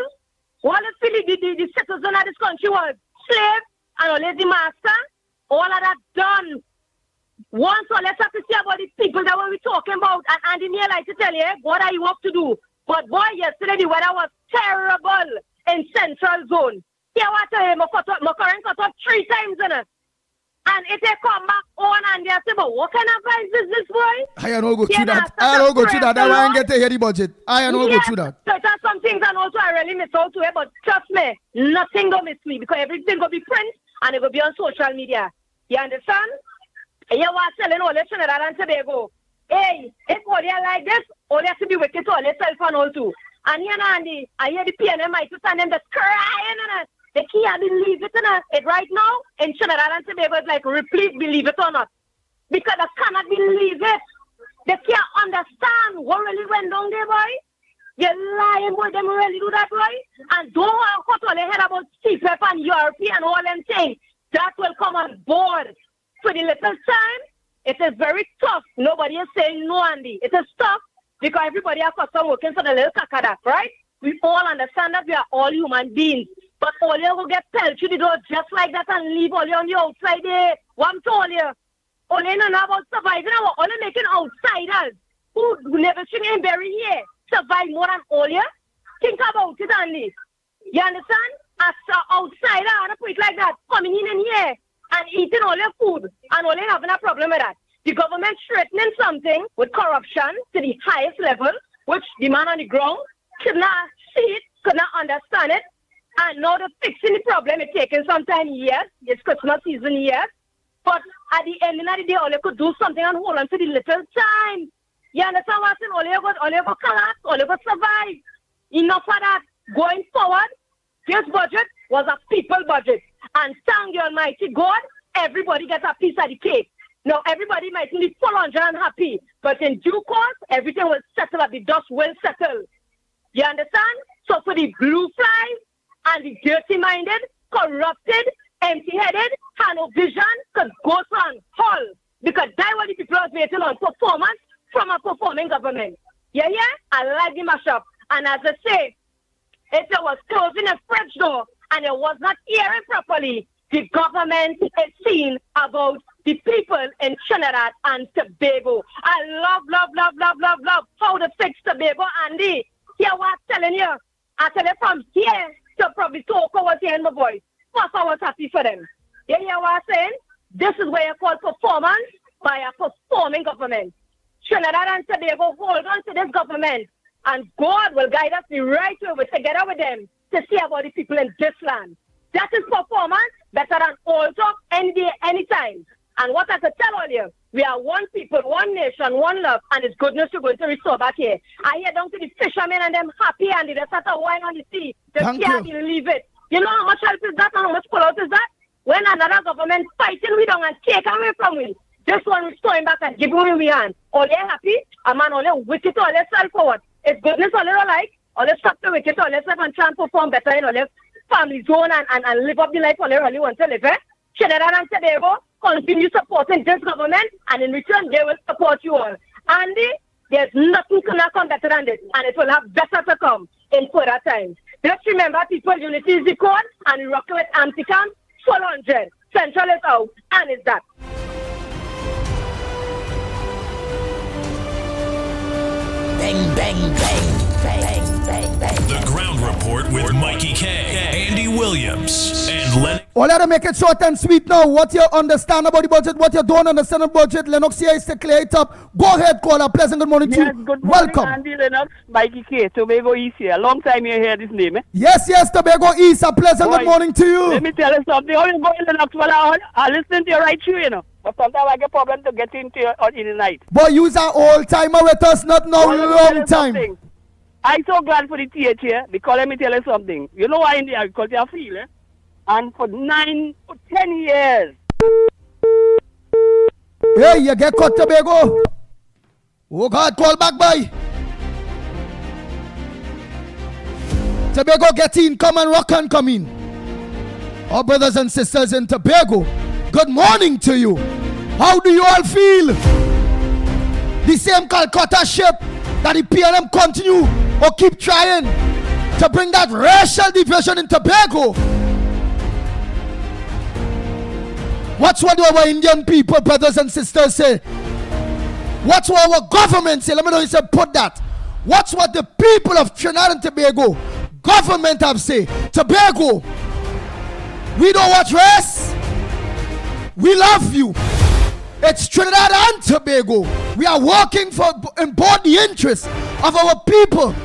all the citizens of this country was slave and only the master. All of that done. Once so let's have to see about the people that we're talking about. And Andy Neal like to tell you, what are you up to do? But boy, yesterday the weather was terrible in Central Zone. Yeah, what I tell you, my current cut up 3 times in it. And if they come back on and they say, but what kind of price is this, boy? I don't go through that. I don't go through that. I want to get to hear the budget. I don't go through that. So there's some things and also I really miss out to it, but trust me, nothing gonna miss me because everything gonna be print and it will be on social media. You understand? You was selling all the Trinidad and Tobago. Hey, if all you like this, all you have to be wicked to all yourself and all too. And here, Andy, I hear the PNM might and them just crying in it. They can't believe it, it right now in Trinidad and Tobago is like, please believe it or not. Because they cannot believe it. They can't understand what really went down there, boy. You're lying, boy. Them really do that, boy. And don't cut all their head about CPEP and European and all them things. That will come on board. For the little time, it is very tough. Nobody is saying no, Andy. It is tough because everybody has got some working for the little kakadak, right? We all understand that we are all human beings. But all you will get pelted through the door just like that and leave all you on the outside there. What I'm telling you, all you know about surviving, all you making outsiders who never should in bury here survive more than all you. Think about it, Andy. You understand? As an outsider, I want to put it like that, coming in here and eating all your food and all you having a problem with that. The government threatening something with corruption to the highest level, which the man on the ground could not see it, could not understand it. And now they're fixing the problem. It's taking some time, yes. It's Christmas season, yes. But at the end of the day, all you could do something and hold on to the little time. You understand what I'm saying? All you could collapse, all you could survive. Enough of that. Going forward, this budget was a people budget. And thank the Almighty God, everybody gets a piece of the cake. Now, everybody might be full on and happy. But in due course, everything will settle up. The dust will settle. You understand? So for the blue flies, and the dirty-minded, corrupted, empty-headed, had no vision, could go on hall. Because that's what the people are waiting on, performance from a performing government. Yeah? I like the mashup. And as I say, if it was closing a fridge door and it was not hearing properly, the government is seeing about the people in Trinidad and Tobago. I love how to fix Tobago, Andy. Hear what I'm telling you. I tell you from here, to probably talk over here in my voice. First, I was happy for them. You hear what I'm saying? This is where you call performance by a performing government. Trinidad and Tobago hold on to this government, and God will guide us the right way together with them to see about the people in this land. That is performance better than all talk any day, anytime. And what I could tell all you, we are one people, one nation, one love, and it's goodness we're going to restore back here. I hear down to the fishermen and them happy and they just have to wine on the sea. They can't believe it. You know how much help is that and how much pullout is that? When another government fighting with them and take away from we, this one restoring back and giving we hand. All they happy, a man all they wicked, all they sell forward. It's goodness all they don't like, all they stop the wicked, all they self and try and perform better in all their family zone and live up the life all they really want to live, eh? Trinidad and Tobago continue supporting this government, and in return, they will support you all. Andy, there's nothing to come better than this, and it will have better to come in further times. Just remember, people, unity is the code, and we rock with Anticam, full 100. Central is out, and it's that. Bang, bang, bang, bang, bang, bang. The Ground Report with Mikey K, Andy Williams, and Lennox. All you to make it short and sweet now. What you understand about the budget, what you don't understand about the budget, Lennox here is to clear it up. Go ahead, caller. Pleasant good morning to you. Good morning, Welcome. Andy Lennox, Mickie Kerr, Tobago East here. Long time you hear this name, eh? Yes, Tobago East. A pleasant good morning to you. Let me tell you something. How you going, Lennox? Well, I listen to you right through, you know. But sometimes I get problem to get into you in the night. Boy, you's an old timer with us, not no long time. I'm so glad for the TH here because let me tell you something. You know why in the agriculture field, eh? And for 9 or 10 years. Hey, you get caught, Tobago. Oh God, call back, boy. Tobago, get in, come and rock and come in. Our brothers and sisters in Tobago, good morning to you. How do you all feel? The same Calcutta ship that the PLM continue or keep trying to bring that racial division in Tobago. What's what our Indian people, brothers and sisters, say? What's what our government say? Let me know you say put that. What's what the people of Trinidad and Tobago government have say? Tobago, we don't watch race. We love you. It's Trinidad and Tobago. We are working for in both the interests of our people,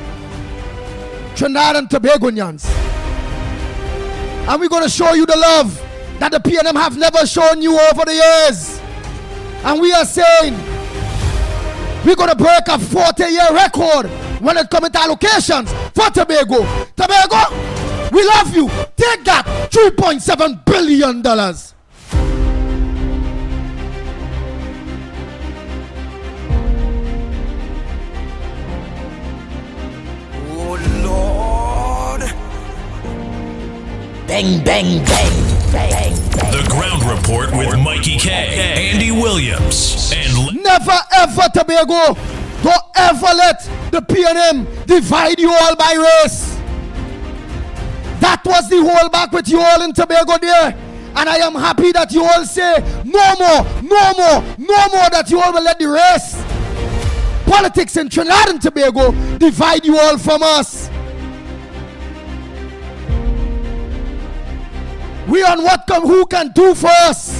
Trinidad and Tobagonians. And we're going to show you the love that the PNM have never shown you over the years. And we are saying we're going to break a 40-year record when it comes to allocations for Tobago. Tobago, we love you. Take that $3.7 billion. Bang, bang, bang, bang. The Ground Report with Mickie K, Andy Williams, and never ever, Tobago, don't ever let the PNM divide you all by race. That was the whole back with you all in Tobago there. And I am happy that you all say no more that you all will let the race politics in Trinidad and Tobago divide you all from us. We on what who can do for us,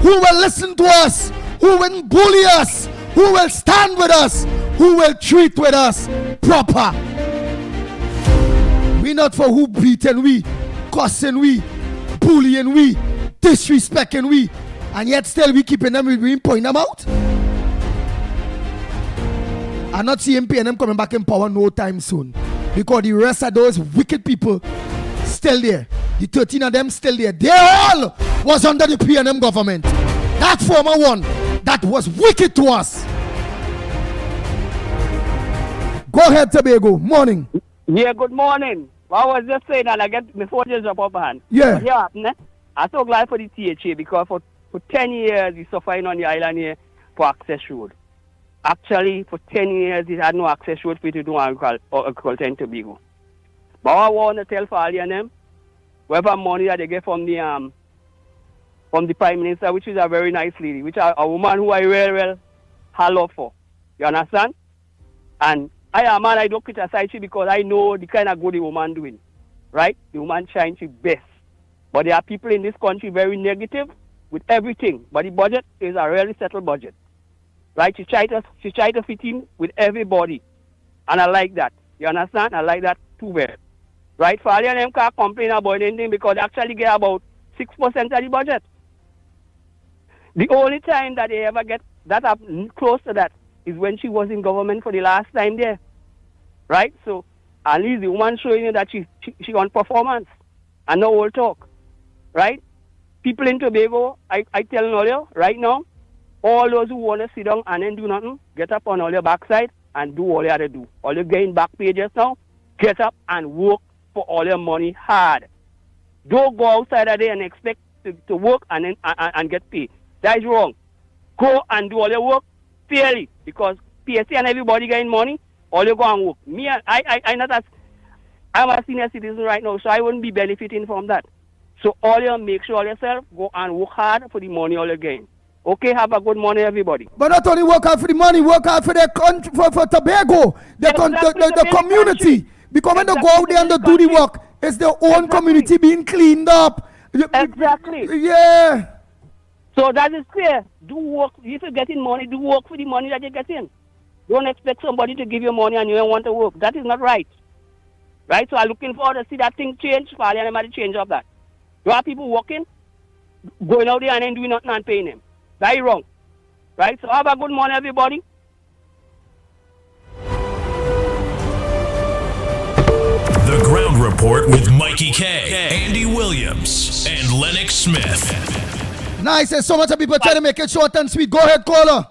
who will listen to us, who will bully us, who will stand with us, who will treat with us proper. We not for who beating we, cussing we, bullying we, disrespecting we, and yet still we keeping them, we pointing them out. I'm not seeing PNM coming back in power no time soon, because the rest of those wicked people still there. The 13 of them still there. They all was under the PNM government. That former one that was wicked to us. Go ahead, Tobago. Morning. Yeah, good morning. Well, I was just saying that I get before you jump up hand. Yeah. But here, I'm so glad for the THA because for 10 years we suffering on the island here for access road. Actually, for 10 years it had no access road for you to do agriculture in Tobago. But I want to tell for all of them, whatever money that they get from the Prime Minister, which is a very nice lady, which is a woman who I very well love for. You understand? And I don't criticize her because I know the kind of good the woman doing. Right? The woman trying her best. But there are people in this country very negative with everything. But the budget is a really settled budget. Right? She tried to fit in with everybody. And I like that. You understand? I like that too well. Right? For all of them can't complain about anything because they actually get about 6% of the budget. The only time that they ever get that up close to that is when she was in government for the last time there. Right? So at least the woman showing you that she on performance and no old talk. Right? People in Tobago, I tell you earlier, right now, all those who want to sit down and then do nothing, get up on all your backside and do all you have to do. All you getting back pages now, get up and work for all your money hard. Don't go outside of there and expect to work and get paid. That is wrong. Go and do all your work fairly because PSC and everybody getting money, all you go and work. Me, I'm a senior citizen right now, so I wouldn't be benefiting from that. So all you make sure yourself go and work hard for the money all you gain. Okay, have a good morning, everybody. But not only work hard for the money, work hard for the country, for Tobago, the community. Because when they go out there and they do the work, it's their own community being cleaned up Exactly. Yeah. So that is clear. Do work. If you're getting money, do work for the money that you're getting. Don't expect somebody to give you money and you don't want to work. That is not right. Right? So I'm looking forward to see that thing change, Parliament and change of that. You have people working, going out there and then doing nothing and paying them. Very wrong. Right? So have a good morning, everybody. The Ground Report with Mikey K, Andy Williams, and Lennox Smith. Nice. There's so much of people trying to make it short and sweet. Go ahead, caller.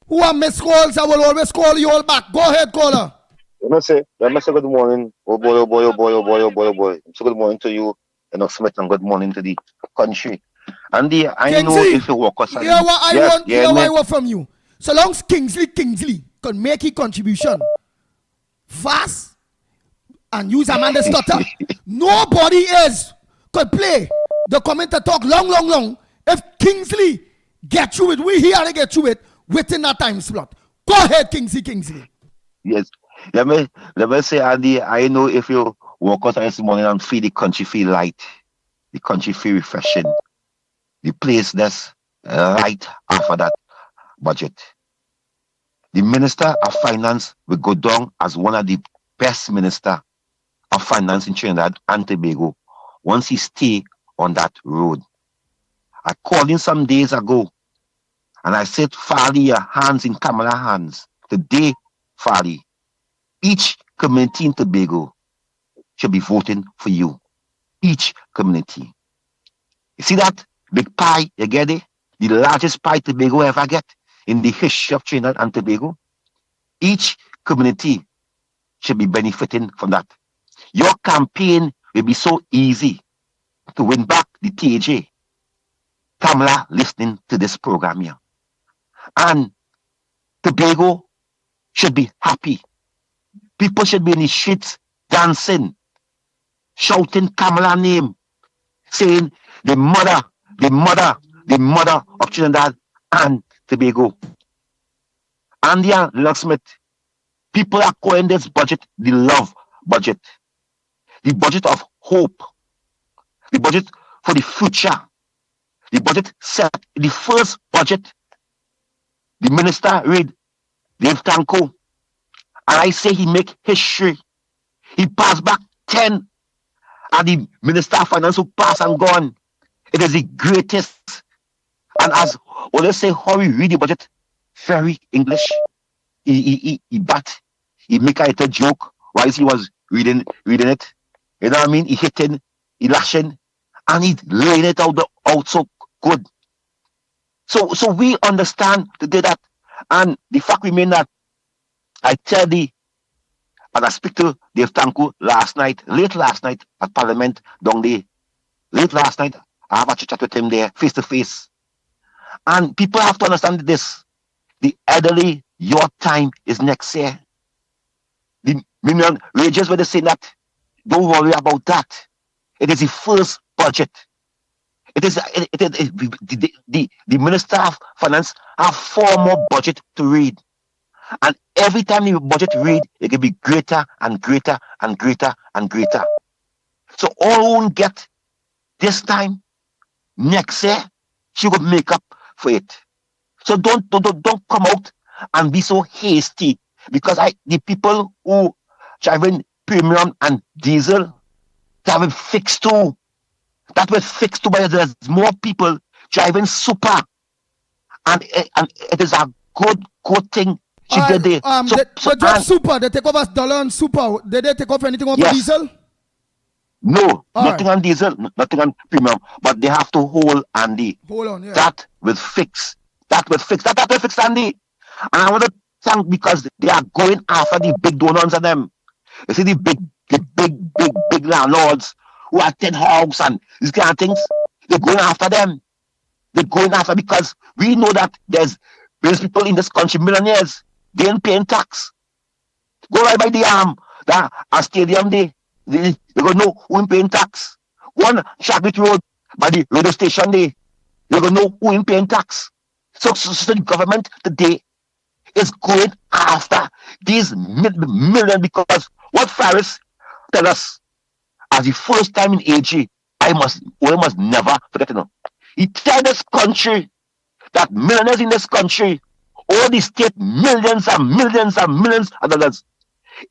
Who are missed calls? I will always call you all back. Go ahead, caller. Let me say good morning. Oh boy, oh boy, oh boy, oh boy, oh boy, oh boy. So good morning to you, Lennox Smith, and good morning to the country. Andy, I know if you walk outside. Hear what I want from you. So long as Kingsley can make his contribution fast and use Amanda Stutter, nobody else could play the commentator talk long. If Kingsley get through it, we here to get through it within that time slot. Go ahead, Kingsley. Yes. Let me say, Andy, I know if you walk out this morning and feel the country feel light, the country feel refreshing, the place that's right after that budget. The Minister of Finance will go down as one of the best Minister of Finance in Trinidad and Tobago once he stay on that road. I called him some days ago and I said, Farley, your hands in Kamala hands. Today, Farley, each community in Tobago should be voting for you. Each community. You see that big pie you get it? The largest pie Tobago ever get in the history of Trinidad and Tobago. Each community should be benefiting from that. Your campaign will be so easy to win back the TAJ. Kamala listening to this program here. And Tobago should be happy. People should be in the streets dancing, shouting Kamala name, saying the mother of Trinidad and Tobago. Andy Lennox Smith, people are calling this budget the love budget, the budget of hope, the budget for the future, the budget set, the first budget. The minister read Dave Tanko, and I say he make history. He passed back 10, and the Minister of Finance who passed and gone. It is the greatest. And as let's say how we read the budget, very English. He make a little joke while he was reading it. You know what I mean? He hitting, he lashing, and he laying it out so good. So we understand to do that. And the fact remains that I tell thee, and I speak to Dave Tanku late last night at Parliament, down there. Late last night, I have a chat with him there, face to face. And people have to understand this. The elderly, your time is next year. The minimum wages were saying that. Don't worry about that. It is the first budget. It is the Minister of Finance have 4 more budget to read. And every time the budget read, it can be greater and greater and greater and greater. So all won't get this time, next year, she will make up for it. So don't come out and be so hasty, because the people who driving premium and diesel, they have it fixed too. That was fixed too, but there's more people driving super, and it is a good thing she did there. They drive super. They take off $1 on super. Did they take off anything on diesel? No, nothing on diesel, nothing on premium. But they have to hold Andy. Hold on, yeah. That will fix. That will fix, Andy. And I want to thank, because they are going after the big donors and them. You see the big landlords who are 10 hogs and these kind of things. They're going after them. They're going after, because we know that there's people in this country, millionaires, they ain't paying tax. Go right by the stadium there. They gonna know who ain't paying tax. One Shagbit Road by the radio station there. They gonna know who ain't paying tax. So the government today is going after these million, because what Farris tell us as the first time in AG we must never forget, He tell this country that millionaires in this country, all the state millions and millions and millions of dollars.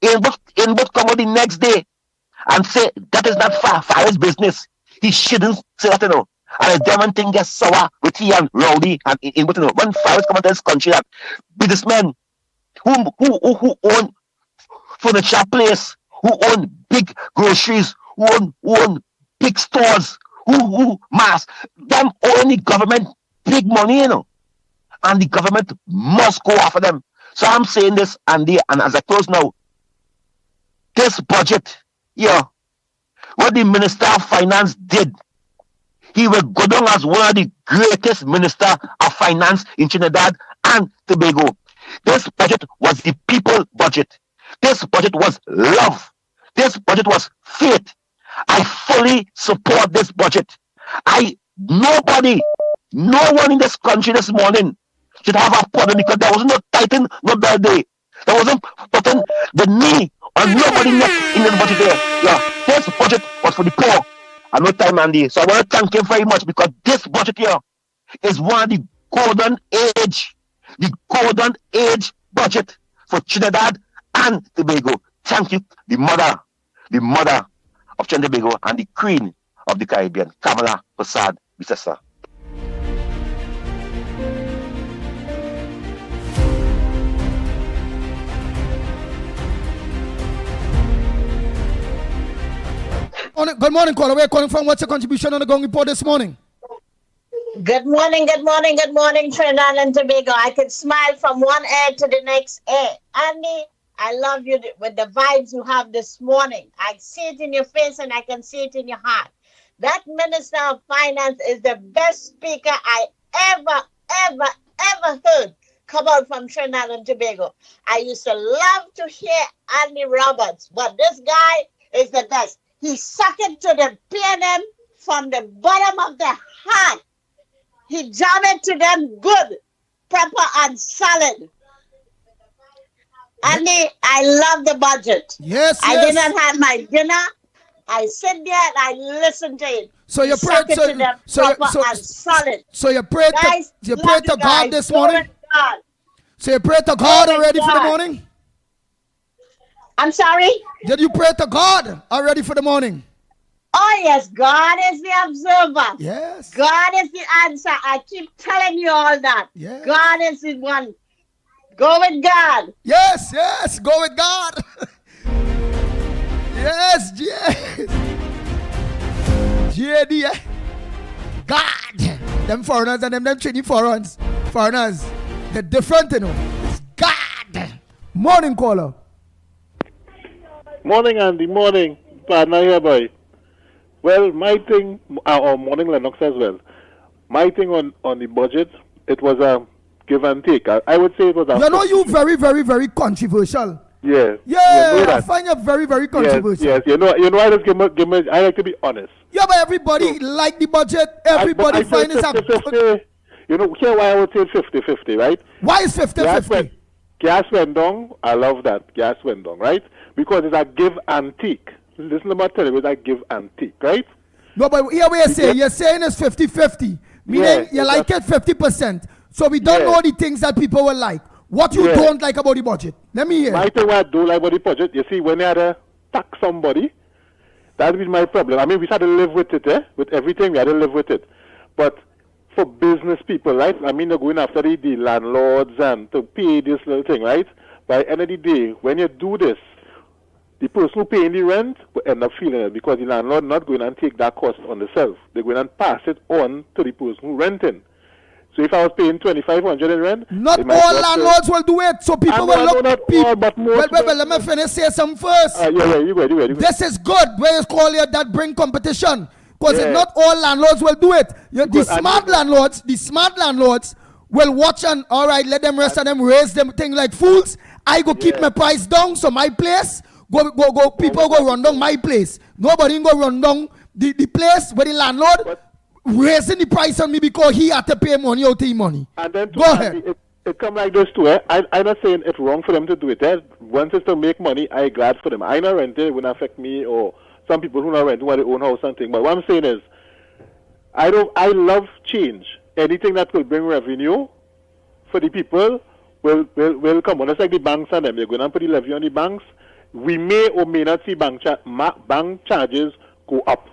In both come out the next day and say that is not Farah's business. He shouldn't say that, And the German thing gets sour with he and Rowdy and in both, when Farah's come out of this country, that businessmen who own furniture place, who own big groceries, who own big stores, who mass, them own the government big money, And the government must go after them. So I'm saying this, and as I close now, this budget, what the Minister of Finance did, he will go down as one of the greatest Minister of Finance in Trinidad and Tobago. This budget was the people budget. This budget was love. This budget was faith. I fully support this budget. No one in this country this morning should have a problem because there was no titan, no birthday. There wasn't putting the knee on nobody neck in this budget there. This budget was for the poor. And no time, Andy. So I want to thank him very much because this budget here is one of the golden age budget for Trinidad and Tobago. Thank you, the mother of Trinidad and Tobago and the queen of the Caribbean, Kamala Prasad Bisesa. Good morning, caller. Where are you calling from? What's your contribution on the Gong Report this morning? Good morning, Trinidad and Tobago. I can smile from one air to the next air. Andy, I love you with the vibes you have this morning. I see it in your face and I can see it in your heart. That Minister of Finance is the best speaker I ever heard come out from Trinidad and Tobago. I used to love to hear Andy Roberts, but this guy is the best. He sucked it to the PNM from the bottom of the heart. He jammed it to them good, proper and solid. Andy, I love the budget. Yes. I did not have my dinner. I sit there and I listen to it. So you prayed to them proper and solid. So you prayed to God this morning? God. So you prayed to God already for the morning? I'm sorry? Did you pray to God already for the morning? Oh, yes. God is the observer. Yes. God is the answer. I keep telling you all that. Yes. God is the one. Go with God. Yes. Go with God. yes. JD. God. Them foreigners and them Trini foreigners. They're different, It's God. Morning, caller. Morning, Andy. Morning. Partner here, boy. Well, my thing, or morning Lennox as well. My thing on the budget, it was a give and take. I would say it was a... You very, very, very controversial. Yeah. Yeah, I find you very, very controversial. Yes. I just give me, I like to be honest. Yeah, but everybody like the budget. Everybody find it's a... 50-50. Here why I would say 50-50, right? Why is 50-50? Gas went down. I love that. Gas went down, right? Because it's a give and take. Listen to my telling you, it's a give and take, right? No, but here we are saying, you're saying it's 50-50. Meaning you like it 50%. So we don't know the things that people will like. What you don't like about the budget? Let me hear. My thing what I don't like about the budget, you see, when you had to tax somebody, that is my problem. I mean, we had to live with it, With everything, we had to live with it. But for business people, right? I mean, they're going after the landlords and to pay this little thing, right? By the end of the day, when you do this, the person who paying the rent will end up feeling it because the landlord not going and take that cost on themselves. They're going and pass it on to the person who renting. So if I was paying $2,500 in rent, not all landlords will do it. So people will look. Not all, but most. Well, let me finish say something first. You go. This is good. Where you call it that bring competition because not all landlords will do it. The smart landlords will watch and all right, let them rest and them raise them thing like fools. I go keep my price down, so my place. Go! People go run down my place. Nobody go run down the place where the landlord raising the price on me because he had to pay money out of money. And then go ahead. It come like this too. I'm not saying it's wrong for them to do it. Once it's to make money, I'm glad for them. I not rent it, it wouldn't affect me or some people who not renting want their own house and thing. But what I'm saying is, I love change. Anything that will bring revenue for the people will come on. It's like the banks and them. They're going to put the levy on the banks. We may or may not see bank charges go up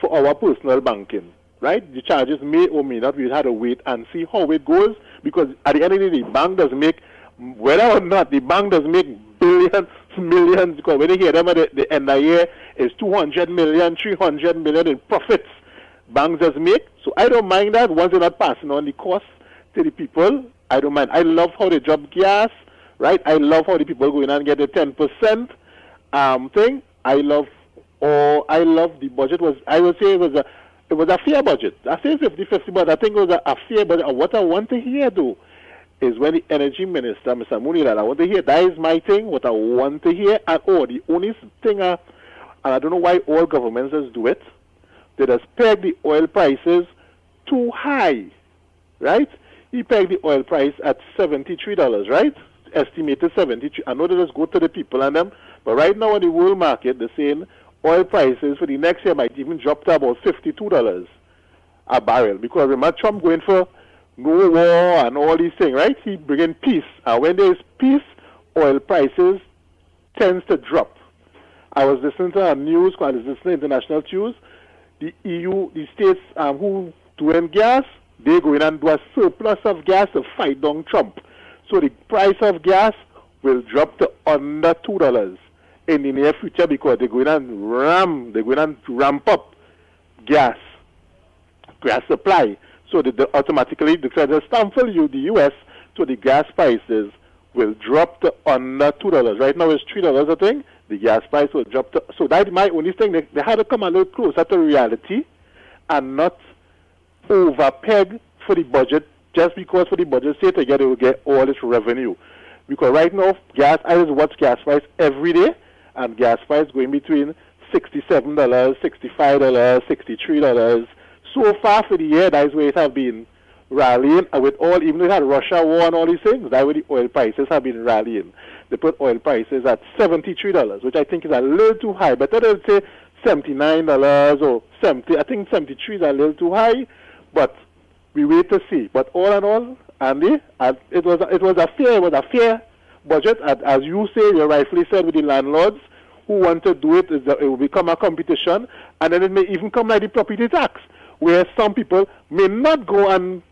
for our personal banking, right? The charges may or may not. We had to wait and see how it goes, because at the end of the day, the bank does make, whether or not, the bank does make billions, millions, because when you hear them at the end of the year, it's 200 million, 300 million in profits banks does make. So I don't mind that once they're not passing on the cost to the people. I don't mind. I love how they drop gas, right? I love how the people go in and get the 10% thing. I love the budget was, I would say it was a fair budget. I say 50-50, but I think it was a fair budget. And what I want to hear though is when the energy minister, Mr. Mooney, I want to hear, that is my thing, what I want to hear. And the only thing, and I don't know why all governments just do it, they just peg the oil prices too high, right? He pegged the oil price at $73, right? Estimated 73. I know they just go to the people and them, but right now in the world market, they're saying oil prices for the next year might even drop to about $52 a barrel, because remember Trump going for no war and all these things, right? He bringing peace, and when there is peace, oil prices tends to drop. I was listening to news, I was listening to international news. The EU, the states who doing gas, they go in and do a surplus of gas to fight down Trump. So the price of gas will drop to under $2 in the near future, because they're going and ramp up gas supply. So they automatically the stamp for you, the US, so the gas prices will drop to under $2. Right now it's $3, I think. The gas price will drop to, so that's my only thing. They had to come a little closer to reality and not overpeg for the budget, just because for the budget say together they will get all this revenue. Because right now, I just watch gas price every day, and gas price going between $67, $65, $63. So far for the year, that's where it has been rallying. And with all, even though it had Russia war and all these things, that's where the oil prices have been rallying. They put oil prices at $73, which I think is a little too high. But I would say $79 or 70. I think 73 is a little too high, but we wait to see. But all in all, Andy, it was a fair budget. As you say, you rightfully said, with the landlords who want to do it, it will become a competition, and then it may even come like the property tax, where some people may not go and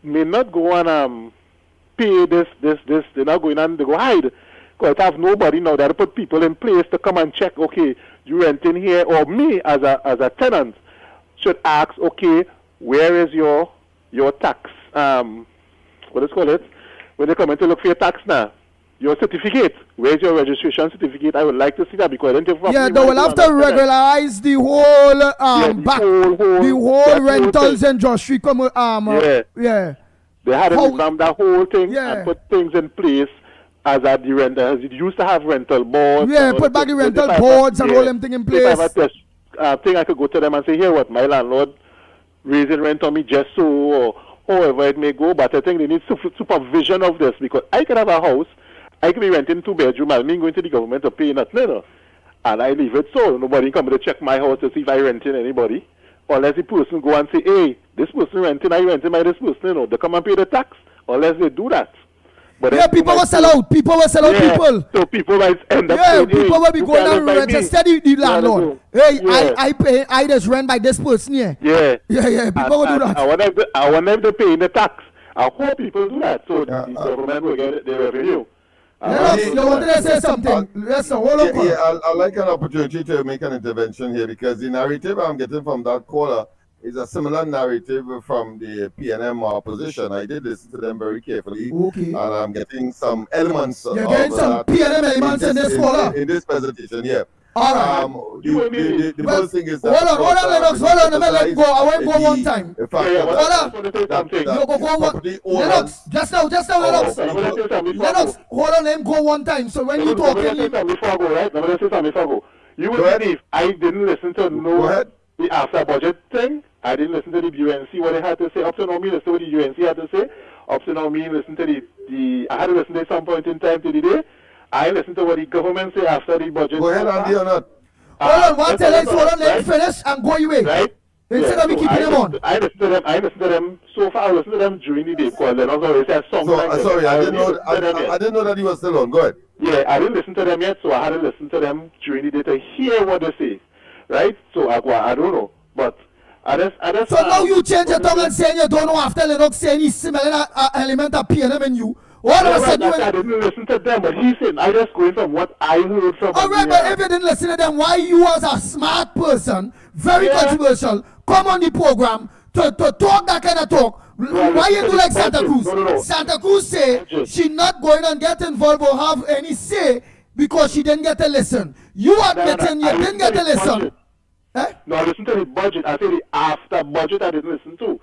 pay this. They're not going and they go hide. Because I have nobody now that put people in place to come and check, okay, you renting here, or me as a tenant should ask, okay, where is your tax, what is it called? When they come in to look for your tax now, your certificate, where's your registration certificate? I would like to see that, because I don't think they will have to regularize the whole rentals industry. They had to revamp that whole thing and put things in place. As it used to have rental boards. Yeah, put back the rental boards and all them thing in place. If I have a test thing, I could go to them and say, here, what, my landlord raising rent on me just so, or however it may go. But I think they need supervision of this, because I could have a house, I could be renting 2-bedroom, and me going to the government to pay nothing, and I leave it so. Nobody come to check my house to see if I renting anybody. Unless the person go and say, hey, this person renting, I renting by this person, they come and pay the tax. Unless they do that. But people will sell out. People. So people might end up saying, people will be going and rent instead the landlord. Hey, I just rent by this person here. Yeah. People will do that. I want them to pay the tax. I hope people do that, so the government will get their revenue. You wanted to say something? Listen, hold on. I'd like an opportunity to make an intervention here, because the narrative I'm getting from that caller is a similar narrative from the PNM opposition. I did listen to them very carefully, and I'm getting some elements. You're getting some PNM elements in this caller? In this presentation, yeah. All right. The first thing is that... Hold on, Lennox. Let me go. I won't go one time. Lennox, just now, Lennox. Lennox, hold on, let him go one time. So when you talk... You will believe I didn't listen to the after budget thing. I didn't listen to the UNC, what they had to say. Up to now, me listen to what the UNC had to say. Up to now, me listen to I had to listen to some point in time to the day. I listened to what the government say after the budget. Go ahead, Andy, or not? Hold on, one tell us, hold on, let him finish and go away. Right? Instead of me keeping him on. I listen to them so far. I listen to them during the day because Lennox always has songs like this. Sorry, I didn't know that he was still on. Go ahead. Yeah, I didn't listen to them yet, so I had to listen to them during the day to hear what they say. Right? So I don't know. But I just So now you change your tongue and saying you don't know after Lennox saying he's smelling an element of PNM in you. All of a sudden I didn't listen to them, but he's saying I just going from what I heard from. All right, but if you didn't listen to them, why you as a smart person, very controversial, come on the program to talk that kind of talk? Why you do like Santa Cruz? No. Santa Cruz say she not going and get involved or have any say because she didn't get to listen. You admitting you didn't get to listen. No, I listened to the budget. I said the after budget I didn't listen to.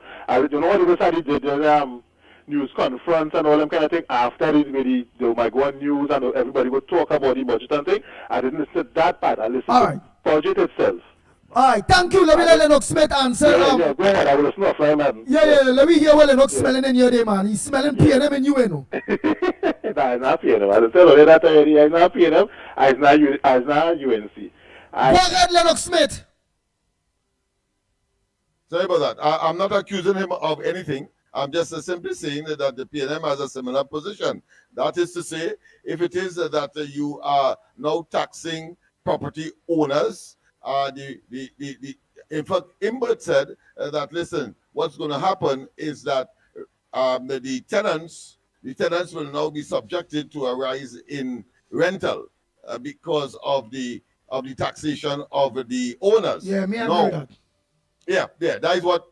You know what it was? I did the news conference and all them kind of thing. After it, maybe they might go on news and everybody would talk about the budget and thing. I didn't listen to that part. I listened to the budget itself. All right, thank you. Let me let Lennox Smith answer. Yeah, go ahead. I will listen to right, man. Yeah. Let me hear what Lennox smelling in your day, man. He's smelling PNM in you, know. Nah, it's not PNM. I tell you that already. It's not PNM. It's not UNC. Go ahead, Lennox Smith. Sorry about that. I'm not accusing him of anything. I'm just simply saying that the PNM has a similar position. That is to say, if it is that you are now taxing property owners, in fact, Imbert said that, listen, what's going to happen is that the tenants will now be subjected to a rise in rental because of the taxation of the owners. Yeah, me agree with that. Yeah, that is what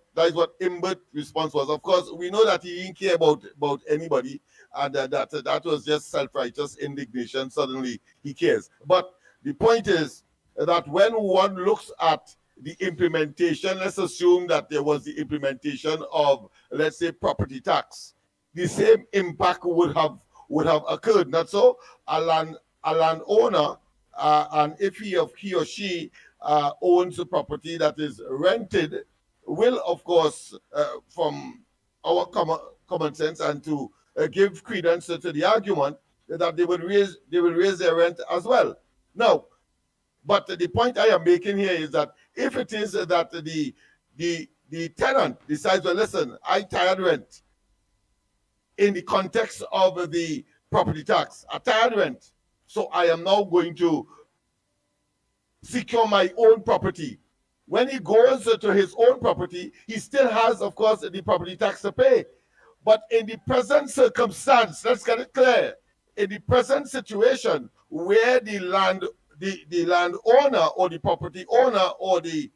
Imbert's response was. Of course, we know that he didn't care about anybody, and that was just self-righteous indignation. Suddenly he cares. But the point is that when one looks at the implementation, let's assume that there was the implementation of, let's say, property tax, the same impact would have occurred. Not so? A landowner, and if he or she owns a property that is rented, will, of course, from our common sense and to give credence to the argument that they will raise their rent as well. Now, but the point I am making here is that if it is that the tenant decides, well, listen, I tired rent in the context of the property tax, I tired rent, so I am now going to secure my own property. When he goes to his own property, he still has, of course, the property tax to pay. But in the present circumstance, let's get it clear, in the present situation where the landowner or the property owner or the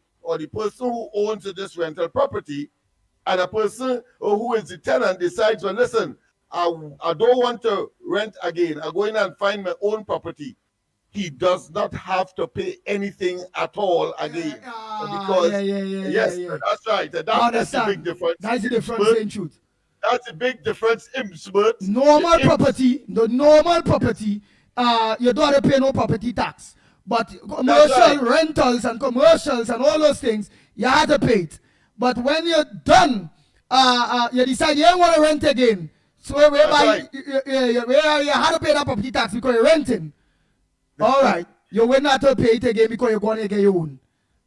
person who owns this rental property and a person who is the tenant decides, well, listen, I don't want to rent again. I'm going and find my own property. He does not have to pay anything at all again. Because, yes, that's right. That's the big difference. That's the difference in truth. That's a big difference in Smith. Normal property, you don't have to pay no property tax. But commercial rentals and commercials and all those things, you have to pay it. But when you're done, you decide you don't want to rent again. So whereby you have to pay that property tax because you're renting. All right, you will not have to pay it again because you're going to get your own.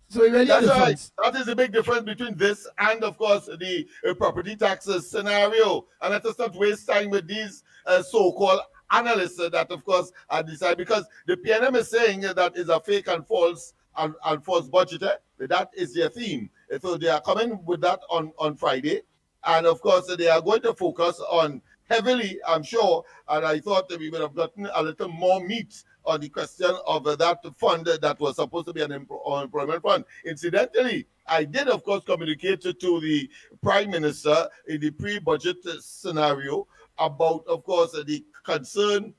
So it really that's difference. Right. That is the big difference between this and, of course, the property taxes scenario. And let us not waste time with these so-called analysts that, of course, decide, because the PNM is saying that is a fake and false budget. That is their theme. So they are coming with that on Friday. And, of course, they are going to focus on heavily, I'm sure, and I thought that we would have gotten a little more meat on the question of that fund that was supposed to be an unemployment fund. Incidentally, I did, of course, communicate to the Prime Minister in the pre-budget scenario about, of course, the concern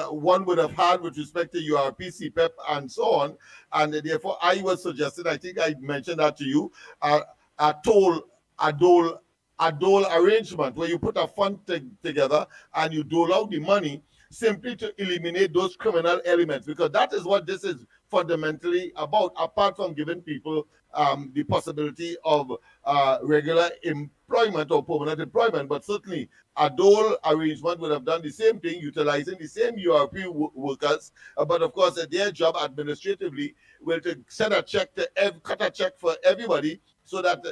one would have had with respect to URP, CPEP, and so on. And therefore, I was suggesting, I think I mentioned that to you, a dole arrangement where you put a fund together and you dole out the money simply to eliminate those criminal elements, because that is what this is fundamentally about, apart from giving people the possibility of regular employment or permanent employment, but certainly a dole arrangement would have done the same thing, utilizing the same URP workers, but of course their job administratively will to send a check to cut a check for everybody so that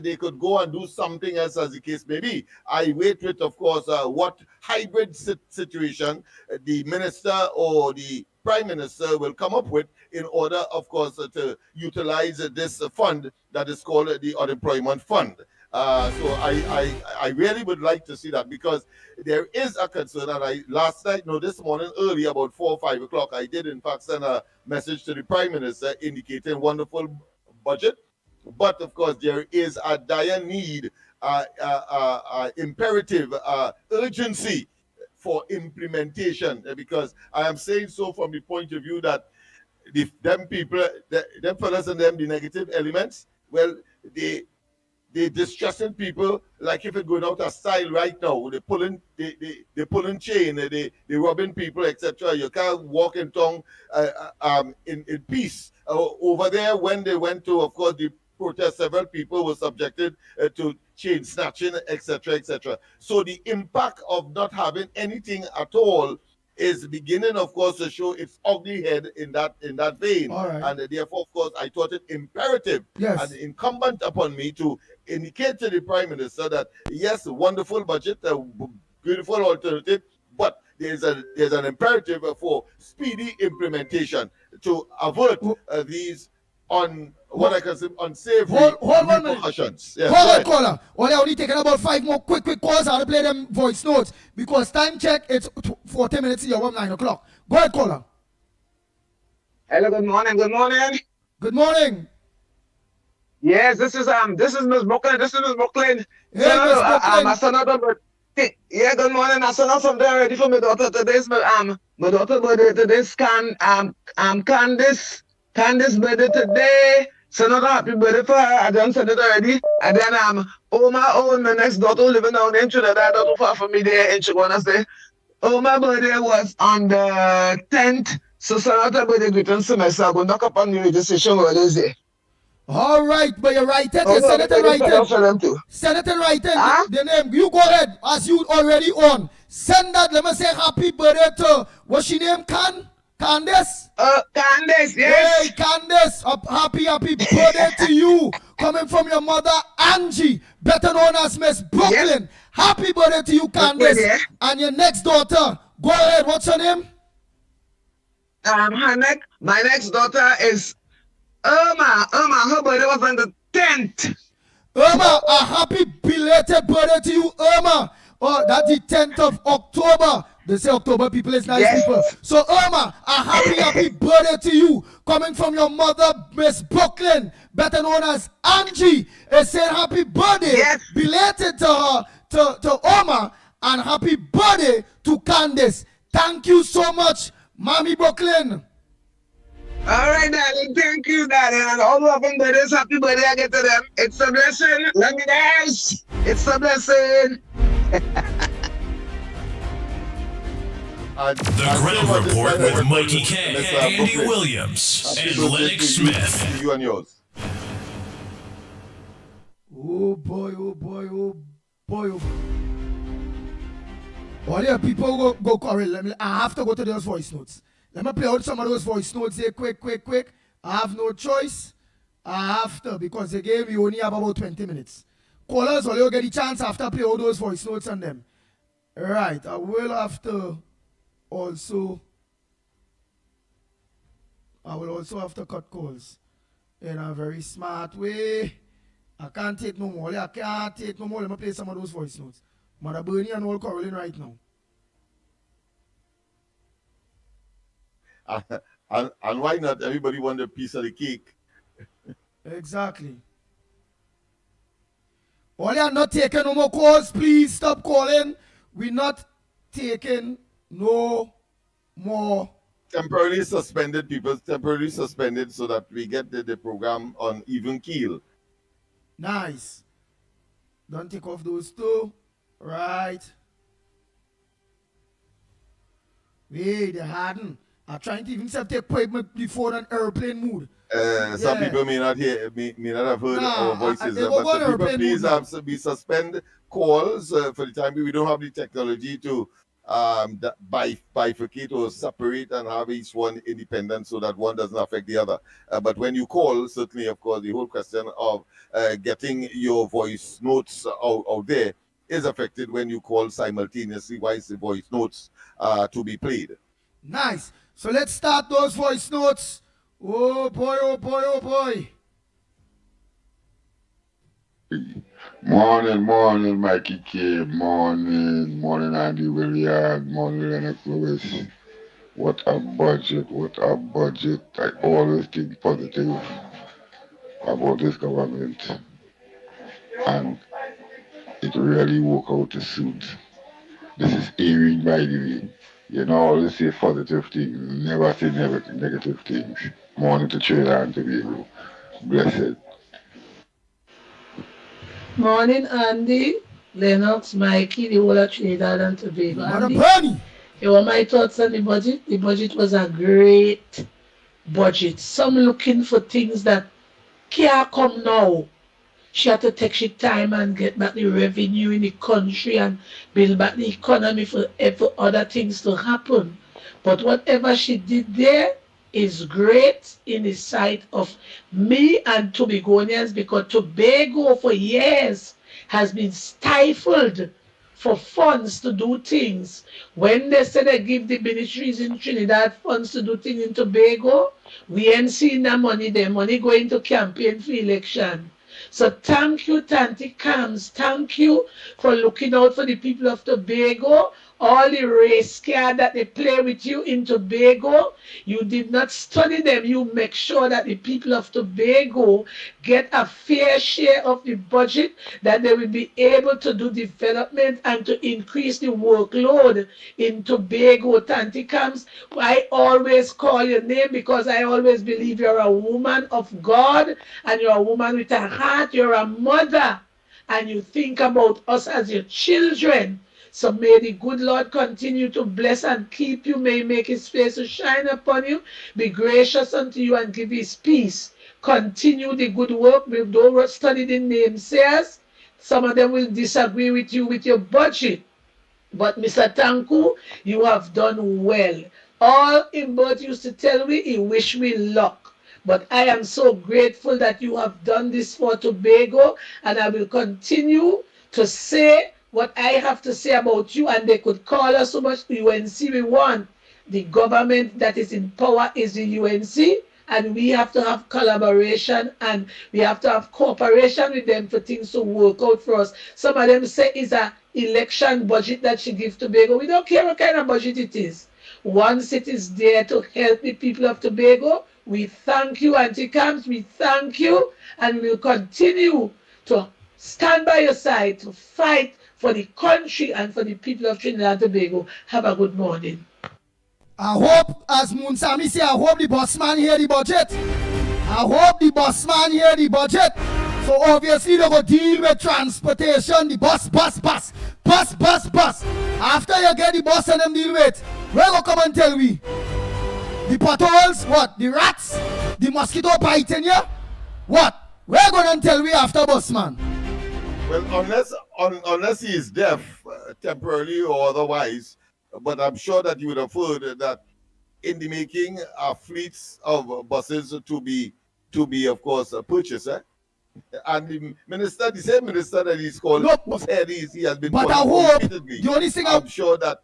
they could go and do something else as the case may be. I wait with, of course, what hybrid situation the minister or the prime minister will come up with in order, of course, to utilize this fund that is called the unemployment fund. So I really would like to see that, because there is a concern, and this morning early about 4 or 5 o'clock, I did in fact send a message to the prime minister indicating wonderful budget, but of course there is a dire need, imperative, urgency for implementation, because I am saying so from the point of view that them fellas and them, the negative elements, well, they distressing people like if it's going out of style right now. They pulling chain, they robbing people, etc. You can't walk in town in peace. Over there, when they went to, of course, the protest, several people were subjected to chain snatching, etc., etc. So the impact of not having anything at all is beginning, of course, to show its ugly head in that vein. Right. And therefore, of course, I thought it imperative and incumbent upon me to indicate to the Prime Minister that, yes, wonderful budget, a beautiful alternative, but there's an imperative for speedy implementation to avert these what I consider unsafe repercussions. Yes, hold on, caller. Only only taking about 5 more quick calls. I'll play them voice notes because time check, it's 40 minutes here, 9 o'clock. Go ahead, caller. Hello, good morning. Good morning. Yes, this is Miss Brooklyn. Hey, Miss Brooklyn. Yeah, good morning. I sent out something ready for my daughter today. My daughter birthday today. Candice birthday today. Send out a happy birthday for her. I done sent it already. And then my next daughter living down in Trinidad, not too far from me there in Chihuahua. My birthday was on the 10th. So send out a birthday greeting semester. I'm going to knock up on the registration Wednesday. All right, but you're right. Send it in writing. Send it in writing. The name. You go ahead, as you already on. Send that. Let me say happy birthday to, what's she name? Candice? Candice, yes. Hey, Candice. Happy birthday to you. Coming from your mother, Angie, better known as Miss Brooklyn. Yes. Happy birthday to you, Candice. Yeah. And your next daughter. Go ahead. What's her name? My next daughter is Irma, her birthday was on the 10th. Irma, a happy belated birthday to you, Irma. Oh, that's the 10th of October. They say October people is nice people. So Irma, a happy birthday to you. Coming from your mother, Miss Brooklyn, better known as Angie, is saying happy birthday. Belated to her, to Irma, and happy birthday to Candice. Thank you so much, Mommy Brooklyn. All right, darling. Thank you, darling. And all who have birthdays, happy birthday I get to them. It's a blessing. Love you guys. It's a blessing. The Ground Report with Mikey K, Andy Williams, and Lennox Smith. You and yours. Oh boy, oh boy, oh boy, oh boy. All your people go Corey. I have to go to those voice notes. Let me play out some of those voice notes here quick. I have no choice. I have to, because again, we only have about 20 minutes. Callers, will you get the chance after I play all those voice notes on them? Right, I will also have to cut calls in a very smart way. I can't take no more. Let me play some of those voice notes. Mother Bernie and all Caroline right now. And why not? Everybody want a piece of the cake. Exactly. All you are not taking no more calls. Please stop calling. We're not taking no more. Temporarily suspended people, temporarily suspended so that we get the program on even keel. Nice. Don't take off those two. Right. Wait, they hadn't. I'm trying to even take my phone on airplane mode. Some Yeah. people may not not have heard Nah, our voices, they go but on the people airplane please mode be suspend calls for the time being. We don't have the technology to bifurcate or separate and have each one independent so that one doesn't affect the other. But when you call, certainly, of course, the whole question of getting your voice notes out there is affected when you call simultaneously. Why is the voice notes to be played? Nice. So let's start those voice notes. Oh boy, oh boy, oh boy. Morning, Mikey K. Morning, Andy Williams. Morning, Lennox Lewis. What a budget. I always think positive about this government. And it really worked out to suit. This is airing, by the way. You know, always say positive things, never say negative things. Morning to Trinidad and Tobago. Blessed. Morning, Andy, Lennox, Mikey, the whole of Trinidad and Tobago. Madam Andy, Bernie. you want my thoughts on the budget? The budget was a great budget. Some looking for things that can't come now. She had to take she time and get back the revenue in the country and build back the economy for other things to happen. But whatever she did there is great in the sight of me and Tobagonians, because Tobago for years has been stifled for funds to do things. When they say they give the ministries in Trinidad funds to do things in Tobago, we ain't seen that money. The money going to campaign for election. So thank you, Tanti Cams. Thank you for looking out for the people of Tobago. All the race card that they play with you in Tobago, you did not study them. You make sure that the people of Tobago get a fair share of the budget, that they will be able to do development and to increase the workload in Tobago. Tanti Cams, I always call your name because I always believe you're a woman of God and you're a woman with a heart. You're a mother and you think about us as your children. So may the good Lord continue to bless and keep you. May he make his face to shine upon you, be gracious unto you, and give his peace. Continue the good work. We don't study the namesayers. Some of them will disagree with you with your budget. But Mr. Tanku, you have done well. All Imbert used to tell me, he wish me luck. But I am so grateful that you have done this for Tobago, and I will continue to say what I have to say about you, and they could call us so much UNC we want. The government that is in power is the UNC, and we have to have collaboration and we have to have cooperation with them for things to work out for us. Some of them say it's an election budget that she gives Tobago. We don't care what kind of budget it is. Once it is there to help the people of Tobago, we thank you, Auntie Camps, we thank you, and we'll continue to stand by your side to fight for the country and for the people of Trinidad and Tobago. Have a good morning. I hope, as Munsami say, I hope the boss man hear the budget. I hope the boss man hear the budget. So obviously they go deal with transportation, the bus. After you get the bus and them deal with, where go come and tell me? The potholes, what? The rats? The mosquito biting you? What? Where go and tell me after bus man? Well, unless he is deaf temporarily or otherwise, but I'm sure that you would have heard that in the making are fleets of buses to be of course purchased. And the same minister that he's called, whose head he has been. But I hope repeatedly. the only thing I'm sure that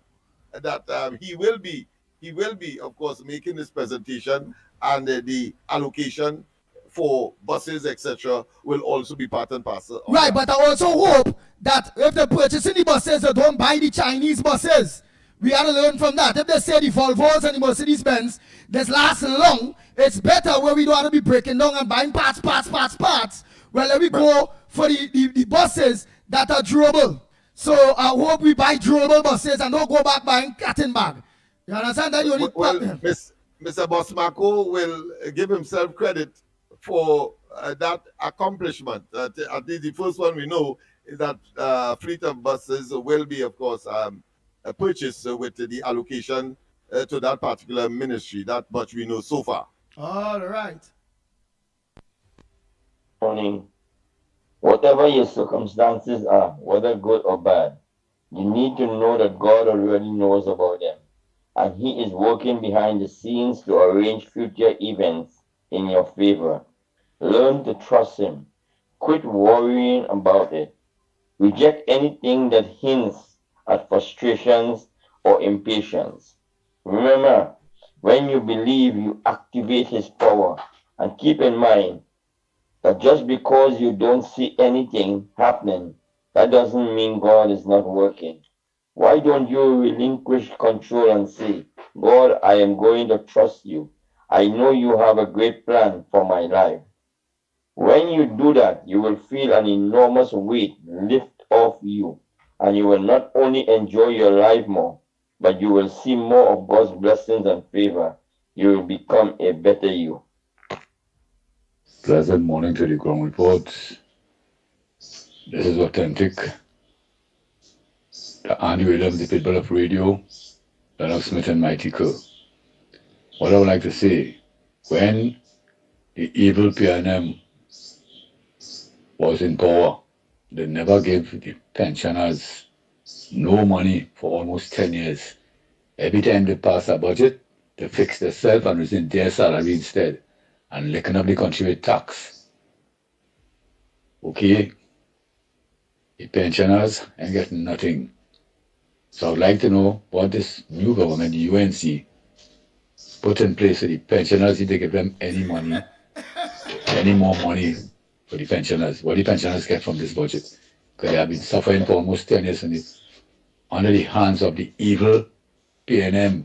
he will be of course making this presentation, and the allocation for buses, etc., will also be part and parcel. Right, but I also hope that if they're purchasing the buses, they don't buy the Chinese buses. We have to learn from that. If they say the Volvos and the Mercedes-Benz, this lasts long, it's better where we don't have to be breaking down and buying parts. Well, let me go for the buses that are durable. So I hope we buy durable buses and don't go back buying cotton bag. You understand that? Mr. Bosmako will give himself credit for that accomplishment. At least the first one we know is that fleet of buses will be, of course, purchased with the allocation to that particular ministry. That much we know so far. All right. morning. Whatever your circumstances are, whether good or bad, you need to know that God already knows about them. And He is working behind the scenes to arrange future events in your favor. Learn to trust Him. Quit worrying about it. Reject anything that hints at frustrations or impatience. Remember, when you believe, you activate His power. And keep in mind that just because you don't see anything happening, that doesn't mean God is not working. Why don't you relinquish control and say, God, I am going to trust you. I know you have a great plan for my life. When you do that, you will feel an enormous weight lift off you, and you will not only enjoy your life more, but you will see more of God's blessings and favor. You will become a better you. Pleasant morning to the ground report. This is authentic. The Andy Williams, the Pitbull of radio, Lennox Smith and Mickie Kerr. What I would like to say, when the evil PNM was in power, they never gave the pensioners no money for almost 10 years. Every time they pass a budget, they fix themselves and resume their salary instead, and licking up the country with tax. Okay? The pensioners ain't getting nothing. So I'd like to know what this new government, the UNC, put in place for the pensioners. If they give them any money, any more money for the pensioners. What the pensioners get from this budget? Because they have been suffering for almost 10 years under the hands of the evil PNM,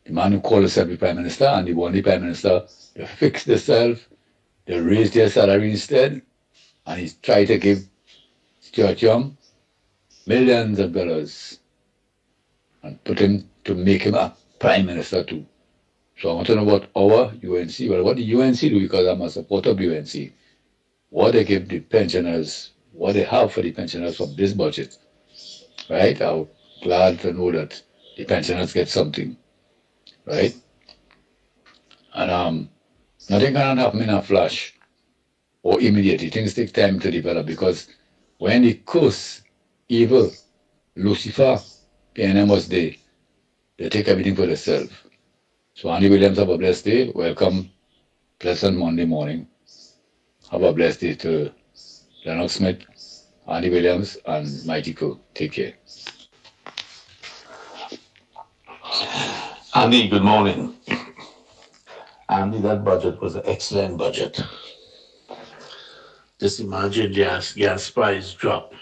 the man who called himself the Prime Minister and the one the Prime Minister. They fix themselves, they raise their salary instead, and he's trying to give Stuart Young millions of dollars and put him to make him a Prime Minister too. So I want to know what our UNC, well, what the UNC do, because I'm a supporter of UNC, what they give the pensioners, what they have for the pensioners from this budget. Right? I'm glad to know that the pensioners get something. Right? And nothing can happen in a flash or immediately. Things take time to develop, because when the curse, evil, Lucifer, PNM was there, they take everything for themselves. So Andy Williams, have a blessed day. Welcome. Pleasant Monday morning. Have a blessed day to Lennox Smith, Andy Williams, and Mickie Kerr. Take care. Andy, good morning. Andy, that budget was an excellent budget. Just imagine gas price drop.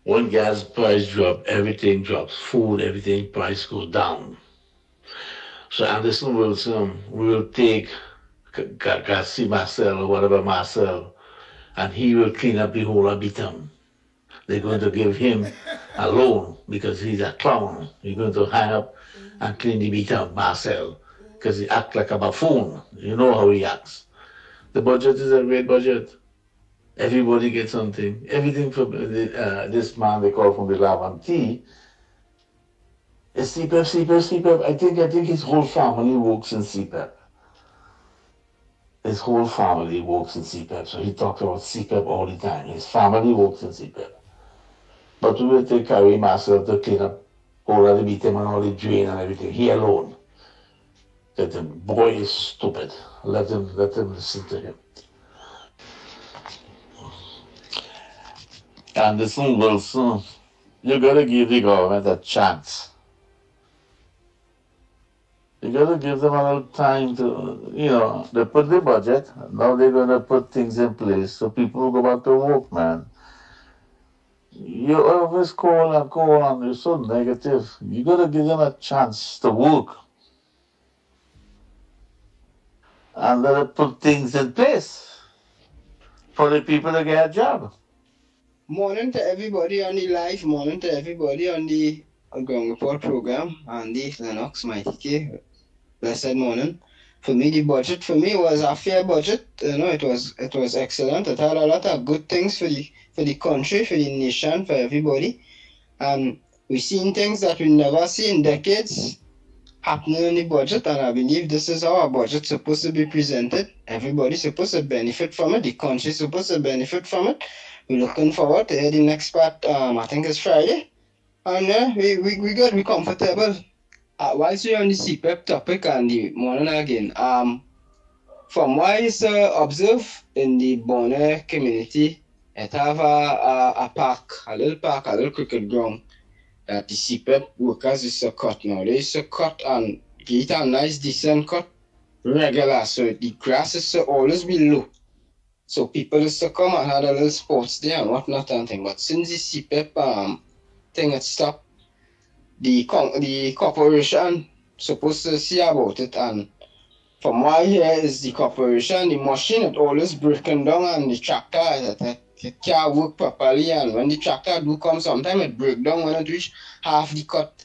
When gas price drop, everything drops. Food, everything price goes down. So Anderson will take Gassi Marcel or whatever Marcel, and he will clean up the whole of Bitam. They're going to give him a loan because he's a clown. You're going to hang up and clean the Bitam, Marcel, because he acts like a buffoon. You know how he acts. The budget is a great budget. Everybody gets something. Everything from this man they call from the Lavantee is CPAP. I think his whole family works in CPAP. His whole family works in CPAP. So he talks about CPAP all the time. His family works in CPAP. But we will take Carrie Marcel to clean up all of the beating and all the drain and everything. He alone. That the boy is stupid. Let him listen to him. Anderson Wilson, you gotta give the government a chance. You gotta give them a little time to, they put the budget, now they're gonna put things in place so people will go back to work, man. You always call and you're so negative. You gotta give them a chance to work. And let them put things in place for the people to get a job. Morning to everybody on the live, morning to everybody on the Ground Report program, Andy, Lennox, Mickie. Blessed morning. For me, the budget was a fair budget. It was excellent. It had a lot of good things for the country, for the nation, for everybody. And we've seen things that we never see in decades. happening in the budget, and I believe this is how our budget's supposed to be presented. Everybody's supposed to benefit from it. The country's supposed to benefit from it. We're looking forward to hear the next part. I think it's Friday. And we good, we comfortable. Whilst we're on the CPEP topic and the morning again, from what I observe in the Bonner community, it have a park, a little cricket ground that the CPEP workers is a cut now. They is a cut and get a nice decent cut regular. So the grass is always be low. So people used to come and had a little sports there and whatnot and thing. But since the CPEP thing had stopped, the corporation supposed to see about it, and from what I hear is the corporation, the machine is always breaking down and the tractor it can't work properly, and when the tractor do come sometime it break down when it reach half the cut,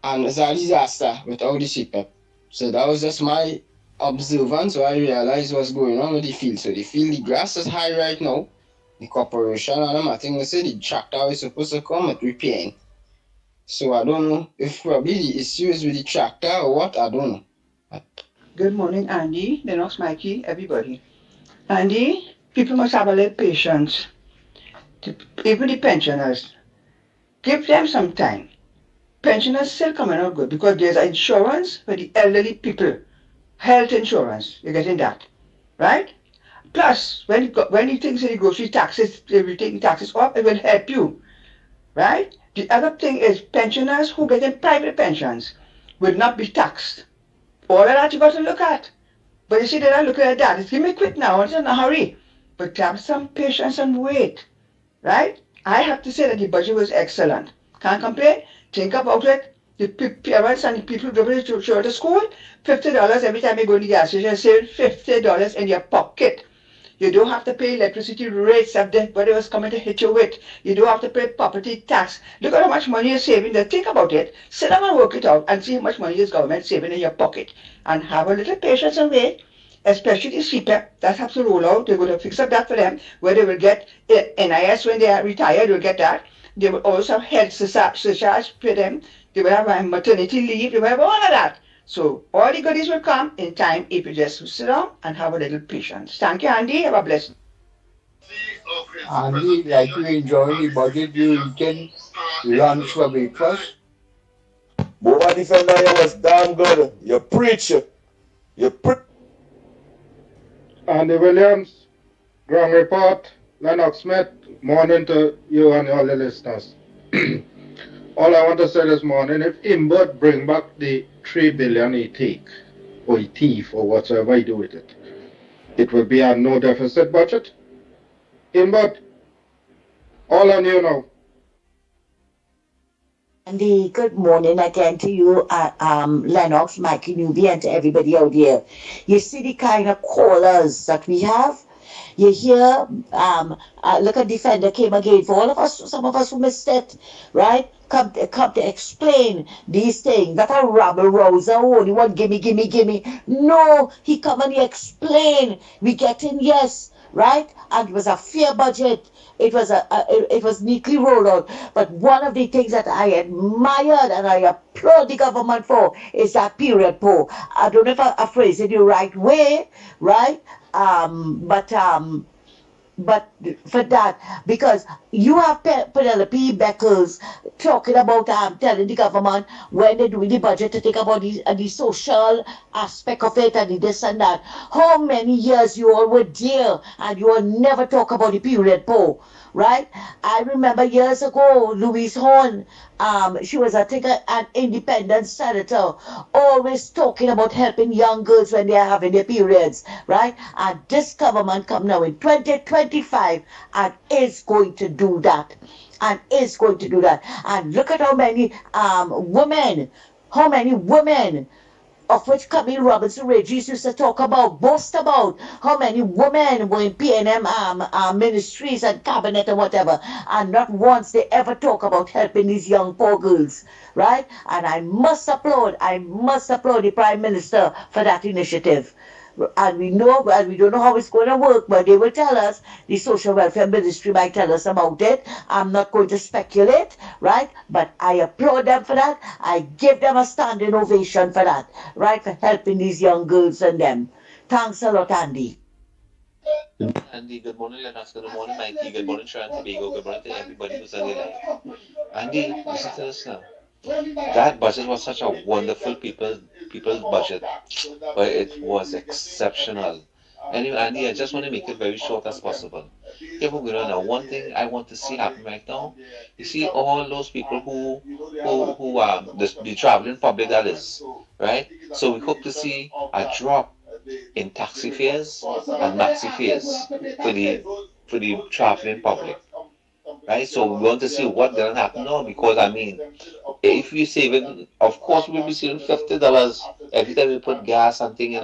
and it's a disaster without the CPEP. So that was just my observance, so I realized what's going on with the field. So the field, the grass is high right now. The corporation and I think they say the tractor is supposed to come at repairing. So I don't know if probably the issue is with the tractor or what, I don't know. Good morning, Andy, Lennox, Mikey, everybody. Andy, people must have a little patience. Even the pensioners, give them some time. Pensioners still coming out good because there's insurance for the elderly people. Health insurance, you're getting that, right? Plus, when you think the grocery taxes, everything taxes off, it will help you, right? The other thing is pensioners who get in private pensions will not be taxed. All of that you got to look at. But you see, they're not looking at that. It's give me quick now, it's in a hurry. But have some patience and wait, right? I have to say that the budget was excellent. Can't complain. Think about it. The parents and the people who go to children to school, $50 every time you go to the gas station, save $50 in your pocket. You don't have to pay electricity rates that everybody was coming to hit you with. You don't have to pay property tax. Look at how much money you're saving there. Think about it. Sit down and work it out and see how much money is government saving in your pocket. And have a little patience and wait, especially the CPEP. That has to roll out. They're going to fix up that for them, where they will get NIS when they are retired. They'll get that. They will also have health surcharge for them. They will have maternity leave. They will have all of that. So all the goodies will come in time if you just sit down and have a little patience. Thank you, Andy. Have a blessing. Andy, like you enjoy the budget, you eating lunch for breakfast? Boy, defender, you was damn good. You preach. Andy Williams, ground report, Lennox Smith, morning to you and all the listeners. All I want to say this morning, if Imbert bring back the $3 billion he take, or he thief, or whatever he do with it, it will be a no deficit budget. Imbert, all on you now. Andy, good morning again to you, Lennox, Mikey, Newbie, and to everybody out here. You see the kind of callers that we have? You hear, look at Defender came again. For all of us, some of us who missed it, right? Come to explain these things. That a rabble rouser, only one gimme. No, he come and he explain. We get in, yes, right? And it was a fair budget. It was neatly rolled out. But one of the things that I admired and I applaud the government for is that period poll. I don't know if I phrase it the right way, right? But for that, because you have Penelope Beckles talking about telling the government when they do the budget to think about the social aspect of it and the this and that. How many years you all were there and you will never talk about the period poll, right? I remember years ago, Louise Horn, she was I think an independent senator, always talking about helping young girls when they are having their periods, right? And this government come now in 2025 and is going to do that. And look at how many women, of which Camille Robinson Regis used to boast about how many women were in PNM ministries and cabinet and whatever, and not once they ever talk about helping these young poor girls, right? And I must applaud the Prime Minister for that initiative, and we know, and we don't know how it's going to work, but they will tell us. The social welfare ministry might tell us about it. I'm not going to speculate, right? But I applaud them for that. I give them a standing ovation for that, right? For helping these young girls and them. Thanks a lot, Andy. Andy, good morning, Lennox. Good morning, Mikey. Good morning, Sharon Tobago. Good morning to everybody who's on the line. Andy, listen to this now. That budget was such a wonderful people's budget, but it was exceptional. Anyway, Andy, I just want to make it very short as possible. Here we go now. One thing I want to see happen right now, you see all those people who the traveling public that is, right? So we hope to see a drop in taxi fares and maxi fares for the traveling public, right? So we want to see what gonna happen now because I mean, if we save it, of course we'll be saving $50 every time we put gas and thing in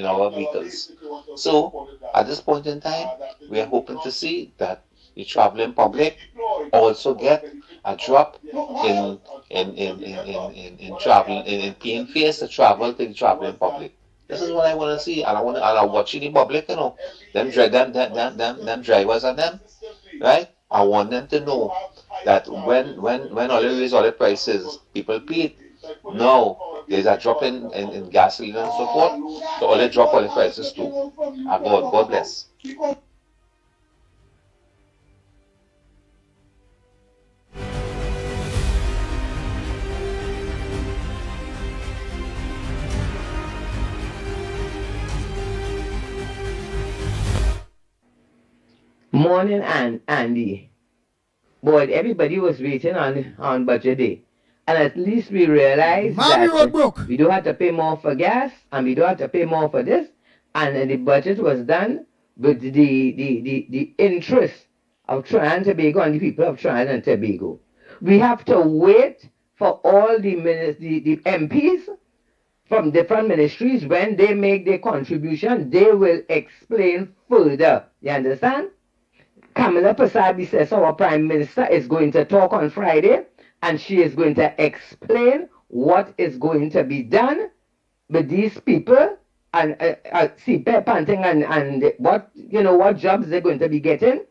our vehicles. So at this point in time, we are hoping to see that the traveling public also get a drop in traveling in paying fares to travel to the traveling public. This is what I want to see, and I watch the public, them drivers and them, right? I want them to know that when oil raise oil prices, people pay. No, there's a drop in gasoline and so forth, so oil drop oil prices too. And God bless. Morning, Andy. Boy, everybody was waiting on budget day. And at least we realized that we don't have to pay more for gas and we don't have to pay more for this. And the budget was done with the interest of Trinidad and Tobago and the people of Trinidad and Tobago. We have to wait for all the MPs from different ministries. When they make their contribution, they will explain further. You understand? Kamala Prasad says our Prime Minister is going to talk on Friday and she is going to explain what is going to be done with these people and CPEP and what jobs they're going to be getting.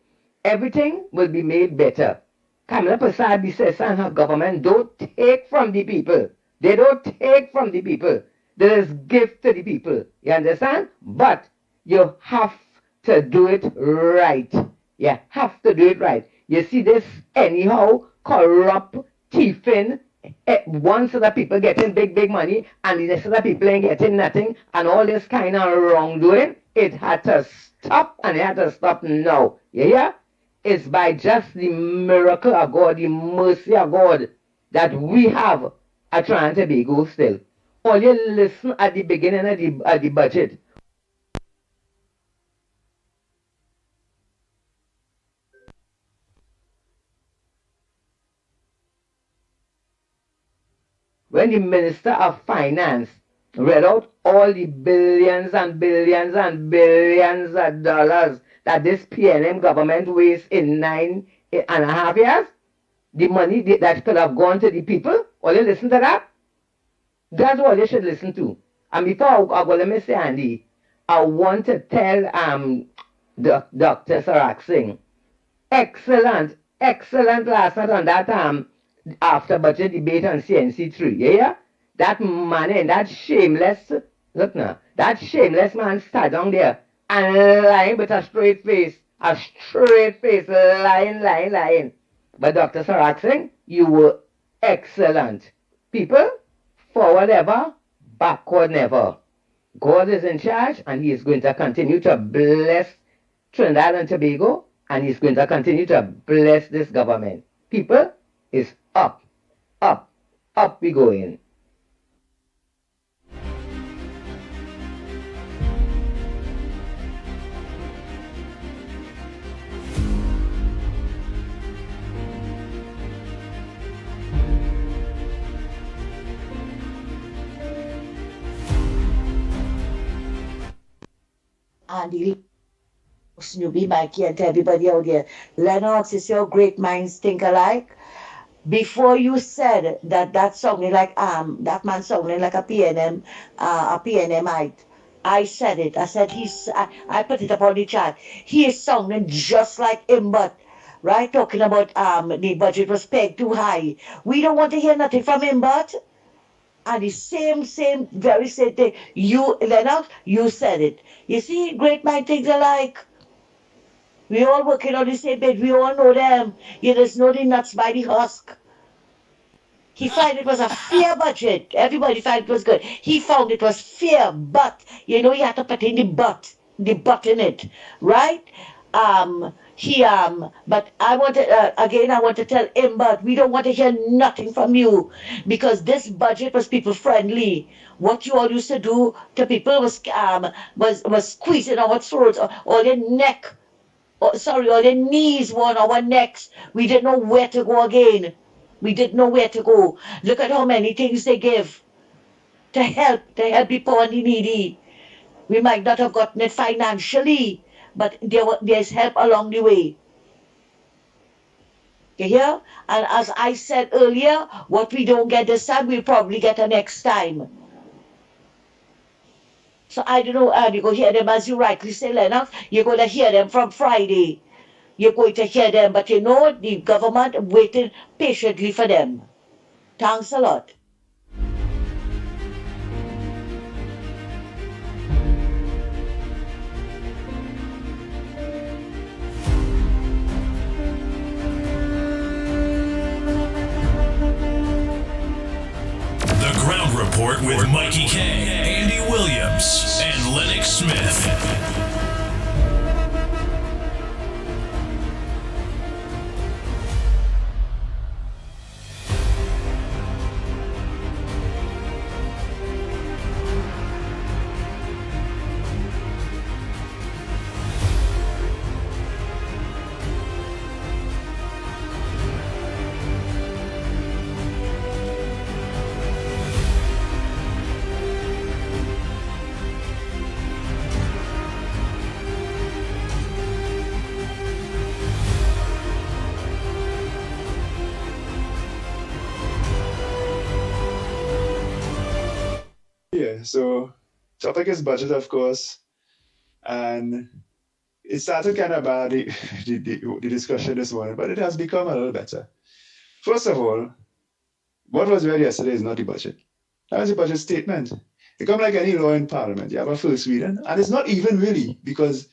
Everything will be made better. Kamala Prasad says and her government don't take from the people. They don't take from the people. There is gift to the people. You understand? But you have to do it right. You have to do it right. You see this anyhow, corrupt, thieving, one set of people getting big money and the rest of the people ain't getting nothing and all this kind of wrongdoing, it had to stop and it had to stop now. You hear? It's by just the miracle of God, the mercy of God that we have at Trinidad and Tobago still. All you listen at the beginning of the budget. When the Minister of Finance read out all the billions and billions and billions of dollars that this PNM government wastes in 9.5 years, the money that could have gone to the people, all you listen to that? That's what you should listen to. And before I go, let me say, Andy, I want to tell Dr. Sarak Singh, excellent last night on that after budget debate on CNC3, yeah? That man and that shameless, look now, that shameless man sat down there and lying with a straight face, lying. But Dr. Sarak Singh, you were excellent. People, forward ever, backward never. God is in charge and he is going to continue to bless Trinidad and Tobago and he's going to continue to bless this government. People, is up we going. Andy, Snoopy, Mikey, and to everybody out there. Lennox, is your great minds think alike? Before you said that sounded like that man sounded like a PNMite. I said it. I said I put it up on the chat. He is sounding just like him, but right, talking about the budget was pegged too high. We don't want to hear nothing from him, but and the very same thing. You, Lennox, you said it. You see, great mind things alike. We all working on the same page. We all know them. You just know the nuts by the husk. He found it was a fair budget. Everybody found it was good. He found it was fair, but you know you had to put in the but in it, right? But I want to again. I want to tell him, but we don't want to hear nothing from you because this budget was people friendly. What you all used to do to people was squeezing our throats or their neck, or their knees were on our necks. We didn't know where to go again. We didn't know where to go. Look at how many things they give to help the poor and the needy. We might not have gotten it financially, but there's help along the way. You hear? And as I said earlier, what we don't get this time, we'll probably get the next time. So I don't know, you go hear them as you rightly say, Lennox, you're going to hear them from Friday. You're going to hear them, but you know the government waiting patiently for them. Thanks a lot. The Ground Report with Mickie K, Andy Williams, and Lennox Smith. Yeah, so topic is budget, of course, and it started kind of bad, the discussion this morning, but it has become a little better. First of all, what was read yesterday is not the budget. That was the budget statement. It comes like any law in Parliament. You have a first reading, and it's not even really, because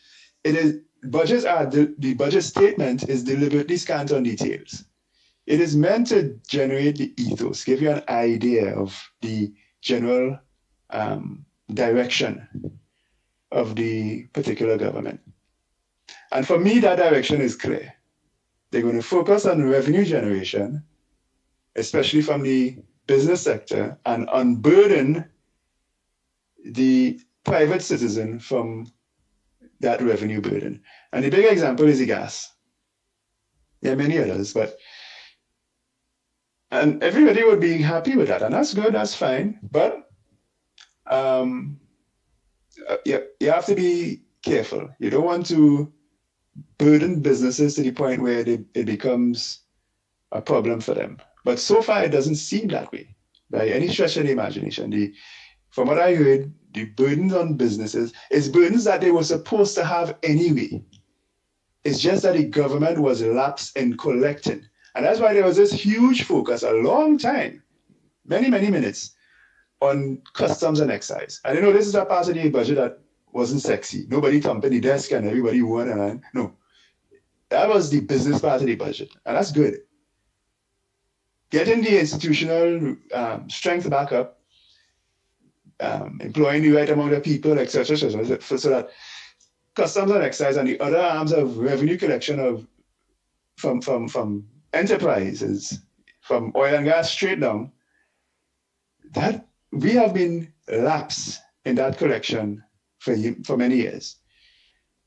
it is budgets are the budget statement is deliberately scant on details. It is meant to generate the ethos, give you an idea of the general direction of the particular government. And for me, that direction is clear. They're going to focus on revenue generation, especially from the business sector, and unburden the private citizen from that revenue burden. And the big example is the gas. There are many others, and everybody would be happy with that, and that's good, that's fine. But you have to be careful. You don't want to burden businesses to the point where it becomes a problem for them. But so far, it doesn't seem that way by any stretch of the imagination. From what I heard, the burdens on businesses is burdens that they were supposed to have anyway. It's just that the government was lapsed in collecting. And that's why there was this huge focus, a long time, many, many minutes, on customs and excise. And this is a part of the budget that wasn't sexy. Nobody thumping the desk and everybody won. No, that was the business part of the budget. And that's good. Getting the institutional strength back up, employing the right amount of people, etc., so that customs and excise and the other arms of revenue collection from enterprises, from oil and gas straight down, that we have been lapsed in that collection for many years.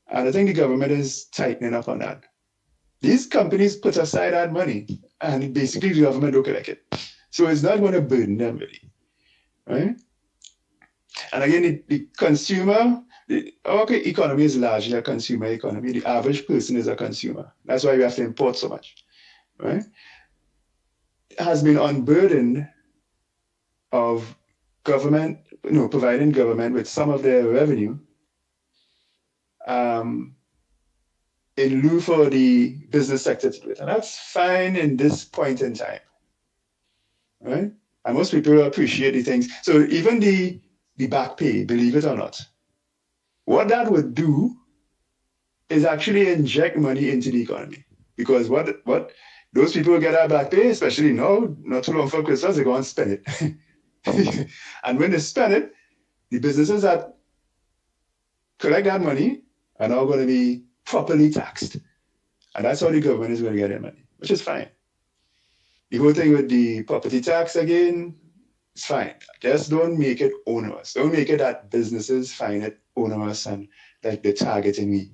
And I think the government is tightening up on that. These companies put aside that money, and basically the government don't collect it. So it's not going to burden them really, right? And again, the consumer, our economy is largely a consumer economy. The average person is a consumer. That's why we have to import so much, right? It has been unburdened of providing government with some of their revenue in lieu for the business sector to do it. And that's fine in this point in time, right? And most people appreciate the things. So even the back pay, believe it or not, what that would do is actually inject money into the economy. Because what those people get our back pay, especially now, not too long for Christmas, they go and spend it. And when they spend it, the businesses that collect that money are now going to be properly taxed. And that's how the government is going to get their money, which is fine. The whole thing with the property tax again, it's fine. Just don't make it onerous. Don't make it that businesses find it onerous and like they're targeting me.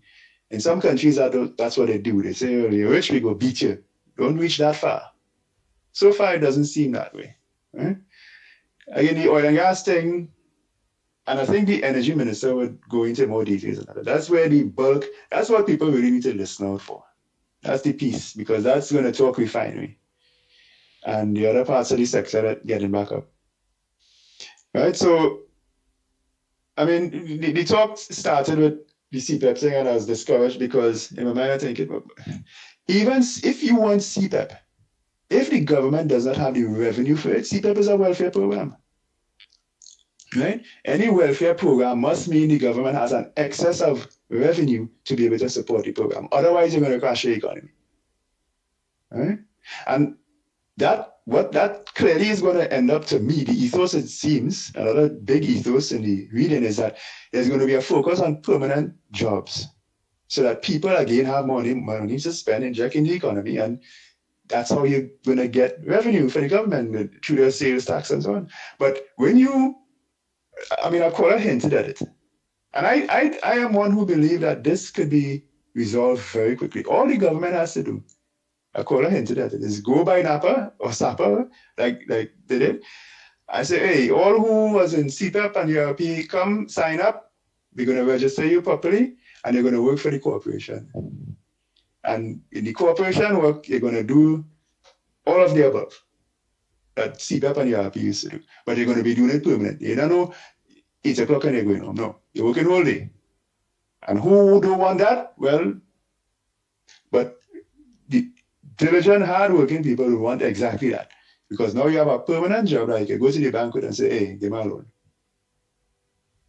In some countries, that's what they do. They say, oh, you're rich, we go beat you. Don't reach that far. So far, it doesn't seem that way. Right? Again, the oil and gas thing, and I think the energy minister would go into more details on that. That's where the bulk, that's what people really need to listen out for. That's the piece, because that's going to talk refinery. And the other parts of the sector that getting back up. Right? So, I mean, the talk started with the CPEP thing, and I was discouraged because in my mind I think even if you want CPEP, if the government does not have the revenue for it, CPEP is a welfare program. Right? Any welfare program must mean the government has an excess of revenue to be able to support the program. Otherwise, you're going to crash the economy. Right? And what that clearly is going to end up, to me, the ethos, it seems, another big ethos in the reading is that there's going to be a focus on permanent jobs so that people again have money to spend, inject in the economy, and that's how you're going to get revenue for the government through their sales tax and so on. But when Akola hinted at it, and I am one who believes that this could be resolved very quickly. All the government has to do, Akola hinted at it, is go by NAPA or SAPA, like they did. I say, hey, all who was in CPEP and URP, come sign up. We're going to register you properly, and you're going to work for the corporation. And in the corporation work, you're going to do all of the above that CPEP and URP used to do. But you're going to be doing it permanently. You don't know 8 o'clock and you're going home. No, you're working all day. And who don't want that? Well, but the diligent, hard-working people who want exactly that. Because now you have a permanent job that you can go to the bank with and say, hey, give me a loan.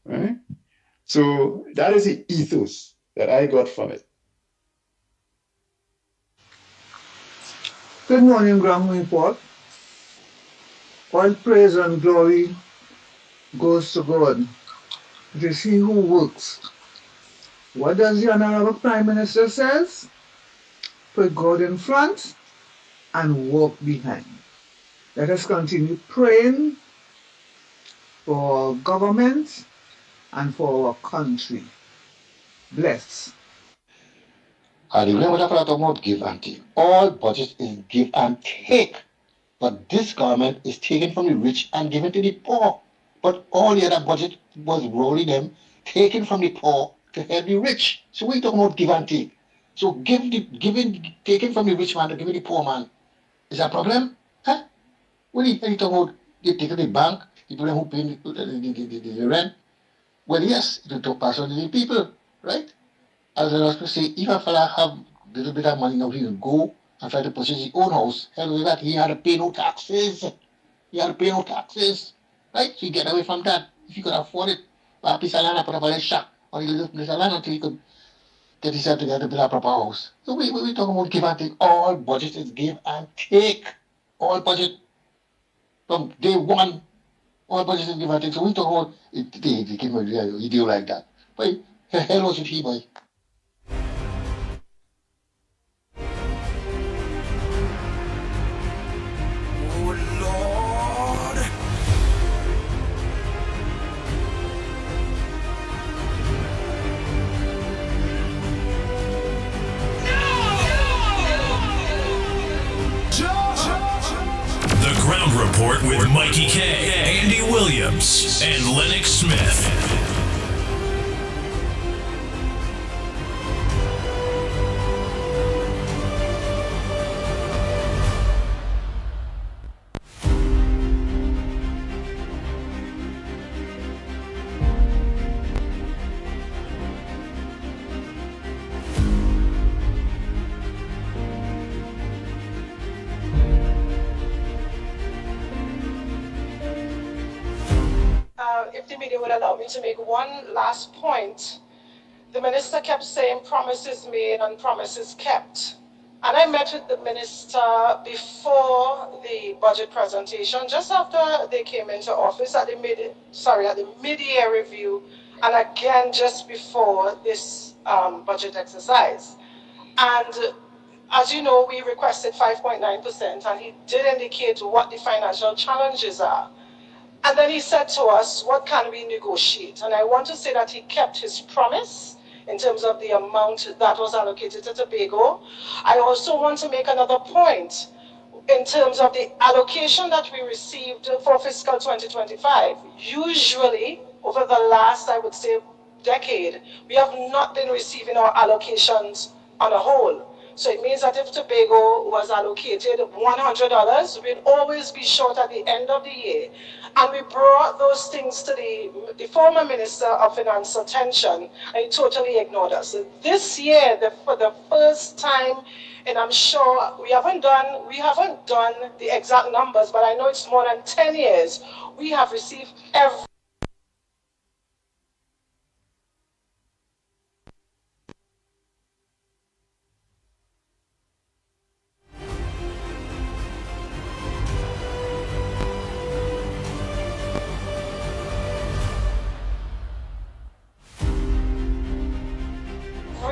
Right? So that is the ethos that I got from it. Good morning, Ground Report. All praise and glory goes to God. It is He who works. What does the Honorable Prime Minister says? Put God in front and walk behind. Let us continue praying for our government and for our country. Bless. And remember what I talk about give and take. All budget is give and take. But this government is taken from the rich and given to the poor. But all the other budget was rolling them, taken from the poor to help the rich. So we talk about give and take. So taking from the rich man to give the poor man is a problem? Huh? When you talk about they take the bank, people who pay the rent, well, yes, it will pass on to the people, right? As I was to say, if a fella have a little bit of money now, he will go and try to purchase his own house. Hell with that, he had to pay no taxes. Right? So you get away from that. If you could afford it, buy a piece of land and put up a little shack or a little piece of land until you could get yourself together to build a proper house. So we talking about give and take. All budget is give and take. All budget from day one, all budget is give and take. So we talk about they give a deal like that. But hell was it he, boy? The Ground Report with Mickie K, Andy Williams, and Lennox Smith. you would allow me to make one last point. The minister kept saying promises made and promises kept. And I met with the minister before the budget presentation, just after they came into office at the mid-year review, and again just before this budget exercise. And as you know, we requested 5.9%, and he did indicate what the financial challenges are. And then he said to us, what can we negotiate? And I want to say that he kept his promise in terms of the amount that was allocated to Tobago. I also want to make another point in terms of the allocation that we received for fiscal 2025. Usually, over the last, I would say, decade, we have not been receiving our allocations on a whole. So it means that if Tobago was allocated $100, we'd always be short at the end of the year. And we brought those things to the former Minister of Finance attention, and he totally ignored us. So this year, for the first time, and I'm sure we haven't done the exact numbers, but I know it's more than 10 years, we have received every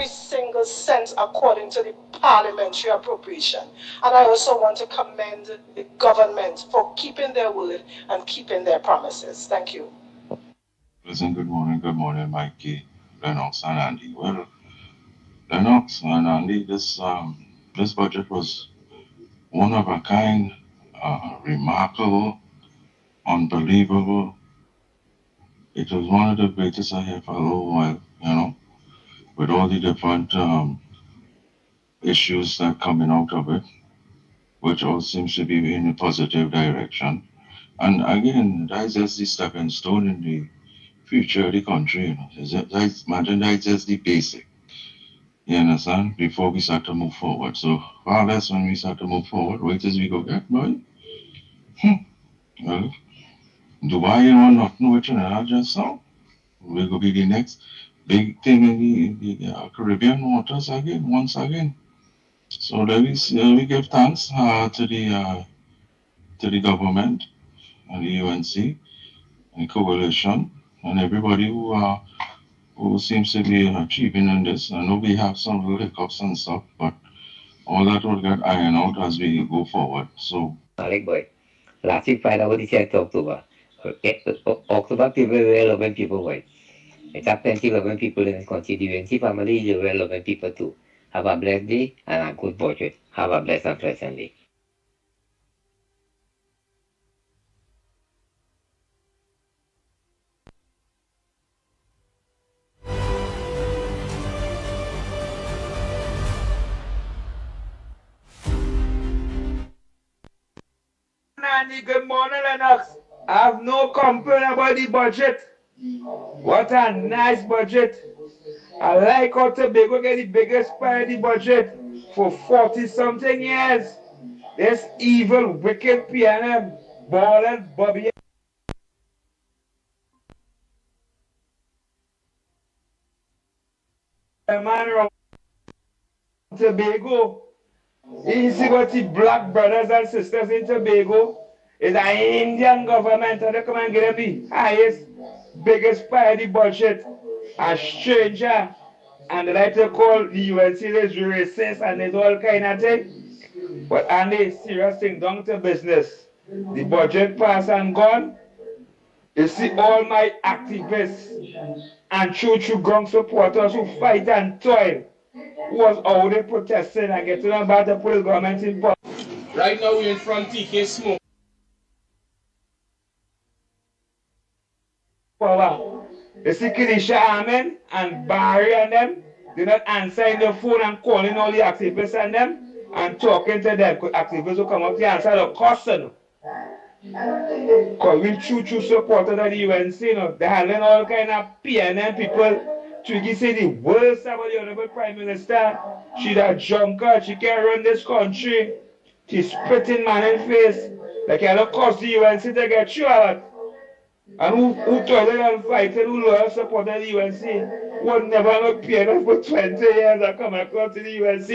single cent according to the parliamentary appropriation. And I also want to commend the government for keeping their word and keeping their promises. Thank you. Listen, good morning, Mikey, Lennox, and Andy. Well, Lennox and Andy, this budget was one of a kind, remarkable, unbelievable. It was one of the greatest I have for a little while, with all the different issues that coming out of it, which all seems to be in a positive direction. And again, that's just the stepping stone in the future of the country. Imagine that's just the basic. You understand? Before we start to move forward. So far less when we start to move forward, wait till we go get, boy. Well, Dubai and nothing with Trinidad just now. We're going to be the next big thing in the Caribbean waters again, once again. So we give thanks to the government and the UNC and the coalition and everybody who seems to be achieving in this. I know we have some little hiccups and stuff, but all that will get ironed out as we go forward. So, Malik boy, last week Friday was the 10th of October. October people were 11 people, boy. It's up 11 people in the constituency family, you were 11 people too. Have a blessed day and a good budget. Have a blessed and pleasant day. Andy, good morning, Lennox. I have no complaint about the budget. What a nice budget. I like how Tobago get the biggest part of the budget for 40-something years. This evil, wicked PNM, Ball and Bobby. The man around Tobago. You see what the black brothers and sisters in Tobago is an Indian government, and they come and get them the highest, biggest part of the budget. A stranger, and they like to call the UNC is racist and it's all kind of thing. But Andy, serious thing, down to business. The budget passed and gone. You see all my activists and true ground supporters who fight and toil, who was out there protesting and getting on about to put the government in power. Right now we're in front of TK Smoke. Power. You see Kilisha Amen and Barry and them, they're not answering the phone and calling all the activists and them and talking to them. Activists will come up to answer the question. Because we true supporters of the UNC, they're handling all kind of PNM people. Twiggy say the worst about the Honorable Prime Minister. She's a drunkard, she can't run this country. She's spitting man in face. Like, I don't cost the UNC to get through a lot. And who toilet and fighting, who loyal supporter the UNC, was never appeared for 20 years and come across to the UNC.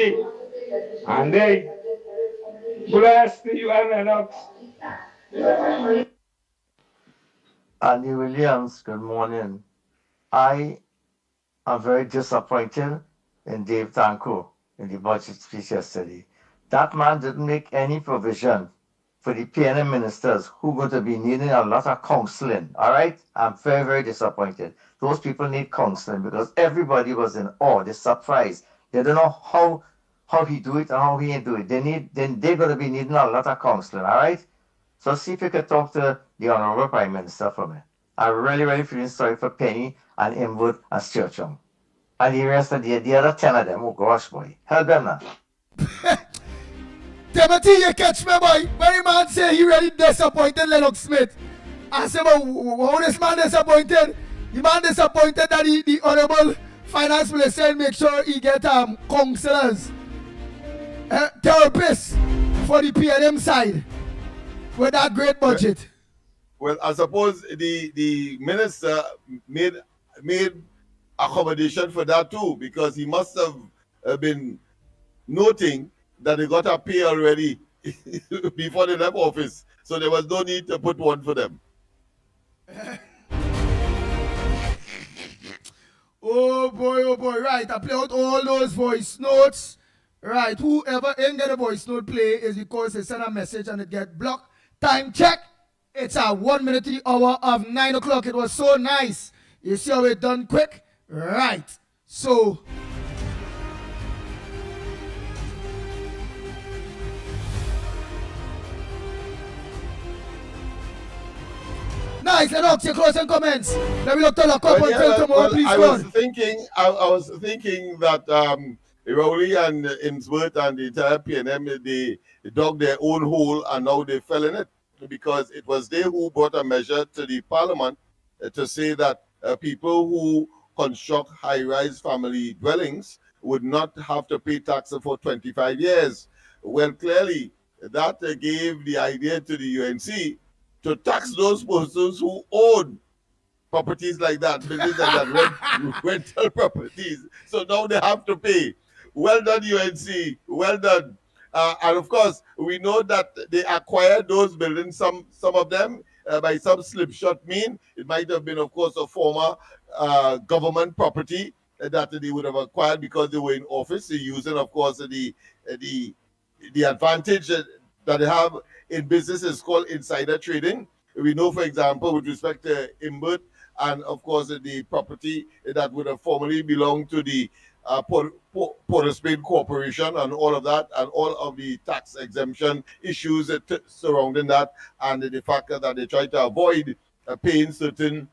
And they bless to you and Lennox. Andy Williams, good morning. I am very disappointed in Dave Tanko in the budget speech yesterday. That man didn't make any provision for the PNM ministers who are going to be needing a lot of counseling. All right? I'm very, very disappointed. Those people need counseling because everybody was in awe. They're surprised. They don't know how he do it and how he ain't do it. They're going to be needing a lot of counseling. All right? So see if you could talk to the Honorable Prime Minister for me. I'm really, really feeling sorry for Penny and Inwood and Sturgeon. And the rest of the other 10 of them, oh gosh, boy. Help them now. Timothy, you catch me, boy. When the man say he really disappointed Lennox Smith. I said, but how this man disappointed? The man disappointed that the Honorable Finance Minister make sure he get counselors, therapists for the PNM side with that great budget. Well, I suppose the minister made accommodation for that too, because he must have been noting that they got a pay already before they left office. So there was no need to put one for them. Oh boy, right. I play out all those voice notes. Right, whoever ain't get a voice note play is because they send a message and it get blocked. Time check. It's a 1 minute to the hour of 9 o'clock. It was so nice. You see how it done quick? Right. So nice, Lennox, your closing comments. Let me look to lock up until tomorrow, please. I was thinking that Rowley and Innsworth and the entire PNM, they dug their own hole and now they fell in it, because it was they who brought a measure to the parliament to say that people who construct high-rise family dwellings would not have to pay tax for 25 years. Well, clearly, that gave the idea to the UNC to tax those persons who own properties like that, buildings like that, rental properties. So now they have to pay. Well done, UNC. Well done. And of course, we know that they acquired those buildings, some of them, by some slipshod mean. It might have been, of course, a former government property that they would have acquired because they were in office. They're using, of course, the advantage that they have in business is called insider trading. We know, for example, with respect to Imbert and, of course, the property that would have formerly belonged to the Port of Spain Corporation and all of that, and all of the tax exemption issues surrounding that, and the fact that they try to avoid paying certain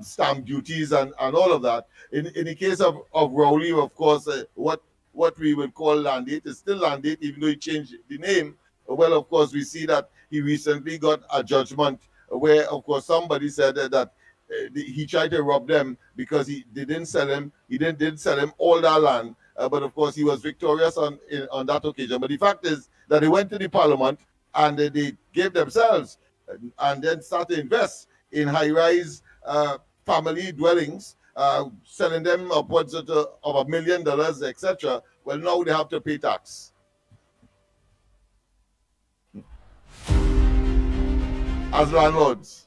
stamp duties and all of that. In the case of Rowley, of course, what we would call Landate is still Landate, even though he changed the name. Well, of course, we see that he recently got a judgment where, of course, somebody said that he tried to rob them because they didn't sell him. He didn't sell him all that land, but of course he was victorious on that occasion. But the fact is that they went to the parliament and they gave themselves and then started to invest in high-rise family dwellings, selling them upwards of $1 million, etc. Well, now they have to pay tax. As landlords.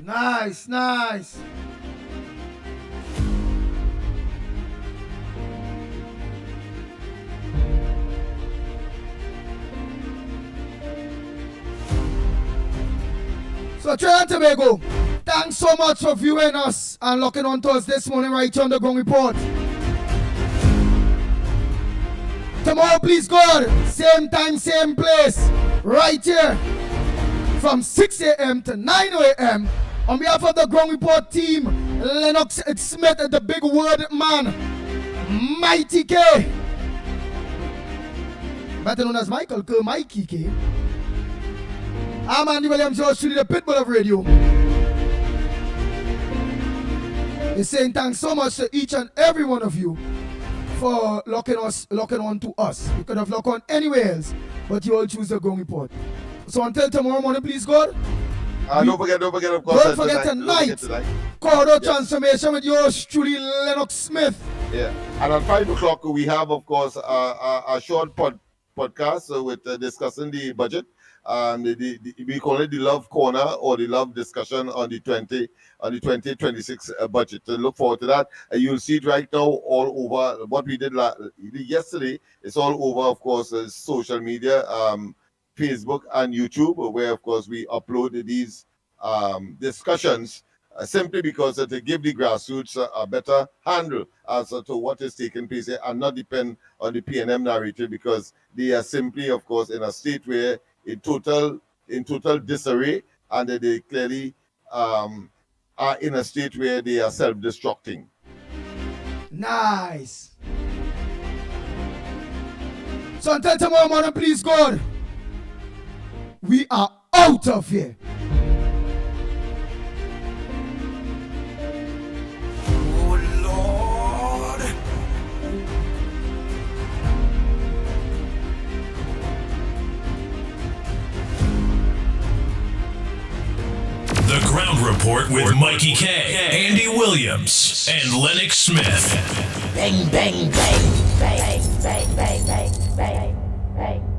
Nice. So Trinidad and Tobago, thanks so much for viewing us and locking on to us this morning right here on the Ground Report. Tomorrow, please God, same time, same place, right here from 6 a.m. to 9 a.m. On behalf of the Ground Report team, Lennox Smith, the big word man, Mickie K, better known as Michael Kerr, Mickie K. I'm Andy Williams, yours truly, the Pitbull of radio. He's saying thanks so much to each and every one of you for locking on to us. You could have locked on anywhere else, but you all choose the Ground Report. So until tomorrow morning, please, God. Don't forget, of course. Don't forget tonight. Corridor Transformation with yours truly, Lennox Smith. Yeah. And at 5 o'clock, we have, of course, a short podcast with discussing the budget. We call it the Love Corner or the Love Discussion on the 2026 budget. So look forward to that. You'll see it right now all over. What we did yesterday, it's all over, of course, social media, Facebook and YouTube, where, of course, we upload these discussions simply because to give the grassroots a better handle as to what is taking place here and not depend on the PNM narrative, because they are simply, of course, in a state where in total disarray, and they clearly are in a state where they are self-destructing. Nice. So until tomorrow morning, please, God, we are out of here. The Ground Report with Mikey K, Andy Williams, and Lennox Smith. Bang, bang, bang, bang, bang, bang, bang, bang, bang.